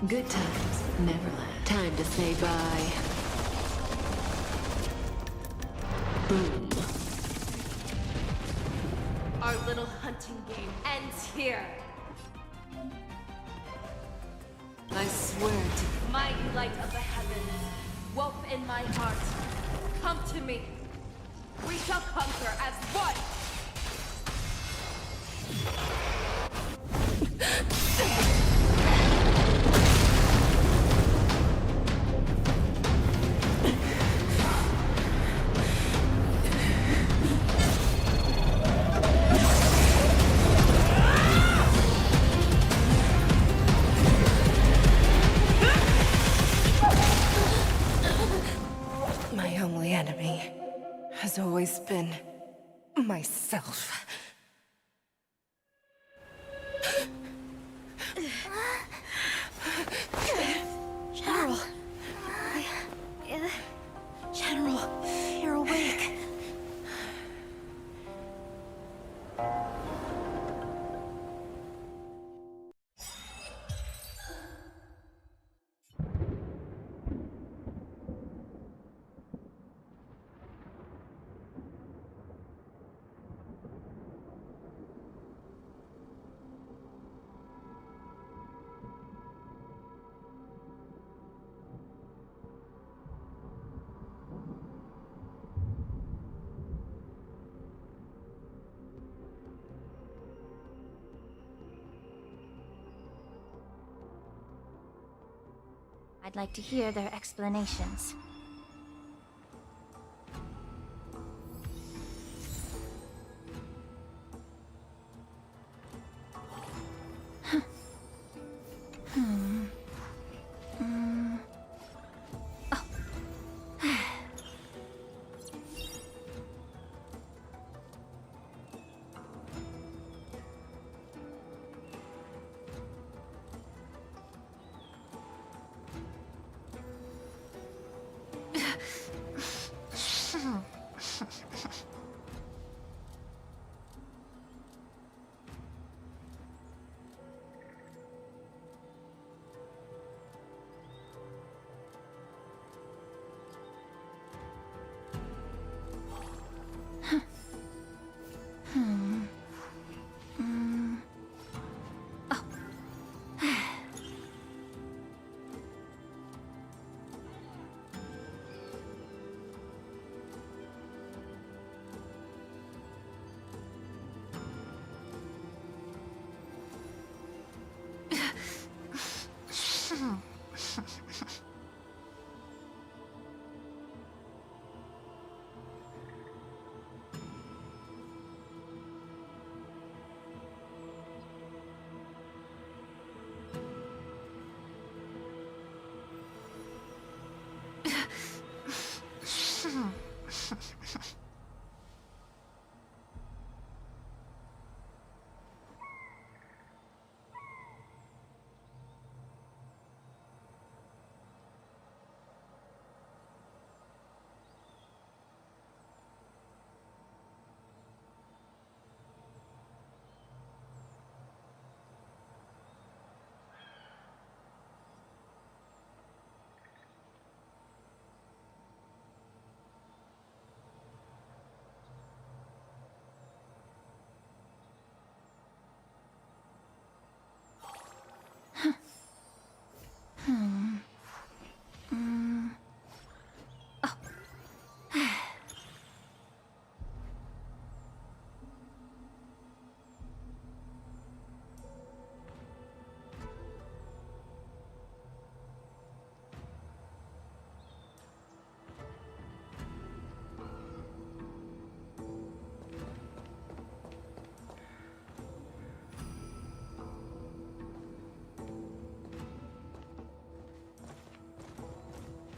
Good times, Neverland. Time to say bye. Boom. Our little hunting game ends here. I swear to mighty light of the heavens, woke in my heart. Come to me. We shall conquer as one. My only enemy has always been myself. General! General, you're awake. I'd like to hear their explanations.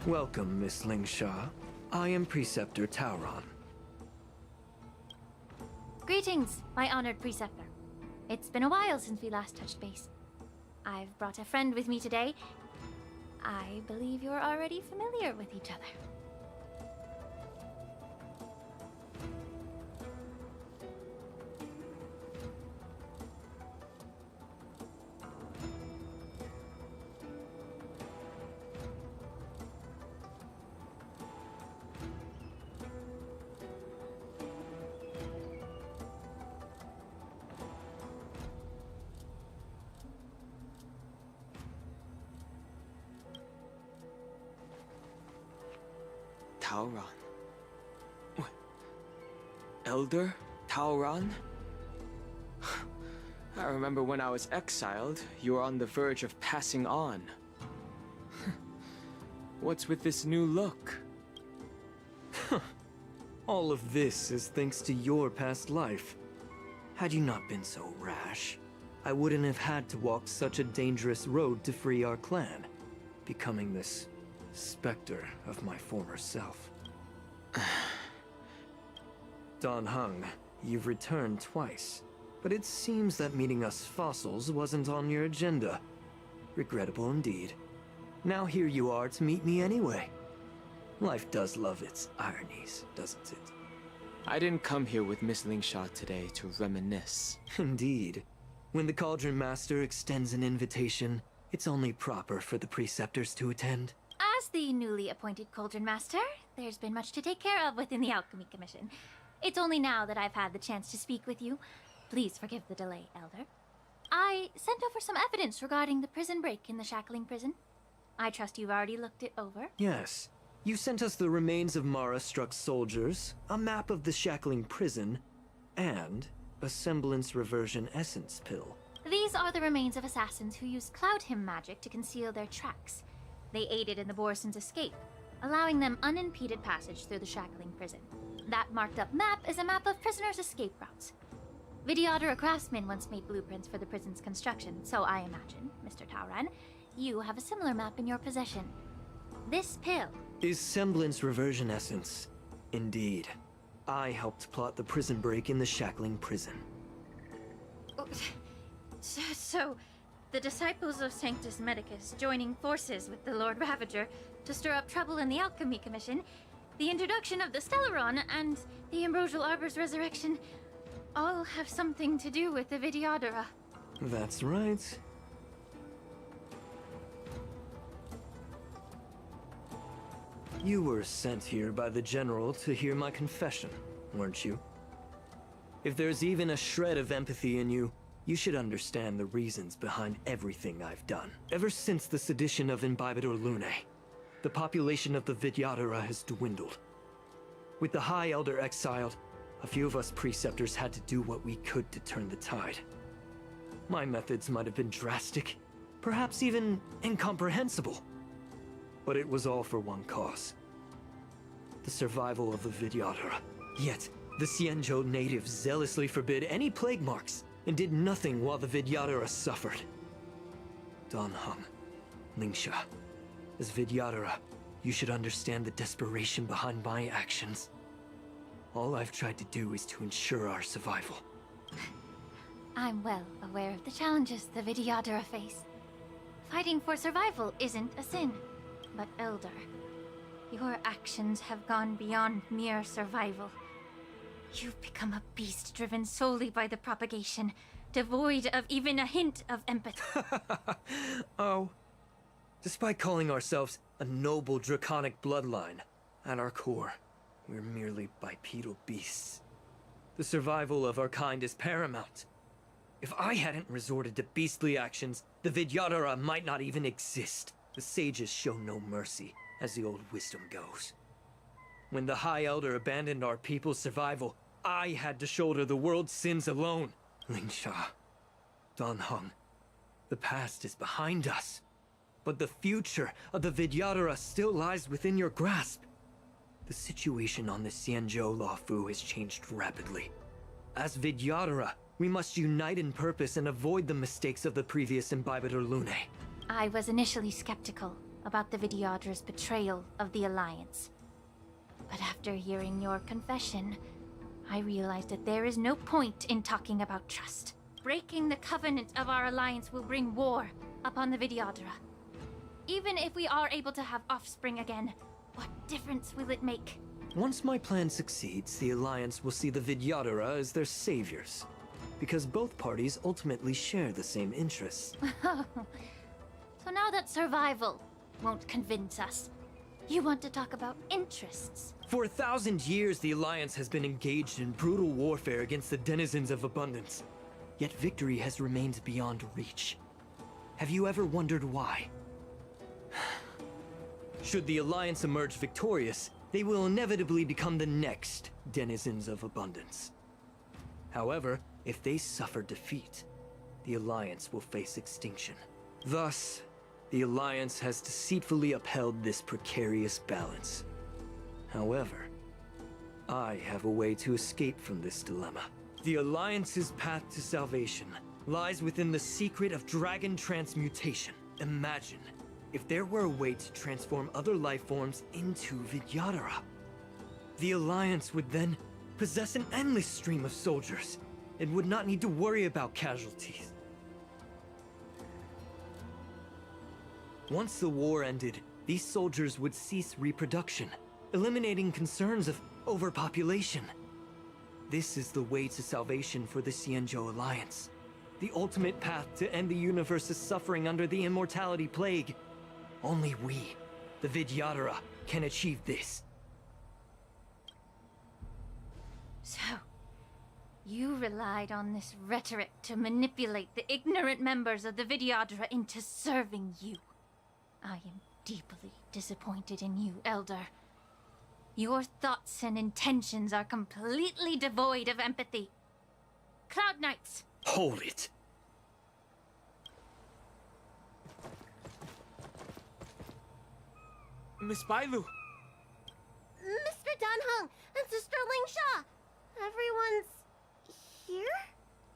Welcome, Miss Lingsha. I am Preceptor Tauron. Greetings, my honored preceptor. It's been a while since we last touched base. I've brought a friend with me today. I believe you're already familiar with each other. Tauron. What? Elder Tauron? I remember when I was exiled, you were on the verge of passing on. What's with this new look? All of this is thanks to your past life. Had you not been so rash, I wouldn't have had to walk such a dangerous road to free our clan, becoming this specter of my former self. Dan Heng, you've returned twice, but it seems that meeting us fossils wasn't on your agenda. Regrettable indeed. Now here you are to meet me anyway. Life does love its ironies, doesn't it? I didn't come here with Miss Lingsha today to reminisce. Indeed. When the Cauldron Master extends an invitation, it's only proper for the Preceptors to attend. As the newly appointed Cauldron Master, there's been much to take care of within the Alchemy Commission. It's only now that I've had the chance to speak with you. Please forgive the delay, Elder. I sent over some evidence regarding the prison break in the Shackling Prison. I trust you've already looked it over. Yes. You sent us the remains of Mara-struck soldiers, a map of the Shackling Prison, and a semblance reversion essence pill. These are the remains of assassins who used Cloud Hymn magic to conceal their tracks. They aided in the Borison's escape, allowing them unimpeded passage through the shackling prison. That marked up map is a map of prisoners' escape routes. Vidyadhara craftsmen once made blueprints for the prison's construction, so I imagine, Mr. Tauran, you have a similar map in your possession. This pill is semblance reversion essence. Indeed. I helped plot the prison break in the shackling prison. So, the disciples of Sanctus Medicus joining forces with the Lord Ravager to stir up trouble in the Alchemy Commission, the introduction of the Stellaron, and the Ambrosial Arbor's resurrection all have something to do with the Vidyadhara. That's right. You were sent here by the General to hear my confession, weren't you? If there's even a shred of empathy in you, you should understand the reasons behind everything I've done. Ever since the sedition of Imbibitor Lunae, the population of the Vidyadhara has dwindled. With the High Elder exiled, a few of us preceptors had to do what we could to turn the tide. My methods might have been drastic, perhaps even incomprehensible. But it was all for one cause. The survival of the Vidyadhara. Yet, the Xianzhou natives zealously forbid any plague marks, and did nothing while the Vidyadhara suffered. Danheng, Lingsha, as Vidyadhara, you should understand the desperation behind my actions. All I've tried to do is to ensure our survival. I'm well aware of the challenges the Vidyadhara face. Fighting for survival isn't a sin, but Elder, your actions have gone beyond mere survival. You've become a beast driven solely by the propagation, devoid of even a hint of empathy. Oh. Despite calling ourselves a noble draconic bloodline, at our core, we're merely bipedal beasts. The survival of our kind is paramount. If I hadn't resorted to beastly actions, the Vidyadhara might not even exist. The sages show no mercy, as the old wisdom goes. When the High Elder abandoned our people's survival, I had to shoulder the world's sins alone. Lingsha, Danheng, the past is behind us. But the future of the Vidyadhara still lies within your grasp. The situation on the Xianzhou Luofu has changed rapidly. As Vidyadhara, we must unite in purpose and avoid the mistakes of the previous Imbibitor Lunae. I was initially skeptical about the Vidyadhara's betrayal of the Alliance. But after hearing your confession, I realized that there is no point in talking about trust. Breaking the covenant of our alliance will bring war upon the Vidyadhara. Even if we are able to have offspring again, what difference will it make? Once my plan succeeds, the Alliance will see the Vidyadhara as their saviors. Because both parties ultimately share the same interests. So now that survival won't convince us, you want to talk about interests? For 1,000 years, the Alliance has been engaged in brutal warfare against the denizens of abundance. Yet victory has remained beyond reach. Have you ever wondered why? Should the Alliance emerge victorious, they will inevitably become the next denizens of abundance. However, if they suffer defeat, the Alliance will face extinction. Thus, the Alliance has deceitfully upheld this precarious balance. However, I have a way to escape from this dilemma. The Alliance's path to salvation lies within the secret of dragon transmutation. Imagine if there were a way to transform other life forms into Vidyadhara. The Alliance would then possess an endless stream of soldiers and would not need to worry about casualties. Once the war ended, these soldiers would cease reproduction, eliminating concerns of overpopulation. This is the way to salvation for the Xianzhou Alliance. The ultimate path to end the universe's suffering under the immortality plague. Only we, the Vidyadhara, can achieve this. So, you relied on this rhetoric to manipulate the ignorant members of the Vidyadhara into serving you. I am deeply disappointed in you, Elder. Your thoughts and intentions are completely devoid of empathy. Cloud Knights! Hold it! Miss Bailu! Mr. Danheng and Sister Ling Sha! Everyone's here?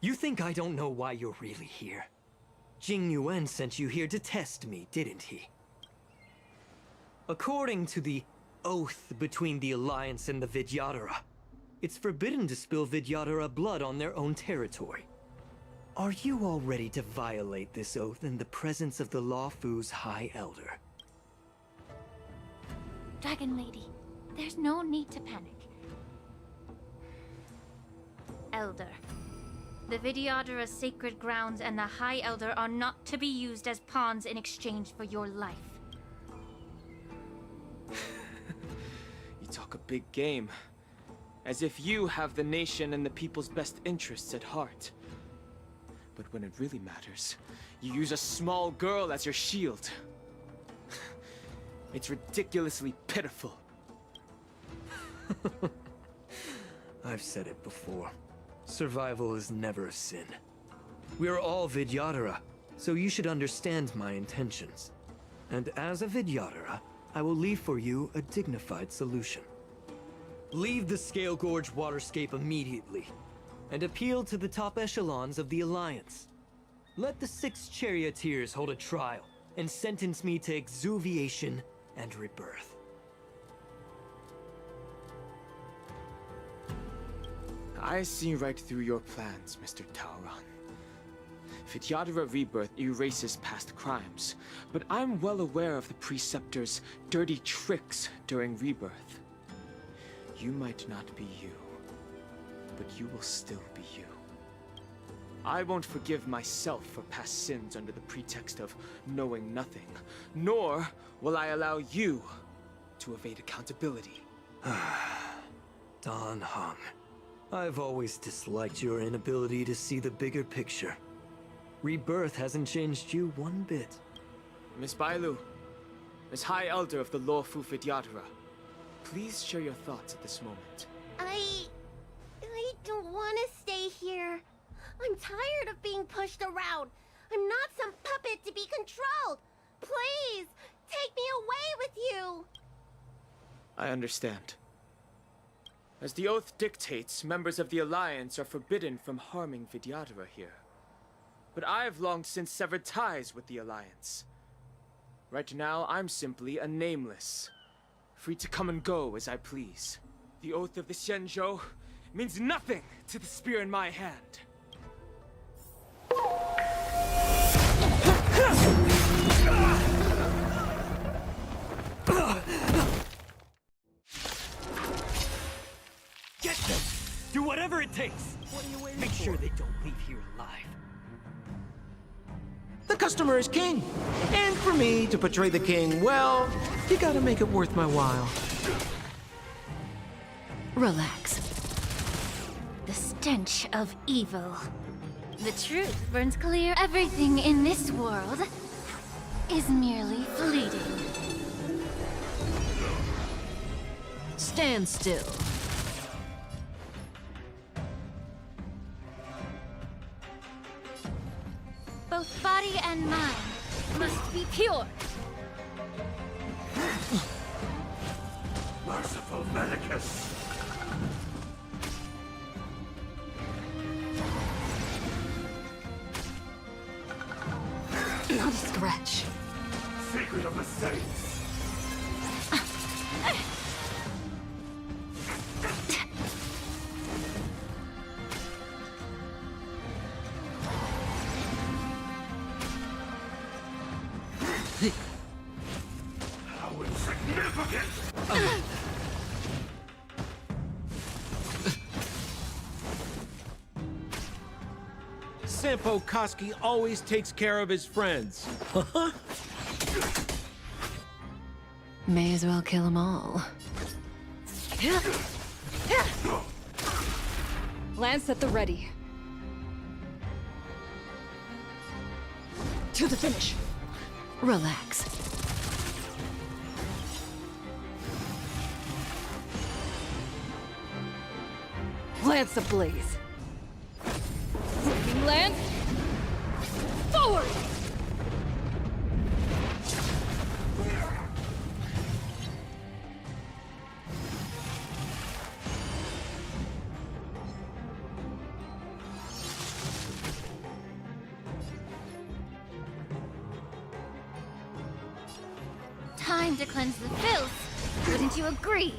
You think I don't know why you're really here? Jing Yuan sent you here to test me, didn't he? According to the oath between the Alliance and the Vidyadhara, it's forbidden to spill Vidyadhara blood on their own territory. Are you all ready to violate this oath in the presence of the Luofu's High Elder? Dragon Lady, there's no need to panic. Elder, the Vidyadhara's sacred grounds and the High Elder are not to be used as pawns in exchange for your life. You talk a big game. As if you have the nation and the people's best interests at heart. But when it really matters, you use a small girl as your shield. It's ridiculously pitiful. I've said it before. Survival is never a sin. We're all Vidyadhara, so you should understand my intentions. And as a Vidyadhara, I will leave for you a dignified solution. Leave the Scale Gorge waterscape immediately, and appeal to the top echelons of the Alliance. Let the 6 charioteers hold a trial, and sentence me to exuviation and rebirth. I see right through your plans, Mr. Taoran. Vidyadhara Rebirth erases past crimes, but I'm well aware of the Preceptor's dirty tricks during Rebirth. You might not be you, but you will still be you. I won't forgive myself for past sins under the pretext of knowing nothing, nor will I allow you to evade accountability. Danheng, I've always disliked your inability to see the bigger picture. Rebirth hasn't changed you one bit. Miss Bailu, as High Elder of the Luofu Vidyadhara, please share your thoughts at this moment. I don't want to stay here. I'm tired of being pushed around. I'm not some puppet to be controlled. Please, take me away with you. I understand. As the oath dictates, members of the Alliance are forbidden from harming Vidyadhara here. But I've long since severed ties with the Alliance. Right now, I'm simply a nameless, free to come and go as I please. The oath of the Xianzhou means nothing to the spear in my hand. Get them! Do whatever it takes! What are you waiting Make for? sure they don't leave here alive. The customer is king. And for me to portray the king, well, you gotta make it worth my while. Relax. The stench of evil. The truth burns clear. Everything in this world is merely fleeting. Stand still. Both body and mind must be pure. Merciful Medicus! Not a scratch. Secret of the Saints! How insignificant! Senpo Koski always takes care of his friends. May as well kill them all. Lance at the ready. To the finish. Relax. Lance ablaze. Flaming lance. Forward! Time to cleanse the filth. Wouldn't you agree?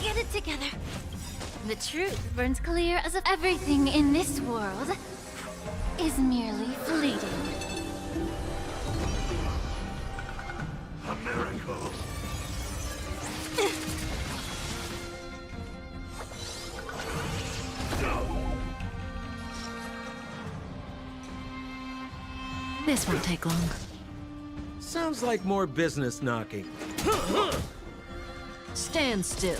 Get it together. The truth burns clear as if everything in this world is merely fleeting. A miracle. This won't take long. Sounds like more business knocking. Stand still.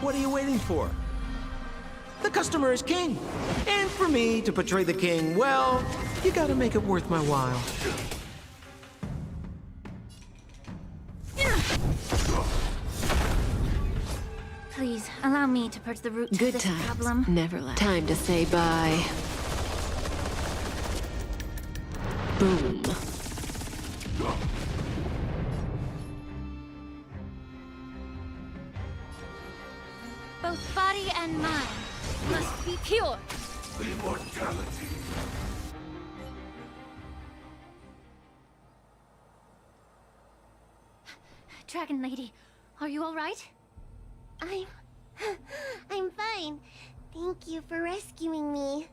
What are you waiting for? The customer is king. And for me to portray the king, well, you gotta make it worth my while. Please, allow me to purge the root to Good this times problem. never last. Time to say bye. Boom. Both body and mind must be pure. Immortality. Dragon Lady, are you all right? I'm fine. Thank you for rescuing me.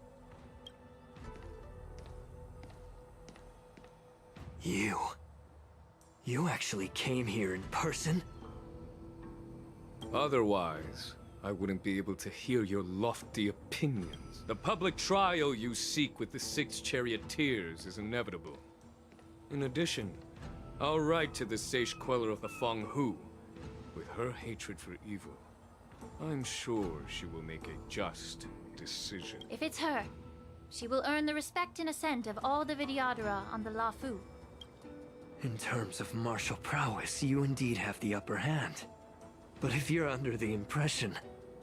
You actually came here in person? Otherwise, I wouldn't be able to hear your lofty opinions. The public trial you seek with the 6 charioteers is inevitable. In addition, I'll write to the Sage Queller of the Feng Hu. With her hatred for evil, I'm sure she will make a just decision. If it's her, she will earn the respect and assent of all the Vidyadhara on the Lafu. In terms of martial prowess, you indeed have the upper hand. But if you're under the impression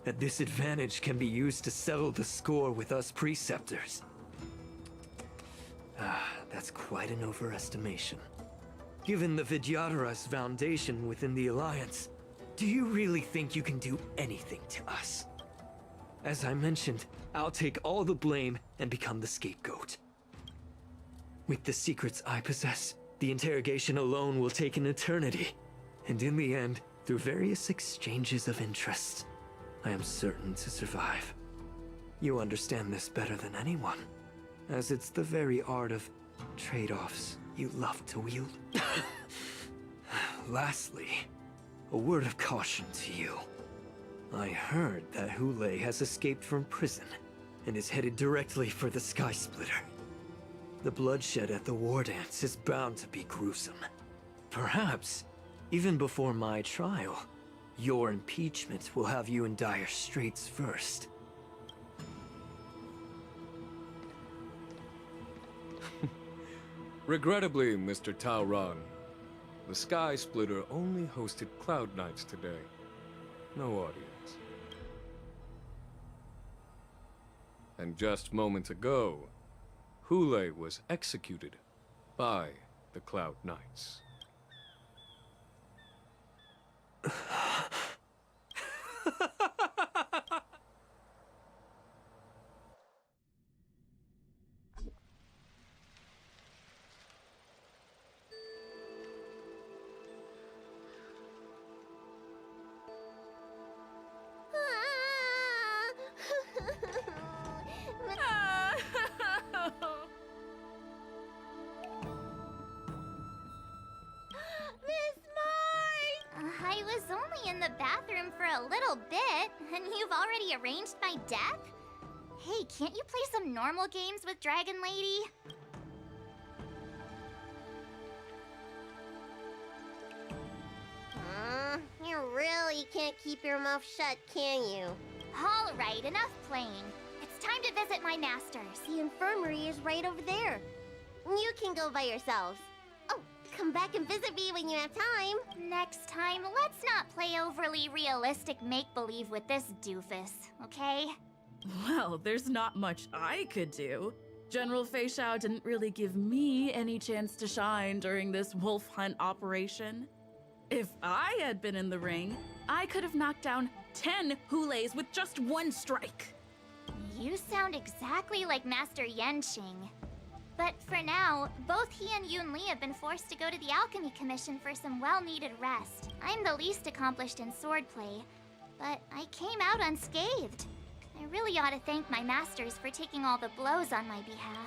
that this advantage can be used to settle the score with us preceptors, that's quite an overestimation. Given the Vidyadhara's foundation within the Alliance, do you really think you can do anything to us? As I mentioned, I'll take all the blame and become the scapegoat. With the secrets I possess, the interrogation alone will take an eternity. And in the end, through various exchanges of interest, I am certain to survive. You understand this better than anyone, as it's the very art of trade-offs you love to wield. Lastly, a word of caution to you. I heard that Hule has escaped from prison and is headed directly for the Sky Splitter. The bloodshed at the war dance is bound to be gruesome. Perhaps, even before my trial, your impeachment will have you in dire straits first. Regrettably, Mr. Tauron, the Sky Splitter only hosted Cloud Knights today. No audience. And just moments ago, Hule was executed by the Cloud Knights. I was only in the bathroom for a little bit, and you've already arranged my death? Hey, can't you play some normal games with Dragon Lady? You really can't keep your mouth shut, can you? All right, enough playing. It's time to visit my masters. The infirmary is right over there. You can go by yourselves. Oh, come back and visit me when you have time. Next time, let's not play overly realistic make-believe with this doofus, okay? Well, there's not much I could do. General Fei Xiao didn't really give me any chance to shine during this wolf hunt operation. If I had been in the ring, I could have knocked down 10 Hules with just one strike. You sound exactly like Master Yenqing. But for now, both he and Yun Li have been forced to go to the Alchemy Commission for some well-needed rest. I'm the least accomplished in swordplay, but I came out unscathed. I really ought to thank my masters for taking all the blows on my behalf.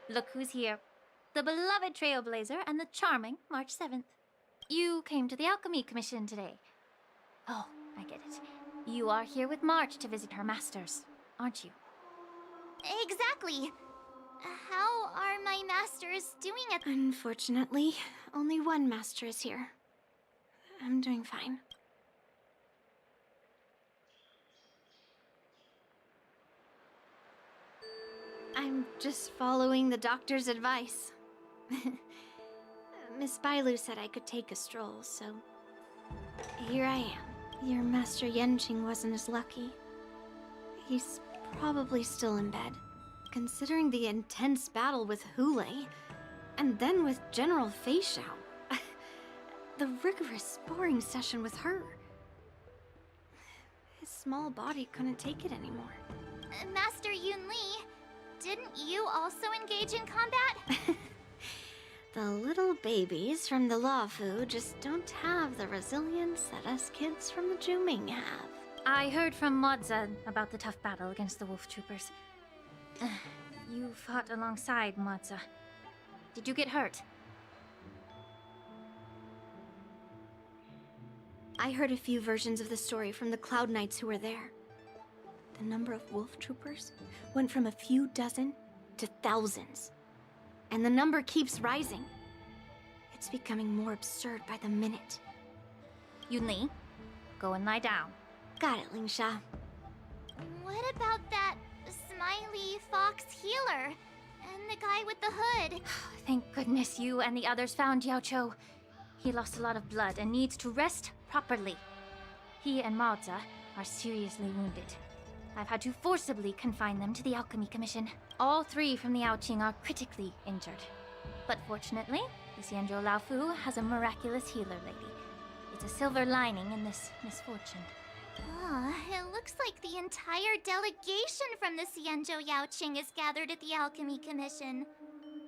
Look who's here. The beloved Trailblazer and the charming March 7th. You came to the Alchemy Commission today. Oh, I get it. You are here with March to visit her masters, aren't you? Exactly. How are my masters doing at— Unfortunately, only one master is here. I'm doing fine. I'm just following the doctor's advice. Miss Bailu said I could take a stroll, so here I am. Your Master Yenqing wasn't as lucky. He's probably still in bed. Considering the intense battle with Hule, and then with General Feixiao, the rigorous sparring session with her. His small body couldn't take it anymore. Master Yun Li, didn't you also engage in combat? The little babies from the Luofu just don't have the resilience that us kids from the Zhuming have. I heard from Modza about the tough battle against the wolf troopers. You fought alongside Modza. Did you get hurt? I heard a few versions of the story from the Cloud Knights who were there. The number of wolf troopers went from a few dozen to thousands. And the number keeps rising. It's becoming more absurd by the minute. Yun Li, go and lie down. Got it, Lingsha. What about that smiley fox healer? And the guy with the hood? Thank goodness you and the others found Yao Cho. He lost a lot of blood and needs to rest properly. He and Maoza are seriously wounded. I've had to forcibly confine them to the Alchemy Commission. All three from the Yaoqing are critically injured. But fortunately, the Xianzhou Laofu has a miraculous healer lady. It's a silver lining in this misfortune. It looks like the entire delegation from the Xianzhou Yaoqing is gathered at the Alchemy Commission.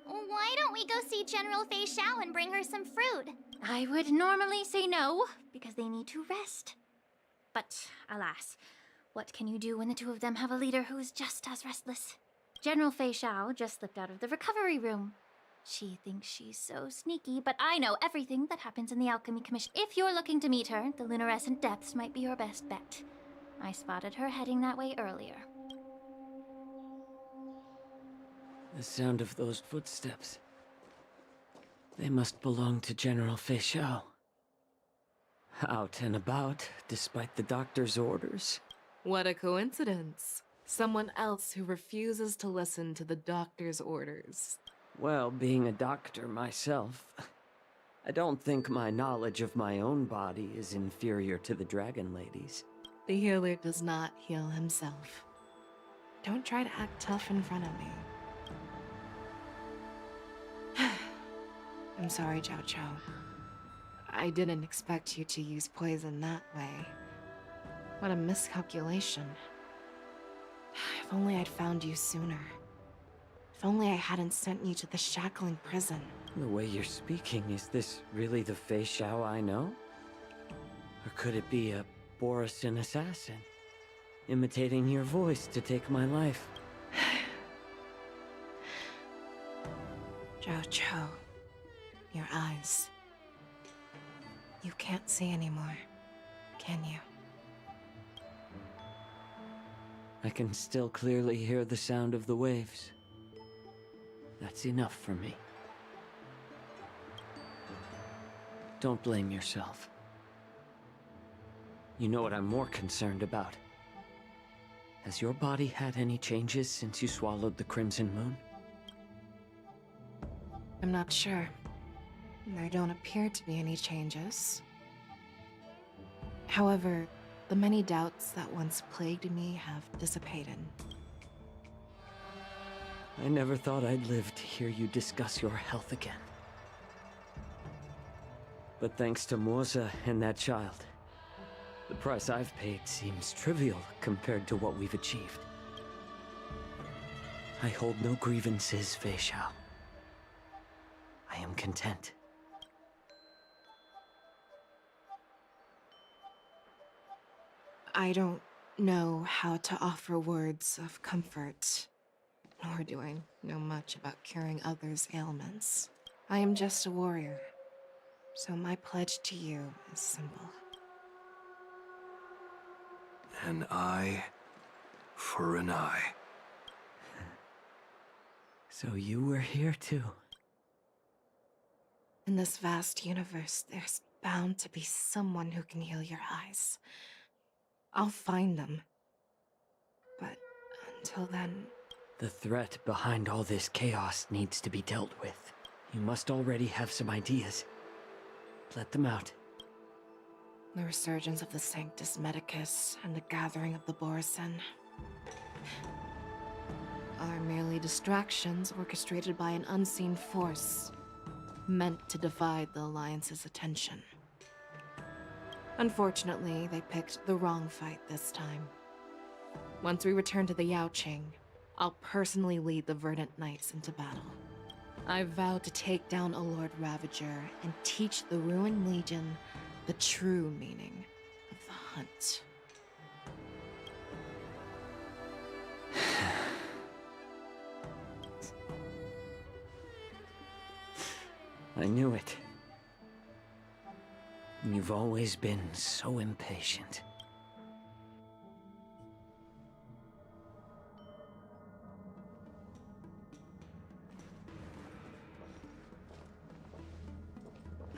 Why don't we go see General Feixiao and bring her some fruit? I would normally say no, because they need to rest. But alas, what can you do when the two of them have a leader who is just as restless? General Feixiao just slipped out of the recovery room. She thinks she's so sneaky, but I know everything that happens in the Alchemy Commission. If you're looking to meet her, the Lunarescent Depths might be your best bet. I spotted her heading that way earlier. The sound of those footsteps. They must belong to General Feixiao. Out and about, despite the doctor's orders. What a coincidence. Someone else who refuses to listen to the doctor's orders. Well, being a doctor myself, I don't think my knowledge of my own body is inferior to the Dragon Lady's. The healer does not heal himself. Don't try to act tough in front of me. I'm sorry, Zhao Cho. I didn't expect you to use poison that way. What a miscalculation. If only I'd found you sooner. If only I hadn't sent you to the shackling prison. The way you're speaking, is this really the Feixiao I know? Or could it be a Borisin assassin, imitating your voice to take my life? Zhao Cho, your eyes. You can't see anymore, can you? I can still clearly hear the sound of the waves. That's enough for me. Don't blame yourself. You know what I'm more concerned about? Has your body had any changes since you swallowed the Crimson Moon? I'm not sure. There don't appear to be any changes. However, the many doubts that once plagued me have dissipated. I never thought I'd live to hear you discuss your health again. But thanks to Morza and that child, the price I've paid seems trivial compared to what we've achieved. I hold no grievances, Fei Xiao. I am content. I don't know how to offer words of comfort, nor do I know much about curing others' ailments. I am just a warrior, so my pledge to you is simple. An eye for an eye. So you were here too. In this vast universe, there's bound to be someone who can heal your eyes. I'll find them. But until then... The threat behind all this chaos needs to be dealt with. You must already have some ideas. Let them out. The resurgence of the Sanctus Medicus and the gathering of the Borisin are merely distractions orchestrated by an unseen force, meant to divide the Alliance's attention. Unfortunately, they picked the wrong fight this time. Once we return to the Yaoqing, I'll personally lead the Verdant Knights into battle. I vow to take down a Lord Ravager and teach the Ruined Legion the true meaning of the hunt. I knew it. You've always been so impatient.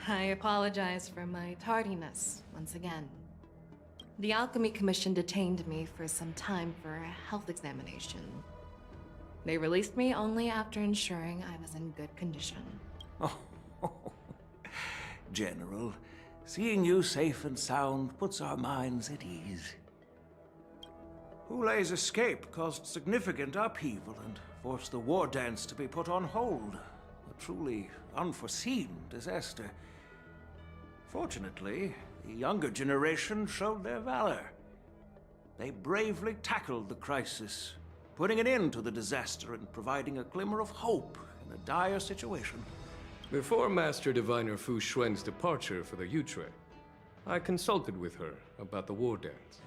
I apologize for my tardiness once again. The Alchemy Commission detained me for some time for a health examination. They released me only after ensuring I was in good condition. Oh, General, seeing you safe and sound puts our minds at ease. Hulei's escape caused significant upheaval and forced the war dance to be put on hold. A truly unforeseen disaster. Fortunately, the younger generation showed their valor. They bravely tackled the crisis, putting an end to the disaster and providing a glimmer of hope in a dire situation. Before Master Diviner Fu Xuan's departure for the Yutre, I consulted with her about the war dance.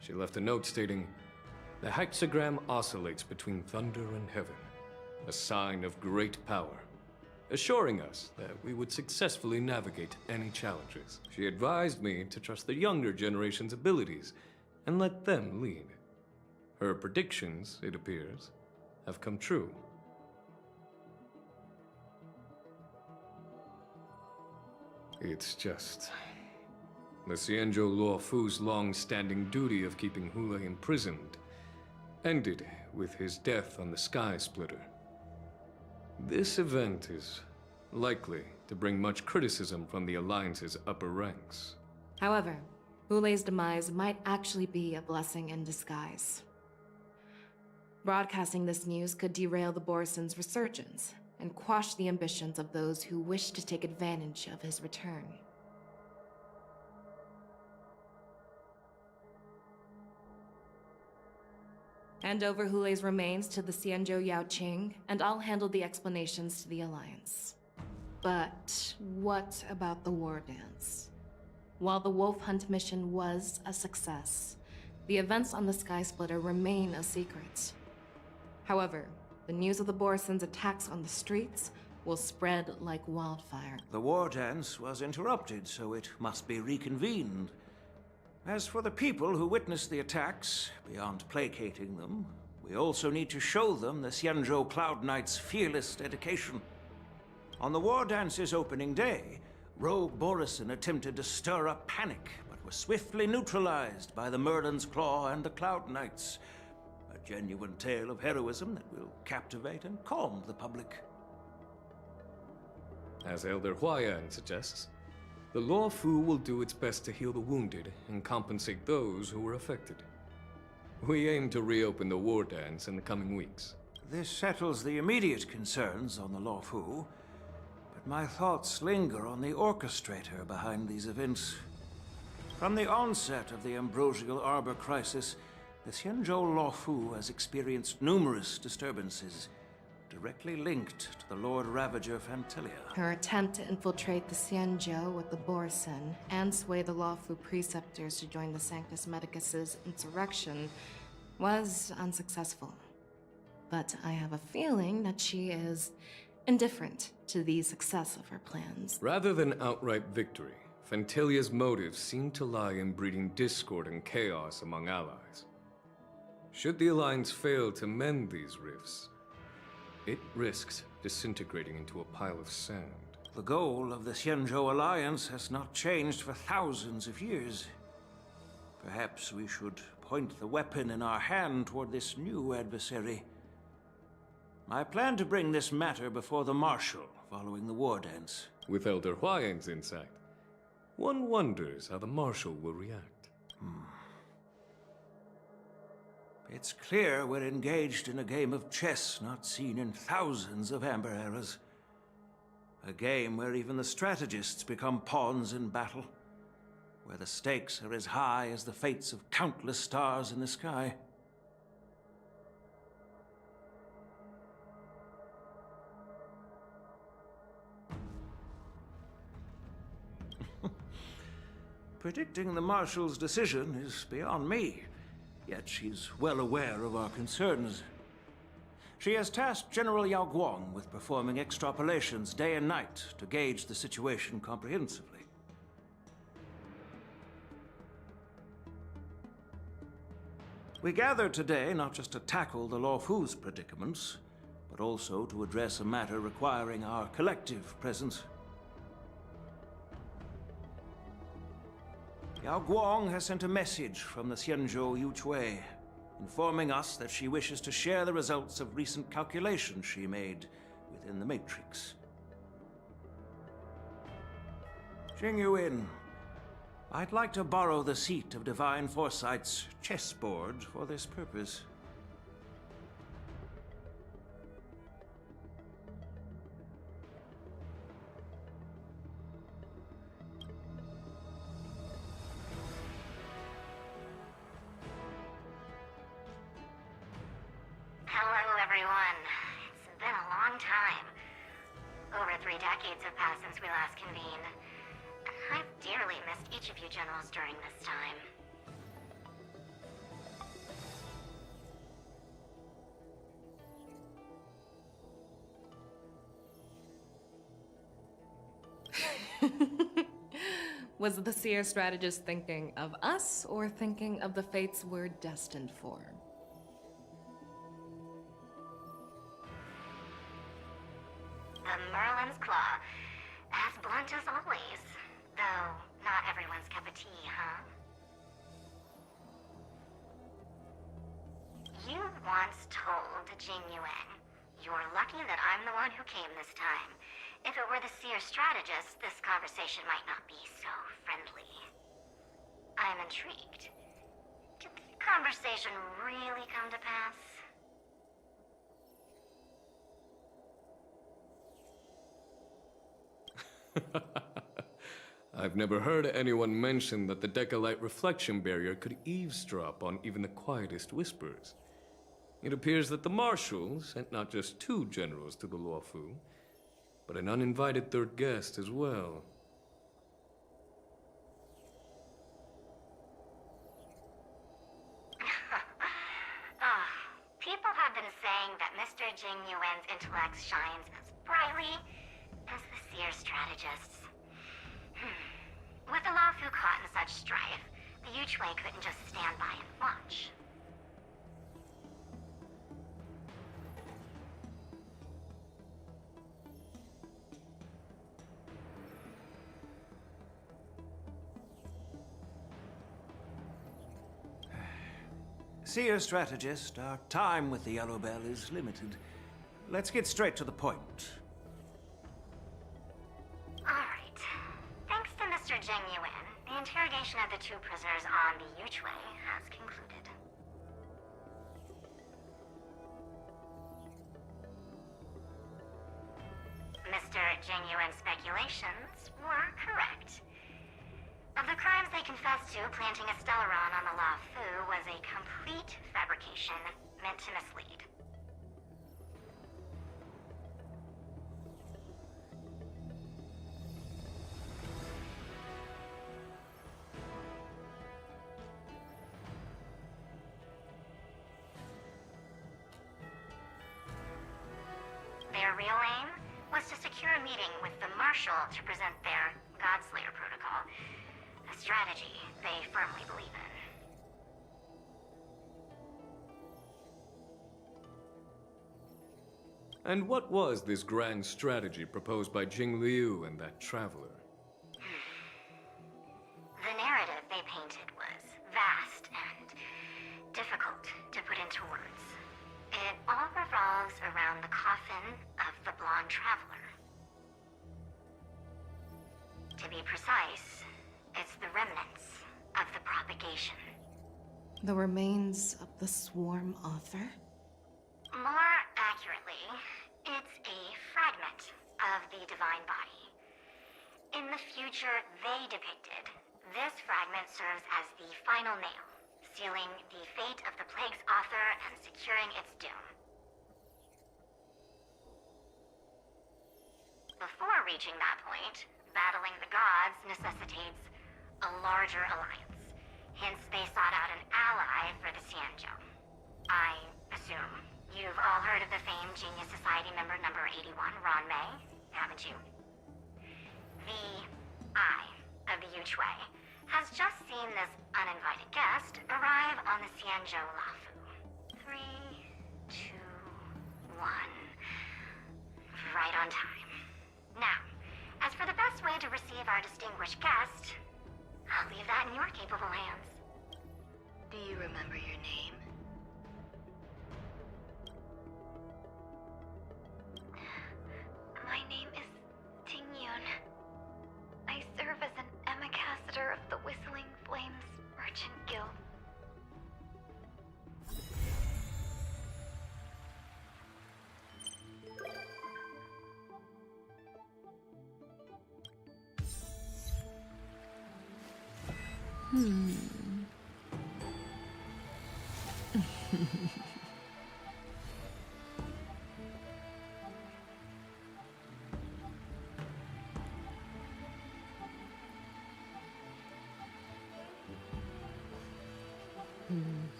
She left a note stating, "The hexagram oscillates between thunder and heaven, a sign of great power," assuring us that we would successfully navigate any challenges. She advised me to trust the younger generation's abilities and let them lead. Her predictions, it appears, have come true. It's just... the Xianzhou Luofu's long-standing duty of keeping Hulei imprisoned ended with his death on the Sky Splitter. This event is likely to bring much criticism from the Alliance's upper ranks. However, Hulei's demise might actually be a blessing in disguise. Broadcasting this news could derail the Borisin's resurgence and quash the ambitions of those who wish to take advantage of his return. Hand over Hulei's remains to the Xianzhou Yaoqing, and I'll handle the explanations to the Alliance. But what about the war dance? While the Wolf Hunt mission was a success, the events on the Sky Splitter remain a secret. However, the news of the Borisin's attacks on the streets will spread like wildfire. The war dance was interrupted, so it must be reconvened. As for the people who witnessed the attacks, beyond placating them, we also need to show them the Xianzhou Cloud Knights' fearless dedication. On the war dance's opening day, rogue Borisin attempted to stir up panic, but was swiftly neutralized by the Merlin's Claw and the Cloud Knights. A genuine tale of heroism that will captivate and calm the public. As Elder Huayan suggests, The Law Fu will do its best to heal the wounded and compensate those who were affected. We aim to reopen the war dance in the coming weeks. This settles the immediate concerns on the Law Fu, but my thoughts linger on the orchestrator behind these events. From the onset of the Ambrosial Arbor crisis, the Xianzhou Law Fu has experienced numerous disturbances, directly linked to the Lord Ravager Fantilia. Her attempt to infiltrate the Xianzhou with the Borsen and sway the Lawfu preceptors to join the Sanctus Medicus's insurrection was unsuccessful. But I have a feeling that she is indifferent to the success of her plans. Rather than outright victory, Fantilia's motives seem to lie in breeding discord and chaos among allies. Should the Alliance fail to mend these rifts, it risks disintegrating into a pile of sand. The goal of the Xianzhou Alliance has not changed for thousands of years. Perhaps we should point the weapon in our hand toward this new adversary. I plan to bring this matter before the Marshal following the war dance. With Elder Huayan's insight, one wonders how the Marshal will react. It's clear we're engaged in a game of chess not seen in thousands of Amber eras. A game where even the strategists become pawns in battle, where the stakes are as high as the fates of countless stars in the sky. Predicting the Marshal's decision is beyond me, yet she's well aware of our concerns. She has tasked General Yao Guang with performing extrapolations day and night to gauge the situation comprehensively. We gathered today not just to tackle the Law Fu's predicaments, but also to address a matter requiring our collective presence. Yao Guang has sent a message from the Xianzhou Yuchui, informing us that she wishes to share the results of recent calculations she made within the Matrix. Jing Yuin, I'd like to borrow the seat of Divine Foresight's chessboard for this purpose. Hello, everyone. It's been a long time. Over 3 decades have passed since we last convened. I've dearly missed each of you generals during this time. Was the seer strategist thinking of us or thinking of the fates we're destined for? The Merlin's Claw. As blunt as always. Though, not everyone's cup of tea, huh? You once told Jing Yuan, "You're lucky that I'm the one who came this time. If it were the seer strategist, this conversation might not be so friendly." I'm intrigued. Did the conversation really come to pass? I've never heard anyone mention that the Decalite reflection barrier could eavesdrop on even the quietest whispers. It appears that the Marshal sent not just 2 generals to the Luofu, but an uninvited 3rd guest as well. People have been saying that Mr. Jing Yuan's intellect shines as brightly as the seer strategist's. With the Lao Fu caught in such strife, the Yuchui couldn't just stand by and watch. Seer strategist, our time with the Yellow Bell is limited. Let's get straight to the point. Alright. Thanks to Mr. Zheng Yuan, the interrogation of the two prisoners on the Yuchwei has concluded. Mr. Zheng Yuan's speculations were correct. Of the crimes they confessed to, planting a Stellaron on the La Fu was a complete fabrication meant to mislead. Their real aim was to secure a meeting with the Marshal to present their Godslayer protocol, a strategy they firmly believe in. And what was this grand strategy proposed by Jing Liu and that traveler? The narrative they painted was vast and difficult to put into words. It all revolves around the coffin of the blonde traveler. To be precise, it's the remnants of the propagation. The remains of the swarm author? More accurately, it's a fragment of the divine body. In the future they depicted, this fragment serves as the final nail, sealing the fate of the plague's author and securing its doom. Before reaching that point, battling the gods necessitates a larger alliance. Hence, they sought out an ally for the Xianzhou. I assume you've all heard of the famed Genius Society member number 81, Ron Mei, haven't you? The Eye of the Yuchwei has just seen this uninvited guest arrive on the Xianzhou Lafu. 3, 2, 1. Right on time. Now, as for the best way to receive our distinguished guest, I'll leave that in your capable hands. Do you remember your name? My name is Ting Yun. I serve as an ambassador of the Whistling Flames Merchant Guild.